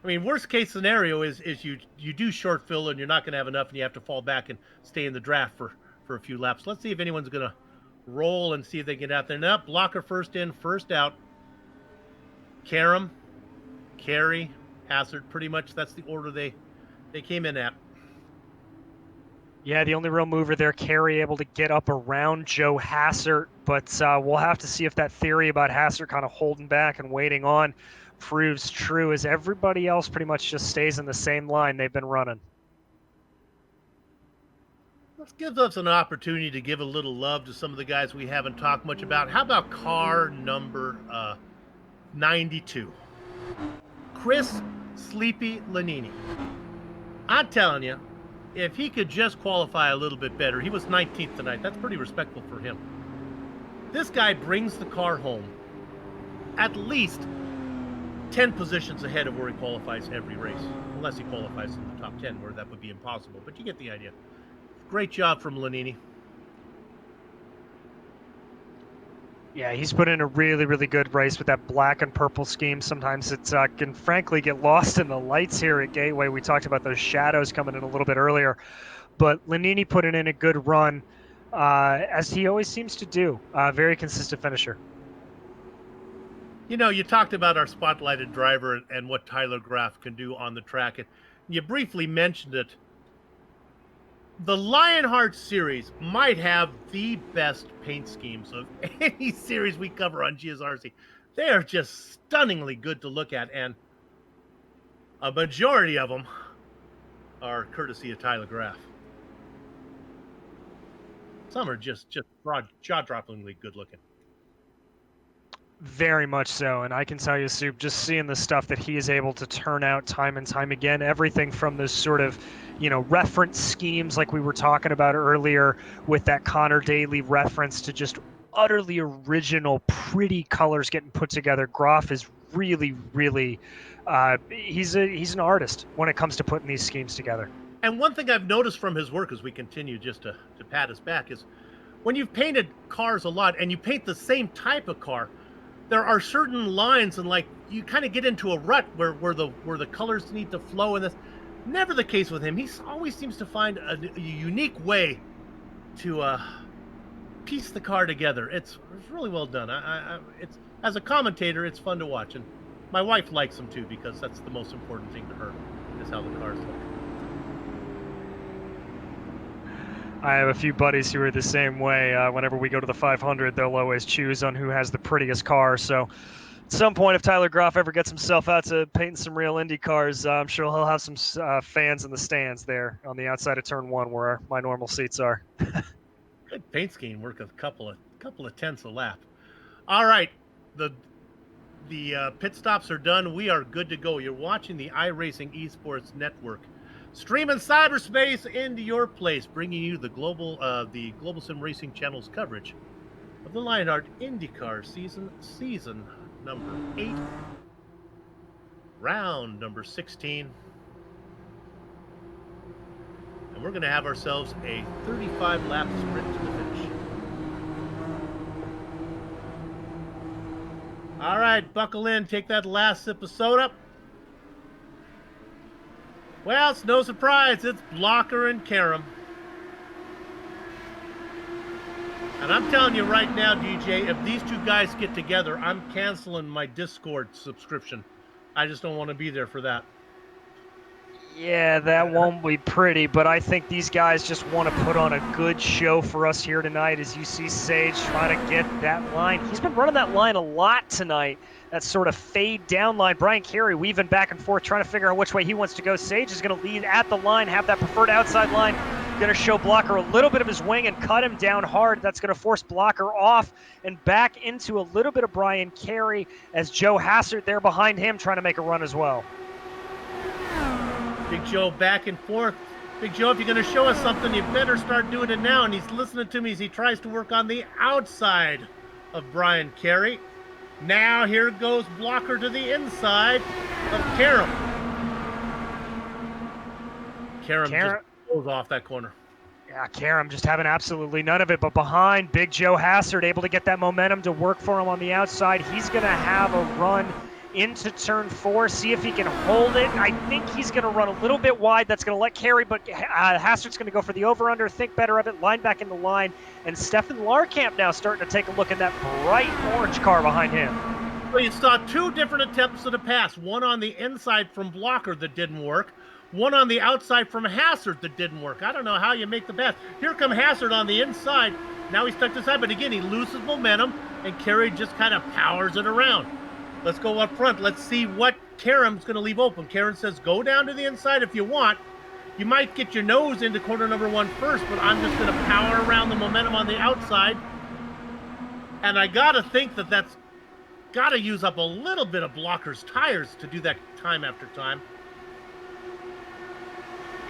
mean, worst case scenario is you do short fill and you're not going to have enough and you have to fall back and stay in the draft for a few laps. Let's see if anyone's going to roll and see if they get out there. Now, Blocker first in, first out. Karam, Carey, Hazard, pretty much that's the order they came in at. Yeah, the only real mover there, Carey, able to get up around Joe Hassert, but we'll have to see if that theory about Hassert kind of holding back and waiting on proves true, as everybody else pretty much just stays in the same line they've been running. Let's give us an opportunity to give a little love to some of the guys we haven't talked much about. How about car number 92? Chris Sleepy Lanini. I'm telling you, if he could just qualify a little bit better, he was 19th tonight. That's pretty respectful for him. This guy brings the car home at least 10 positions ahead of where he qualifies every race, unless he qualifies in the top 10, where that would be impossible. But you get the idea. Great job from Lanini. Yeah, he's put in a really, really good race with that black and purple scheme. Sometimes it can frankly get lost in the lights here at Gateway. We talked about those shadows coming in a little bit earlier, but Lanini put it in a good run, as he always seems to do. Very consistent finisher. You know, you talked about our spotlighted driver and what Tyler Graf can do on the track, and you briefly mentioned it. The Lionheart series might have the best paint schemes of any series we cover on GSRC. They are just stunningly good to look at, and a majority of them are courtesy of Tyler Graf. Some are just jaw-droppingly good looking. Very much so, and I can tell you, Soup, just seeing the stuff that he is able to turn out time and time again, everything from those sort of, reference schemes like we were talking about earlier with that Connor Daly reference to just utterly original, pretty colors getting put together. Graf is really, really, he's an artist when it comes to putting these schemes together. And one thing I've noticed from his work as we continue just to pat us back is when you've painted cars a lot and you paint the same type of car, there are certain lines and you kind of get into a rut where the colors need to flow, and that's never the case with him. He always seems to find a unique way to piece the car together. It's really well done. It's, as a commentator, it's fun to watch, and my wife likes him too because that's the most important thing to her, is how the cars look. I have a few buddies who are the same way. Whenever we go to the 500, they'll always choose on who has the prettiest car. So at some point, if Tyler Graf ever gets himself out to painting some real Indy cars, I'm sure he'll have some fans in the stands there on the outside of turn 1 where my normal seats are. Good paint scheme work, a couple of tenths a lap. All right, the pit stops are done. We are good to go. You're watching the iRacing Esports Network, streaming cyberspace into your place, bringing you the Global Sim Racing Channel's coverage of the Lionheart IndyCar season number 8, round number 16. And we're going to have ourselves a 35-lap sprint to the finish. All right, buckle in, take that last sip of soda. Well, it's no surprise, it's Blocker and Karam. And I'm telling you right now, DJ, if these two guys get together, I'm canceling my Discord subscription. I just don't want to be there for that. Yeah, that won't be pretty, but I think these guys just want to put on a good show for us here tonight as you see Sage trying to get that line. He's been running that line a lot tonight, that sort of fade down line. Brian Carey weaving back and forth, trying to figure out which way he wants to go. Sage is going to lead at the line, have that preferred outside line. Going to show Blocker a little bit of his wing and cut him down hard. That's going to force Blocker off and back into a little bit of Brian Carey as Joe Hassert there behind him trying to make a run as well. Big Joe back and forth. Big Joe, if you're going to show us something, you better start doing it now. And he's listening to me as he tries to work on the outside of Brian Carey. Now here goes Blocker to the inside of Karam. Karam just goes off that corner. Yeah, Karam just having absolutely none of it. But behind, Big Joe Hassert able to get that momentum to work for him on the outside. He's going to have a run into turn 4, see if he can hold it. I think he's going to run a little bit wide. That's going to let Carey, but Hassert's going to go for the over-under, think better of it, line back in the line. And Stefan Larkamp now starting to take a look at that bright orange car behind him. So you saw 2 different attempts at a pass. One on the inside from Blocker that didn't work. One on the outside from Hassert that didn't work. I don't know how you make the pass. Here come Hassert on the inside. Now he's stuck to the side, but again, he loses momentum, and Carey just kind of powers it around. Let's go up front. Let's see what Karam's going to leave open. Karen says, go down to the inside if you want. You might get your nose into corner number 1 first, but I'm just going to power around the momentum on the outside. And I got to think that that's got to use up a little bit of Blocker's tires to do that time after time.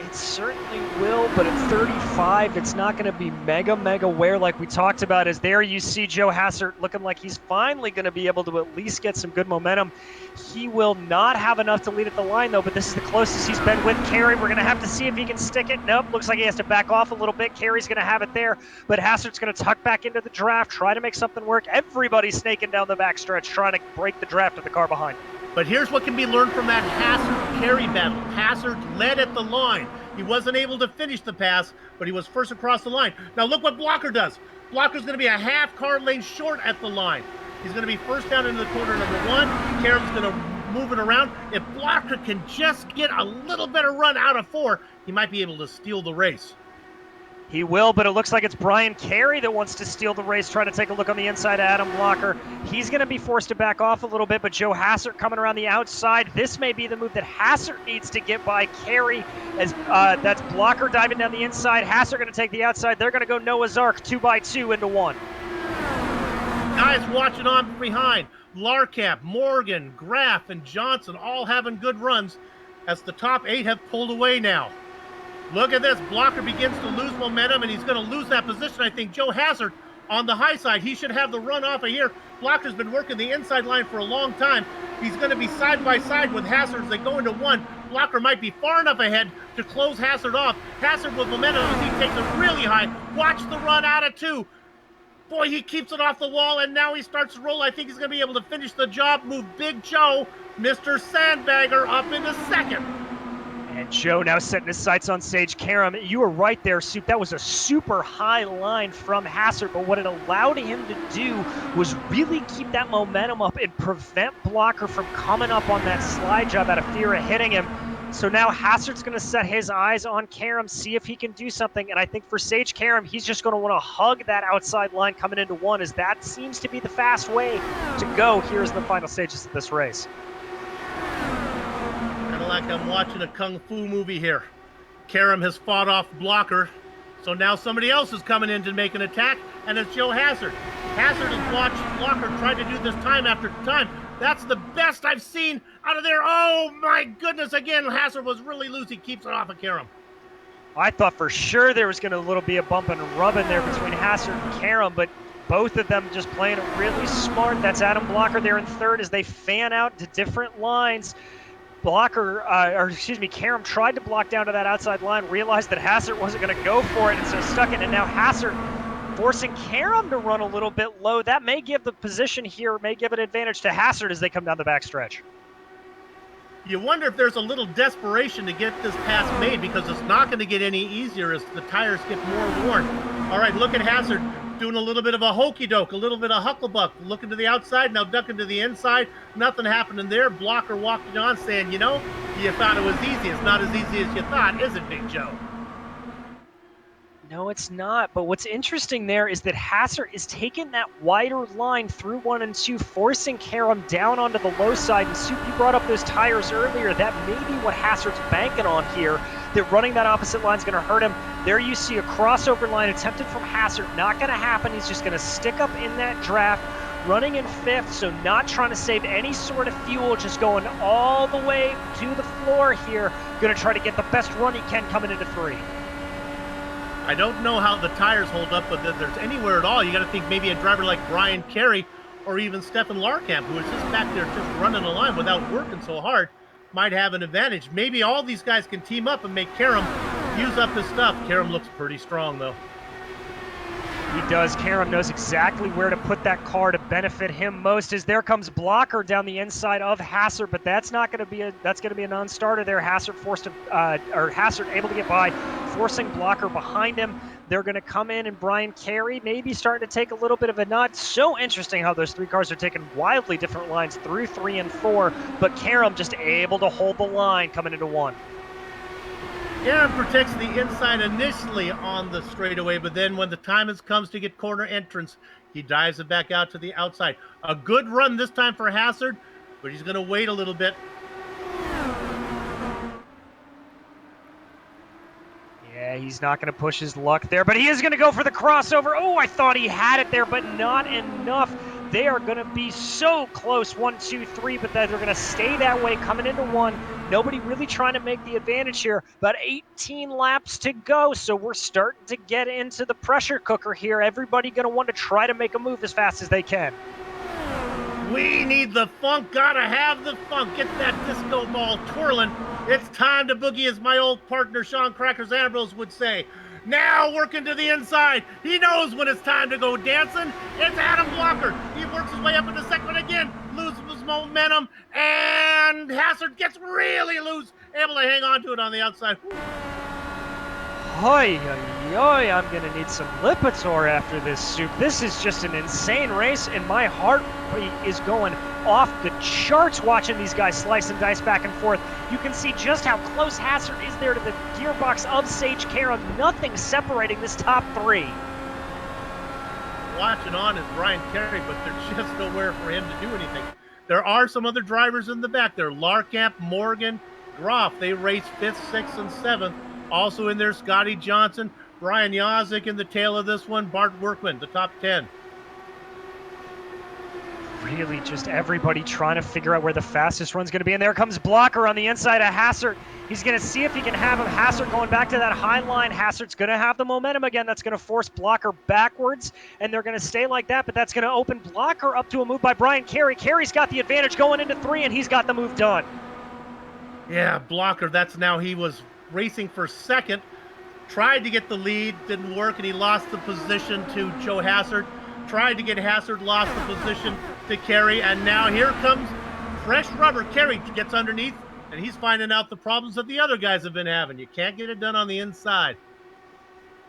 It certainly will, but at 35, it's not going to be mega wear like we talked about. As there you see Joe Hassert looking like he's finally going to be able to at least get some good momentum. He will not have enough to lead at the line, though, but this is the closest he's been with Carey. We're going to have to see if he can stick it. Nope, looks like he has to back off a little bit. Carey's going to have it there, but Hassert's going to tuck back into the draft, try to make something work. Everybody's snaking down the backstretch, trying to break the draft of the car behind. But here's what can be learned from that Hassert-Carey battle. Hassert led at the line. He wasn't able to finish the pass, but he was first across the line. Now look what Blocker does. Blocker's going to be a half car lane short at the line. He's going to be first down into the corner number 1. Karam's going to move it around. If Blocker can just get a little better run out of 4, he might be able to steal the race. He will, but it looks like it's Brian Carey that wants to steal the race, trying to take a look on the inside of Adam Blocker. He's going to be forced to back off a little bit, but Joe Hassert coming around the outside. This may be the move that Hassert needs to get by Carey, as that's Blocker diving down the inside. Hassert going to take the outside. They're going to go Noah's Ark 2x2 into 1. Guys watching on behind. Larkamp, Morgan, Graff, and Johnson all having good runs as the top 8 have pulled away now. Look at this. Blocker begins to lose momentum, and he's going to lose that position. I think Joe Hassert on the high side. He should have the run off of here. Blocker's been working the inside line for a long time. He's going to be side by side with Hassert as they go into 1. Blocker might be far enough ahead to close Hassert off. Hassert with momentum as he takes it really high. Watch the run out of 2. Boy, he keeps it off the wall, and now he starts to roll. I think he's going to be able to finish the job. Move Big Joe, Mr. Sandbagger, up into 2nd. And Joe now setting his sights on Sage Karam. You were right there, Soup. That was a super high line from Hassert, but what it allowed him to do was really keep that momentum up and prevent Blocker from coming up on that slide job out of fear of hitting him. So now Hassert's going to set his eyes on Karam, see if he can do something. And I think for Sage Karam, he's just going to want to hug that outside line coming into 1, as that seems to be the fast way to go. Here's the final stages of this race. Like I'm watching a kung fu movie here. Karam has fought off Blocker, so now somebody else is coming in to make an attack, and it's Joe Hassert. Hassert has watched Blocker try to do this time after time. That's the best I've seen out of there. Oh my goodness, again, Hassert was really loose. He keeps it off of Karam. I thought for sure there was going to be a bump and rub in there between Hassert and Karam, but both of them just playing it really smart. That's Adam Blocker there in 3rd as they fan out to different lines. Karam tried to block down to that outside line, realized that Hassert wasn't going to go for it, and so stuck it, and now Hassert forcing Karam to run a little bit low. That may give the position here, may give an advantage to Hassert as they come down the backstretch. You wonder if there's a little desperation to get this pass made, because it's not going to get any easier as the tires get more worn. All right, look at Hassert. doing a little bit of a hokey doke, a little bit of hucklebuck, looking to the outside, now ducking to the inside. Nothing happening there. Blocker walking on, saying, you thought it was easy. It's not as easy as you thought, is it, Big Joe? No, it's not. But what's interesting there is that Hassert is taking that wider line through 1 and 2, forcing Karam down onto the low side. And Soup, you brought up those tires earlier. That may be what Hassert's banking on here, that running that opposite line is going to hurt him. There you see a crossover line attempted from Hassert. Not going to happen. He's just going to stick up in that draft, running in 5th, so not trying to save any sort of fuel, just going all the way to the floor here. Going to try to get the best run he can coming into 3. I don't know how the tires hold up, but if there's anywhere at all, you got to think maybe a driver like Brian Carey or even Stefan Larkamp, who is just back there just running a line without working so hard, might have an advantage. Maybe all these guys can team up and make Karam use up his stuff. Karam looks pretty strong, though. He does. Karam knows exactly where to put that car to benefit him most. As there comes Blocker down the inside of Hassert, but that's not going to be a non-starter there. Hassert Hassert able to get by, forcing Blocker behind him. They're going to come in, and Brian Carey maybe starting to take a little bit of a nut. So interesting how those 3 cars are taking wildly different lines through 3 and 4, but Karam just able to hold the line coming into 1. Karam protects the inside initially on the straightaway, but then when the time comes to get corner entrance, he dives it back out to the outside. A good run this time for Hassert, but he's going to wait a little bit. Yeah, he's not going to push his luck there, but he is going to go for the crossover. Oh, I thought he had it there, but not enough. They are going to be so close, 1, 2, 3, but they're going to stay that way coming into 1. Nobody really trying to make the advantage here. About 18 laps to go, so we're starting to get into the pressure cooker here. Everybody going to want to try to make a move as fast as they can. We need the funk, gotta have the funk. Get that disco ball twirling. It's time to boogie, as my old partner Sean Crackers Ambrose would say. Now working to the inside. He knows when it's time to go dancing. It's Adam Blocker. He works his way up into second again, loses his momentum, and Hassert gets really loose, able to hang on to it on the outside. Hoi, I'm going to need some Lipitor after this, Soup. This is just an insane race, and my heart rate is going off the charts watching these guys slice and dice back and forth. You can see just how close Hassert is there to the gearbox of Sage Karam. Nothing separating this top 3. Watching on is Brian Carey, but there's just nowhere for him to do anything. There are some other drivers in the back there. Larkamp, Morgan, Groff. They race 5th, 6th, and 7th. Also in there, Scotty Johnson, Brian Yazik in the tail of this one, Bart Workman, the top 10. Really just everybody trying to figure out where the fastest run's going to be. And there comes Blocker on the inside of Hassert. He's going to see if he can have him. Hassert going back to that high line. Hassert's going to have the momentum again. That's going to force Blocker backwards, and they're going to stay like that, but that's going to open Blocker up to a move by Brian Carey. Carey's got the advantage going into 3, and he's got the move done. Yeah, Blocker, he was racing for second, tried to get the lead, didn't work, and he lost the position to Joe Hassert. Tried to get Hassert, lost the position to Carey, and now here comes fresh rubber. Carey gets underneath, and he's finding out the problems that the other guys have been having. You can't get it done on the inside.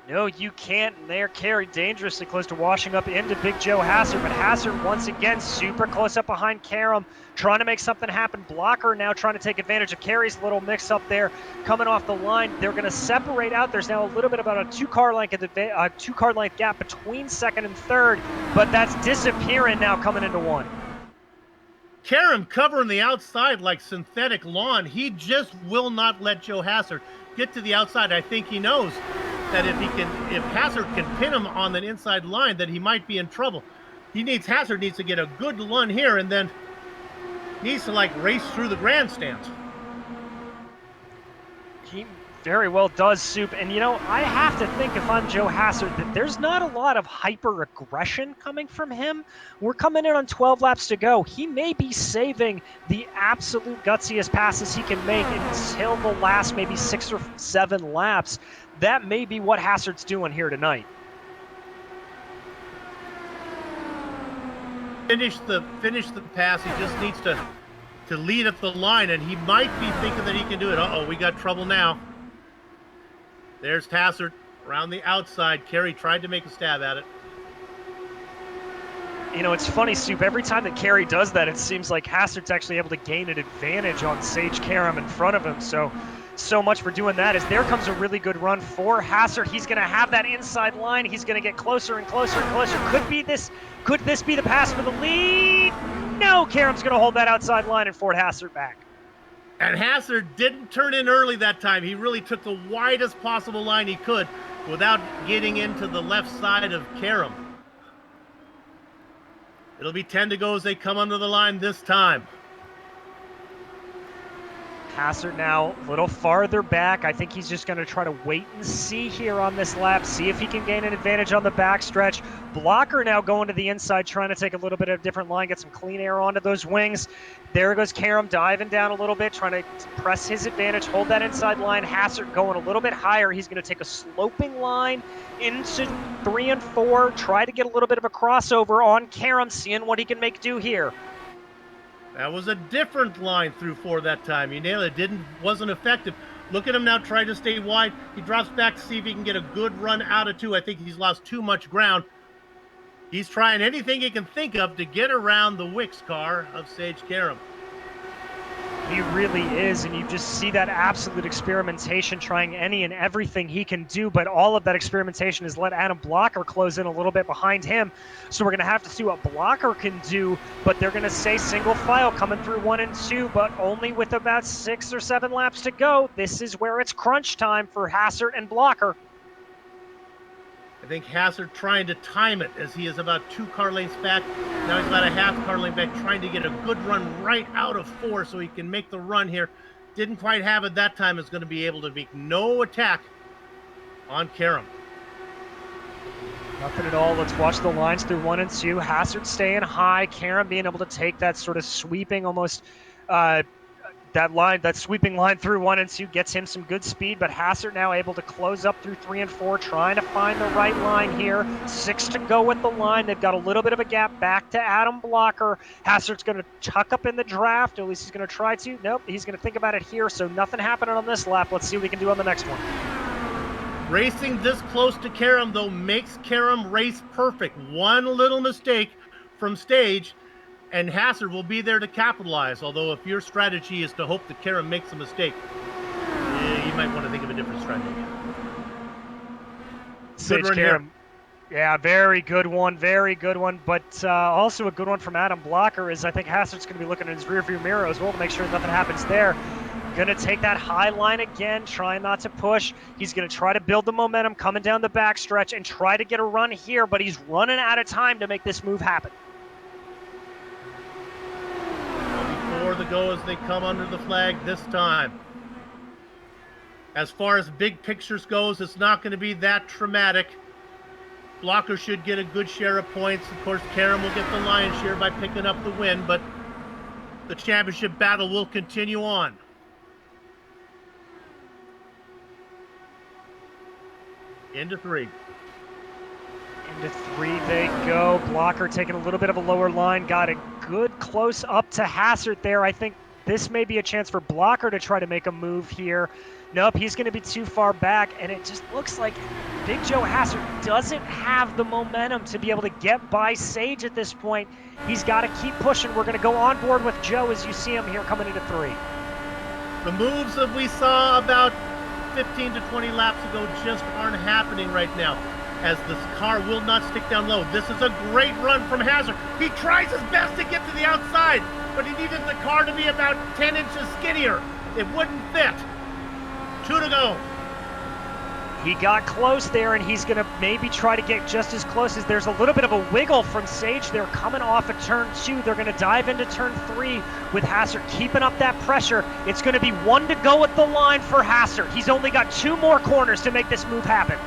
No, you can't. And they're carried dangerously close to washing up into Big Joe Hassert. But Hassert, once again, super close up behind Karam, trying to make something happen. Blocker now trying to take advantage of Carey's little mix-up there, coming off the line. They're going to separate out. There's now a little bit about a two-car length gap between second and third, but that's disappearing now coming into 1. Karam covering the outside like synthetic lawn. He just will not let Joe Hassert get to the outside. I think he knows that if Hassert can pin him on the inside line, that he might be in trouble. Hassert needs to get a good run here, and then needs to race through the grandstands. He very well does, Soup. And I have to think, if I'm Joe Hassert, that there's not a lot of hyper aggression coming from him. We're coming in on 12 laps to go. He may be saving the absolute gutsiest passes he can make until the last maybe 6 or 7 laps. That may be what Hassert's doing here tonight. Finish the pass. He just needs to lead at the line, and he might be thinking that he can do it. Uh-oh, we got trouble now. There's Hassert around the outside. Carey tried to make a stab at it. You know, it's funny, Soup. Every time that Kerry does that, it seems like Hassard's actually able to gain an advantage on Sage Karam in front of him. So much for doing that. As there comes a really good run for Hassard. He's going to have that inside line. He's going to get closer and closer and closer. Could this be the pass for the lead? No, Karam's going to hold that outside line and Ford Hassard back. And Hassard didn't turn in early that time. He really took the widest possible line he could without getting into the left side of Karam. It'll be 10 to go as they come under the line this time. Hassard now a little farther back. I think he's just going to try to wait and see here on this lap, see if he can gain an advantage on the backstretch. Blocker now going to the inside, trying to take a little bit of a different line, get some clean air onto those wings. There goes Karam diving down a little bit, trying to press his advantage, hold that inside line. Hassard going a little bit higher. He's going to take a sloping line into 3 and 4, try to get a little bit of a crossover on Karam, seeing what he can make do here. That was a different line through 4 that time. He nailed it. Wasn't effective. Look at him now trying to stay wide. He drops back to see if he can get a good run out of 2. I think he's lost too much ground. He's trying anything he can think of to get around the Wix car of Sage Karam. He really is, and you just see that absolute experimentation, trying any and everything he can do, but all of that experimentation has let Adam Blocker close in a little bit behind him. So we're going to have to see what Blocker can do, but they're going to say single file coming through 1 and 2, but only with about 6 or 7 laps to go. This is where it's crunch time for Hassard and Blocker. I think Hassard trying to time it as he is about 2 car lengths back. Now he's about a half car length back, trying to get a good run right out of 4 so he can make the run here. Didn't quite have it that time. Is going to be able to make no attack on Karam. Nothing at all. Let's watch the lines through 1 and 2. Hassard staying high. Karam being able to take that sort of sweeping, almost that sweeping line through 1 and 2 gets him some good speed, but Hassard now able to close up through 3 and 4, trying to find the right line here. 6 to go with the line. They've got a little bit of a gap back to Adam Blocker. Hassard's going to tuck up in the draft. At least he's going to try to. Nope, he's going to think about it here, so nothing happening on this lap. Let's see what we can do on the next one. Racing this close to Karam, though, makes Karam race perfect. One little mistake from Stage, and Hassard will be there to capitalize. Although if your strategy is to hope that Karam makes a mistake, you might want to think of a different strategy. Sage Karam. Yeah, very good one, but also a good one from Adam Blocker is I think Hassard's going to be looking in his rearview mirror as well to make sure nothing happens there. Going to take that high line again, trying not to push. He's going to try to build the momentum coming down the backstretch and try to get a run here, but he's running out of time to make this move happen. Before the go as they come under the flag this time. As far as big pictures goes, it's not going to be that traumatic. Blocker should get a good share of points. Of course, Karam will get the lion's share by picking up the win, but the championship battle will continue on. Into 3. Into 3 they go. Blocker taking a little bit of a lower line. Got a good close up to Hassard there. I think this may be a chance for Blocker to try to make a move here. Nope, he's going to be too far back, and it just looks like Big Joe Hassard doesn't have the momentum to be able to get by Sage at this point. He's got to keep pushing. We're going to go on board with Joe as you see him here coming into 3. The moves that we saw about 15 to 20 laps ago just aren't happening right now, as this car will not stick down low. This is a great run from Hassard. He tries his best to get to the outside, but he needed the car to be about 10 inches skinnier. It wouldn't fit. 2 to go. He got close there, and he's going to maybe try to get just as close as there's a little bit of a wiggle from Sage there coming off of turn 2. They're going to dive into turn 3 with Hassard keeping up that pressure. It's going to be 1 to go at the line for Hassard. He's only got 2 more corners to make this move happen.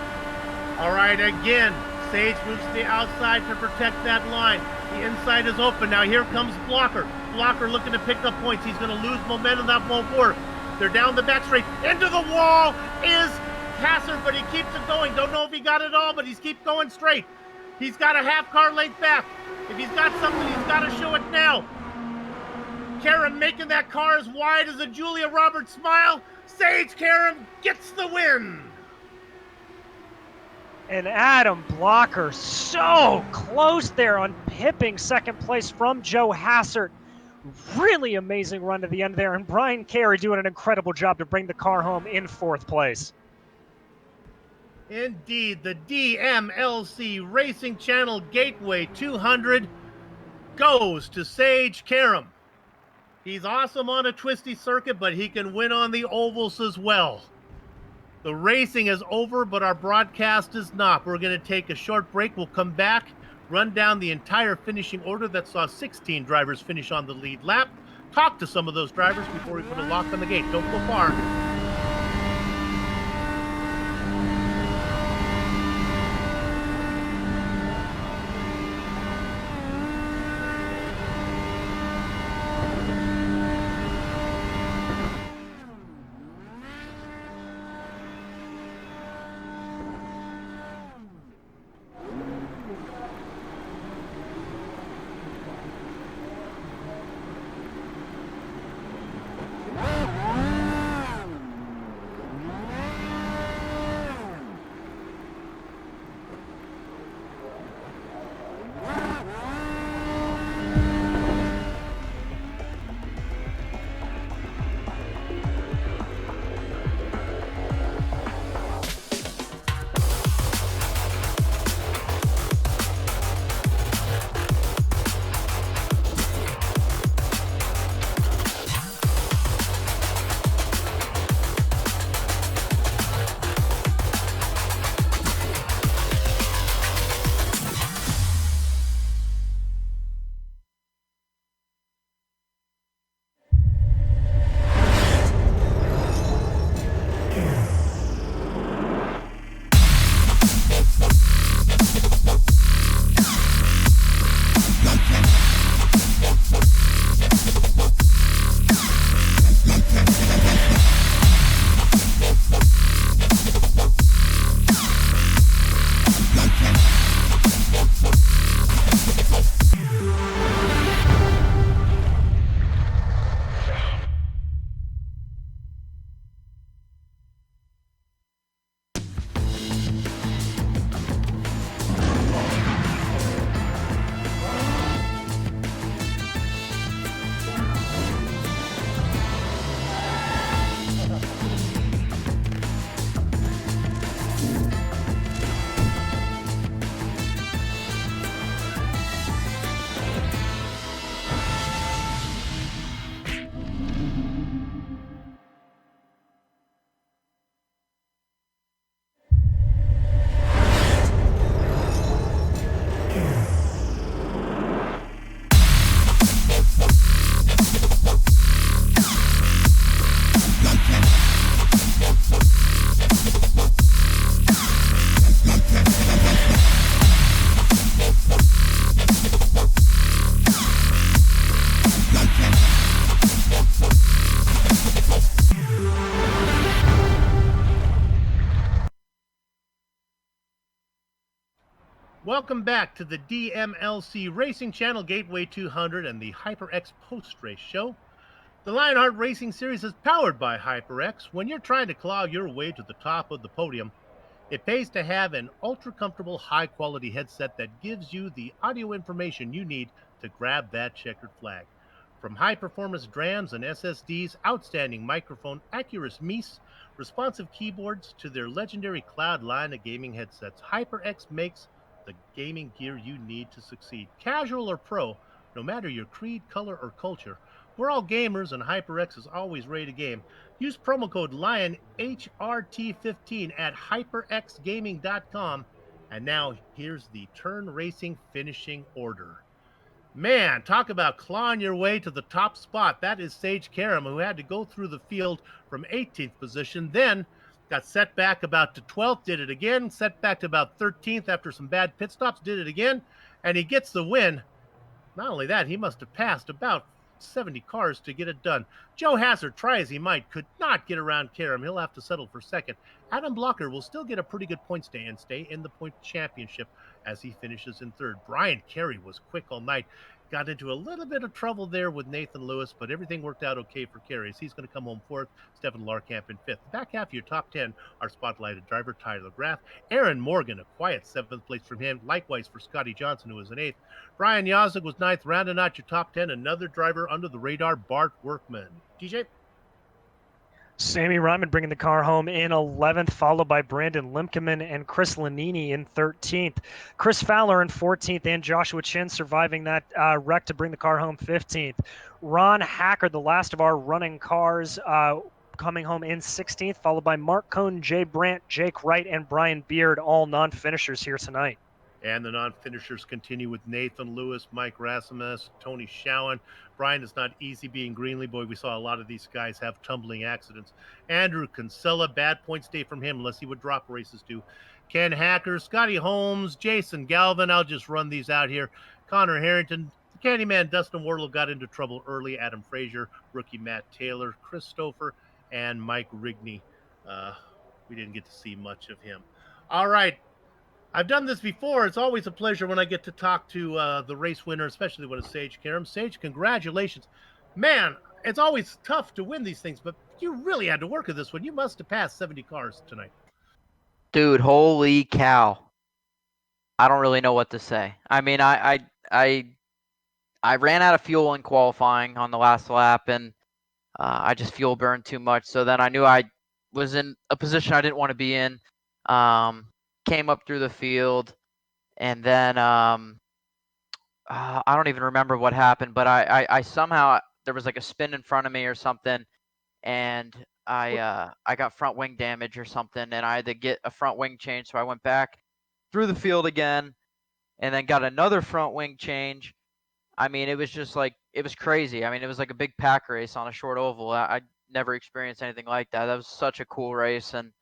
All right, again, Sage moves to the outside to protect that line. The inside is open. Now here comes Blocker. Blocker looking to pick up points. He's going to lose momentum. That won't work. They're down the back straight. Into the wall is Hassard, but he keeps it going. Don't know if he got it all, but he's keep going straight. He's got a half car length back. If he's got something, he's got to show it now. Karam making that car as wide as a Julia Roberts smile. Sage Karam gets the win. And Adam Blocker so close there on pipping second place from Joe Hassert. Really amazing run to the end there. And Brian Carey doing an incredible job to bring the car home in fourth place. Indeed, the DMLC Racing Channel Gateway 200 goes to Sage Karam. He's awesome on a twisty circuit, but he can win on the ovals as well. The racing is over, but our broadcast is not. We're going to take a short break. We'll come back, run down the entire finishing order that saw 16 drivers finish on the lead lap, talk to some of those drivers before we put a lock on the gate. Don't go far. Welcome back to the DMLC Racing Channel Gateway 200 and the HyperX Post-Race Show. The Lionheart Racing Series is powered by HyperX. When you're trying to claw your way to the top of the podium, it pays to have an ultra-comfortable, high-quality headset that gives you the audio information you need to grab that checkered flag. From high-performance drams and SSDs, outstanding microphone, Accurus Mies, responsive keyboards, to their legendary Cloud line of gaming headsets, HyperX makes the gaming gear you need to succeed. Casual or pro, no matter your creed, color, or culture, we're all gamers, and HyperX is always ready to game. Use promo code LionHRT15 at hyperxgaming.com. And now here's the turn racing finishing order. Man, talk about clawing your way to the top spot. That is Sage Karam, who had to go through the field from 18th position, then got set back about to 12th, did it again, set back to about 13th after some bad pit stops, did it again, and he gets the win. Not only that, he must have passed about 70 cars to get it done. Joe Hassert, try as he might, could not get around Karam. He'll have to settle for second. Adam Blocker will still get a pretty good point stay and stay in the point championship as he finishes in third. Brian Carey was quick all night. got into a little bit of trouble there with Nathan Lewis, but everything worked out okay for Carey. He's going to come home fourth. Stefan Larkamp in fifth. The back half of your top 10 are spotlighted driver Tyler Graff. Aaron Morgan, a quiet seventh place from him. Likewise for Scotty Johnson, who was in eighth. Brian Yazig was ninth. Rounding out your top 10, another driver under the radar, Bart Workman. DJ? Sammy Ryman bringing the car home in 11th, followed by Brandon Limkeman and Chris Lanini in 13th. Chris Fowler in 14th, and Joshua Chin surviving that wreck to bring the car home 15th. Ron Hacker, the last of our running cars, coming home in 16th, followed by Mark Cohn, Jay Brandt, Jake Wright, and Brian Beard, all non-finishers here tonight. And the non-finishers continue with Nathan Lewis, Mike Rasmus, Tony Schowen. Brian, it's not easy being Greenlee boy. We saw a lot of these guys have tumbling accidents. Andrew Kinsella, bad points day from him unless he would drop races too. Ken Hacker, Scotty Holmes, Jason Galvin. I'll just run these out here. Connor Harrington, the Candyman Dustin Wardle got into trouble early. Adam Frazier, rookie Matt Taylor, Christopher, and Mike Rigney. We didn't get to see much of him. All right. I've done this before. It's always a pleasure when I get to talk to the race winner, especially when it's Sage Karam. Sage, congratulations. Man, it's always tough to win these things, but you really had to work at this one. You must have passed 70 cars tonight. Dude, holy cow. I don't really know what to say. I mean, I ran out of fuel in qualifying on the last lap, and I just fuel burned too much. So then I knew I was in a position I didn't want to be in. Came up through the field, and then I don't even remember what happened, but I somehow, there was like a spin in front of me or something, and I got front wing damage or something, and I had to get a front wing change. So I went back through the field again, and then got another front wing change. I mean, it was just like, it was crazy. I mean, it was like a big pack race on a short oval. I never experienced anything like that. That was such a cool race. And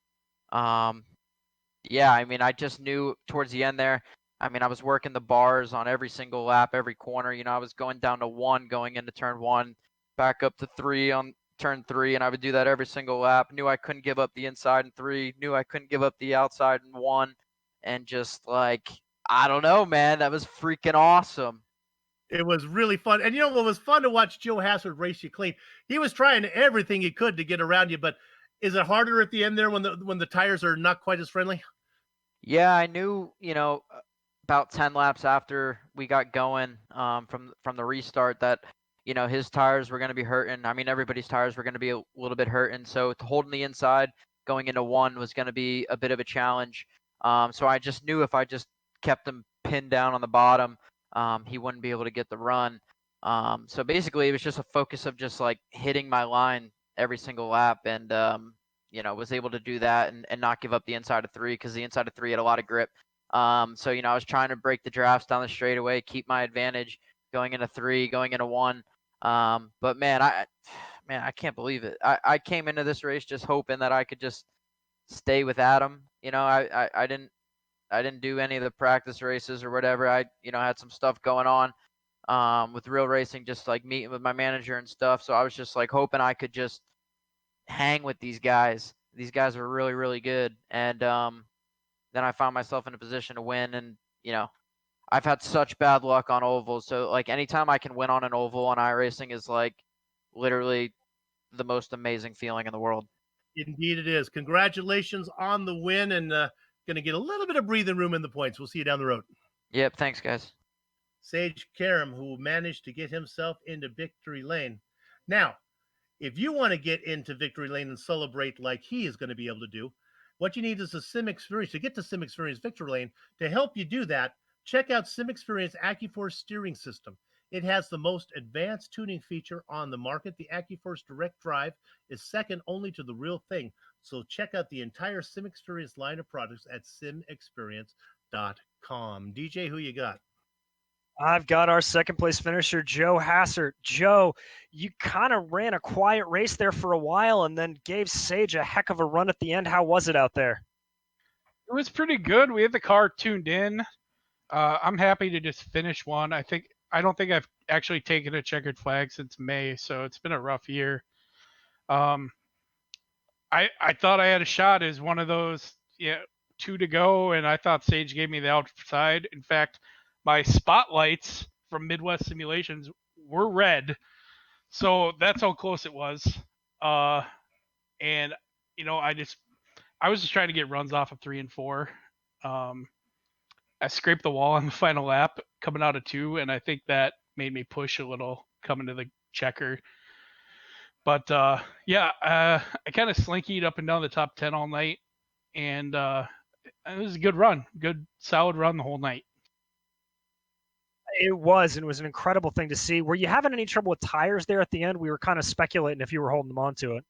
yeah, I mean, I just knew towards the end there, I mean, I was working the bars on every single lap, every corner. You know, I was going down to 1 going into turn 1, back up to 3 on turn 3, and I would do that every single lap. Knew I couldn't give up the inside in 3, knew I couldn't give up the outside in 1, and just like, I don't know, man, that was freaking awesome. It was really fun. And you know what was fun to watch Joe Hassard race you clean? He was trying everything he could to get around you, but is it harder at the end there when the tires are not quite as friendly? Yeah, I knew, you know, about 10 laps after we got going from the restart that, you know, his tires were going to be hurting. I mean, everybody's tires were going to be a little bit hurting. So holding the inside going into 1 was going to be a bit of a challenge. So I just knew if I just kept him pinned down on the bottom, he wouldn't be able to get the run. So basically, it was just a focus of just like hitting my line every single lap, and you know, was able to do that and not give up the inside of 3, because the inside of 3 had a lot of grip. So, you know, I was trying to break the drafts down the straightaway, keep my advantage going into 3, going into 1. But man, I can't believe it. I came into this race just hoping that I could just stay with Adam. You know, I didn't do any of the practice races or whatever. I, you know, had some stuff going on with real racing, just like meeting with my manager and stuff. So I was just like hoping I could just hang with these guys. These guys are really, really good. And then I found myself in a position to win. And, you know, I've had such bad luck on ovals. So like anytime I can win on an oval on iRacing is like literally the most amazing feeling in the world. Indeed it is. Congratulations on the win, and going to get a little bit of breathing room in the points. We'll see you down the road. Yep. Thanks, guys. Sage Karam, who managed to get himself into victory lane. Now, if you want to get into victory lane and celebrate like he is going to be able to do, what you need is a Sim Experience. To get to Sim Experience victory lane, to help you do that, check out Sim Experience AccuForce steering system. It has the most advanced tuning feature on the market. The AccuForce Direct Drive is second only to the Real Thing. So check out the entire Sim Experience line of products at simexperience.com. DJ, who you got? I've got our second place finisher, Joe Hassard. Joe, you kind of ran a quiet race there for a while and then gave Sage a heck of a run at the end. How was it out there? It was pretty good. We had the car tuned in. I'm happy to just finish one. I don't think I've actually taken a checkered flag since May, so it's been a rough year. I thought I had a shot as one of those, 2 to go, and I thought Sage gave me the outside. In fact, my spotlights from Midwest Simulations were red. So that's how close it was. And I was just trying to get runs off of 3 and 4. I scraped the wall on the final lap coming out of 2, and I think that made me push a little coming to the checker. But I kind of slinkied up and down the top 10 all night, and it was a good run, good solid run the whole night. It was an incredible thing to see. Were you having any trouble with tires there at the end? We were kind of speculating if you were holding them onto it.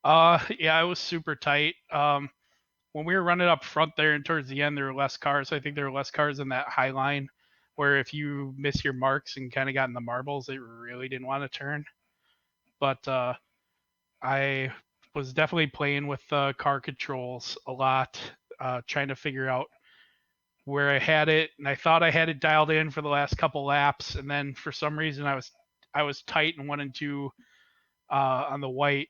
Yeah, it was super tight. When we were running up front there and towards the end, there were less cars. I think there were less cars in that high line where if you miss your marks and kind of got in the marbles, it really didn't want to turn. But I was definitely playing with car controls a lot, trying to figure out where I had it, and I thought I had it dialed in for the last couple laps, and then for some reason I was tight in 1 and 2 on the white,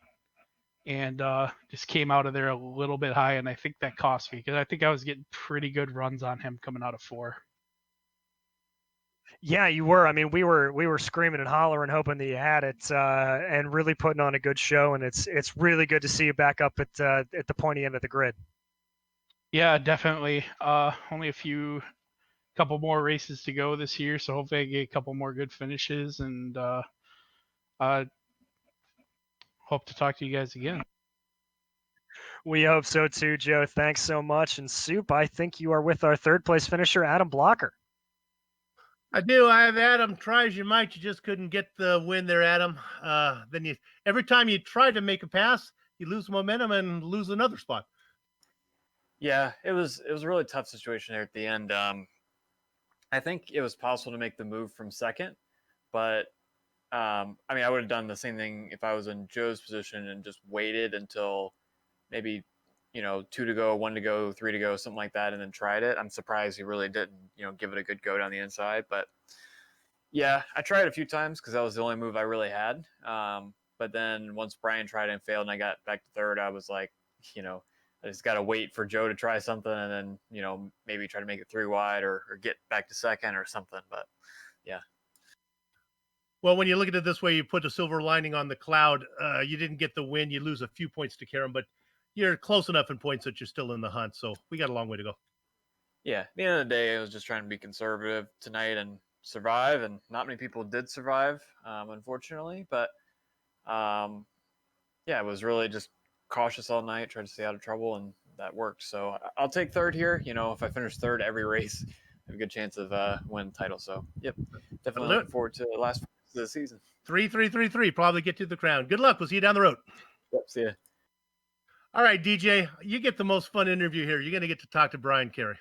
and just came out of there a little bit high, and I think that cost me because I think I was getting pretty good runs on him coming out of 4. Yeah, you were. I mean, we were screaming and hollering, hoping that you had it, and really putting on a good show. And it's really good to see you back up at the pointy end of the grid. Yeah, definitely. Only couple more races to go this year, so hopefully I get a couple more good finishes, and hope to talk to you guys again. We hope so too, Joe. Thanks so much. And Soup, I think you are with our third place finisher, Adam Blocker. I do. I have Adam. Try as you might, you just couldn't get the win there, Adam. Then every time you try to make a pass, you lose momentum and lose another spot. Yeah, it was a really tough situation there at the end. I think it was possible to make the move from second, but I mean, I would have done the same thing if I was in Joe's position and just waited until maybe 2 to go, 1 to go, 3 to go, something like that, and then tried it. I'm surprised he really didn't, give it a good go down the inside. But yeah, I tried a few times because that was the only move I really had. But then once Brian tried and failed and I got back to third, I was like, I just got to wait for Joe to try something and then, maybe try to make it 3 wide or get back to second or something. But yeah. Well, when you look at it this way, you put a silver lining on the cloud. You didn't get the win. You lose a few points to Karam, but you're close enough in points that you're still in the hunt. So we got a long way to go. Yeah. At the end of the day, I was just trying to be conservative tonight and survive. And not many people did survive, unfortunately. But yeah, it was really just cautious all night, tried to stay out of trouble, and that worked. So I'll take third here. If I finish third every race, I have a good chance of winning the title. So, yep, definitely looking forward to the last race of the season. 3. Probably get to the crown. Good luck. We'll see you down the road. Yep, see ya. All right, DJ, you get the most fun interview here. You're going to get to talk to Brian Carey.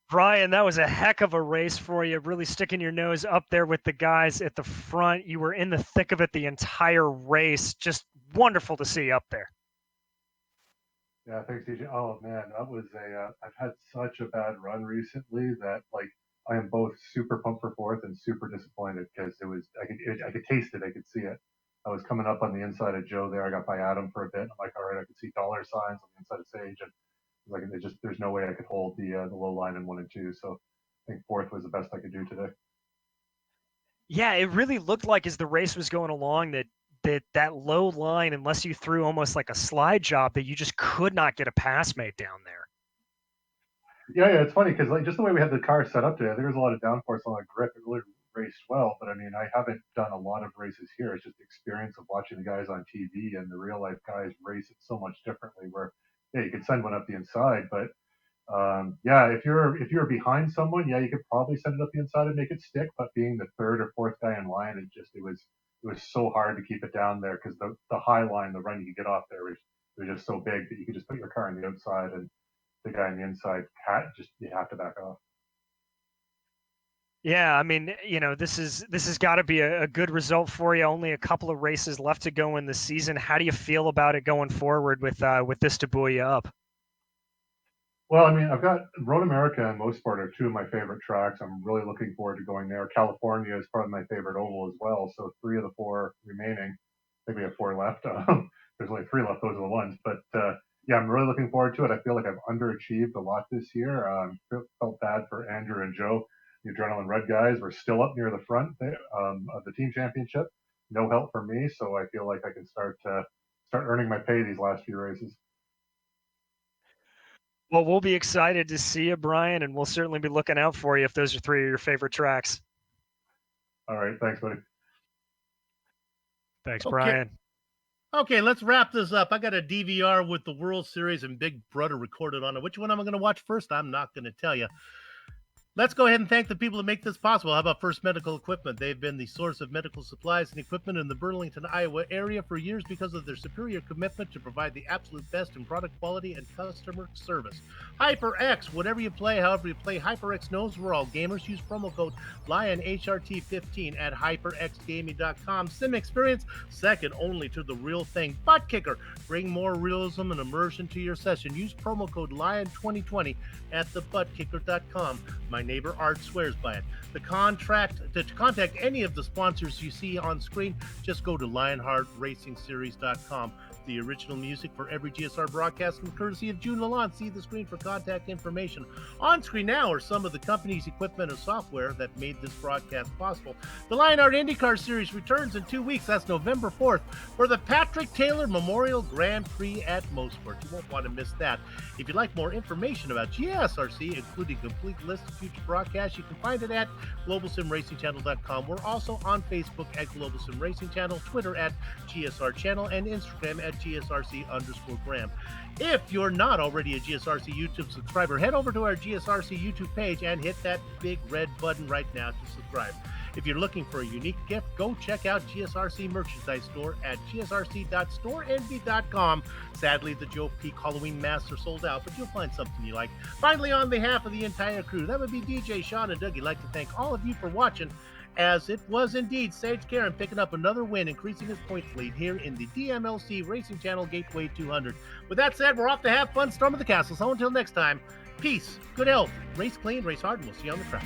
Brian, that was a heck of a race for you, really sticking your nose up there with the guys at the front. You were in the thick of it the entire race. Just wonderful to see you up there. Yeah, thanks, DJ. Oh man, that was I've had such a bad run recently that I am both super pumped for fourth and super disappointed because I could taste it, I could see it. I was coming up on the inside of Joe there. I got by Adam for a bit. I'm like, all right, I could see dollar signs on the inside of Sage, and there's no way I could hold the low line in 1 and 2. So I think fourth was the best I could do today. Yeah, it really looked like as the race was going along that low line, unless you threw almost like a slide job, that you just could not get a pass made down there. Yeah, it's funny because just the way we had the car set up today, there was a lot of downforce on the grip. It really raced well, but I mean, I haven't done a lot of races here. It's just the experience of watching the guys on TV and the real life guys race it so much differently. Where you could send one up the inside, but if you're behind someone, you could probably send it up the inside and make it stick. But being the third or fourth guy in line, it was so hard to keep it down there because the high line, the run you could get off there was just so big that you could just put your car on the outside and the guy on the inside you have to back off. Yeah, I mean, this has got to be a good result for you. Only a couple of races left to go in the season. How do you feel about it going forward with this to buoy you up? Well, I mean, I've got Road America and Mosport are 2 of my favorite tracks. I'm really looking forward to going there. California is probably my favorite oval as well. So 3 of the 4 remaining. I think we have 4 left. There's only 3 left. Those are the ones. But yeah, I'm really looking forward to it. I feel like I've underachieved a lot this year. Felt bad for Andrew and Joe. The Adrenaline Red guys were still up near the front of the team championship. No help from me, so I feel like I can start earning my pay these last few races. Well, we'll be excited to see you, Brian, and we'll certainly be looking out for you if those are 3 of your favorite tracks. All right, thanks, buddy. Thanks, Okay. Brian. Okay, let's wrap this up. I got a DVR with the World Series and Big Brother recorded on it. Which one am I going to watch first? I'm not going to tell you. Let's go ahead and thank the people that make this possible. How about First Medical Equipment? They've been the source of medical supplies and equipment in the Burlington, Iowa area for years because of their superior commitment to provide the absolute best in product quality and customer service. HyperX, whatever you play, however you play, HyperX knows we're all gamers. Use promo code LionHRT15 at hyperxgaming.com. Sim experience, second only to the real thing. Butt Kicker, bring more realism and immersion to your session. Use promo code LION2020 at thebuttkicker.com. My neighbor Art swears by it. To contact any of the sponsors you see on screen, just go to LionheartRacingSeries.com. The original music for every GSR broadcast from courtesy of June Lalonde. See the screen for contact information. On screen now are some of the company's equipment and software that made this broadcast possible. The Lionheart IndyCar Series returns in 2 weeks. That's November 4th for the Patrick Taylor Memorial Grand Prix at Mosport. You won't want to miss that. If you'd like more information about GSRC, including a complete list of future broadcasts, you can find it at GlobalSimRacingChannel.com. We're also on Facebook at Global Sim Racing Channel, Twitter at GSR Channel, and Instagram at GSRC_Graham. If you're not already a GSRC YouTube subscriber, head over to our GSRC YouTube page and hit that big red button right now to subscribe. If you're looking for a unique gift, go check out GSRC merchandise store at gsrc.storenvy.com. Sadly, the Joe Peak Halloween masks are sold out, but you'll find something you like. Finally, on behalf of the entire crew, that would be DJ, Sean, and Doug, I'd like to thank all of you for watching, as it was indeed Sage Karen picking up another win, increasing his points lead here in the DMLC Racing Channel Gateway 200. With that said, we're off to have fun, storm of the castle. So until next time, peace, good health, race clean, race hard, and we'll see you on the track.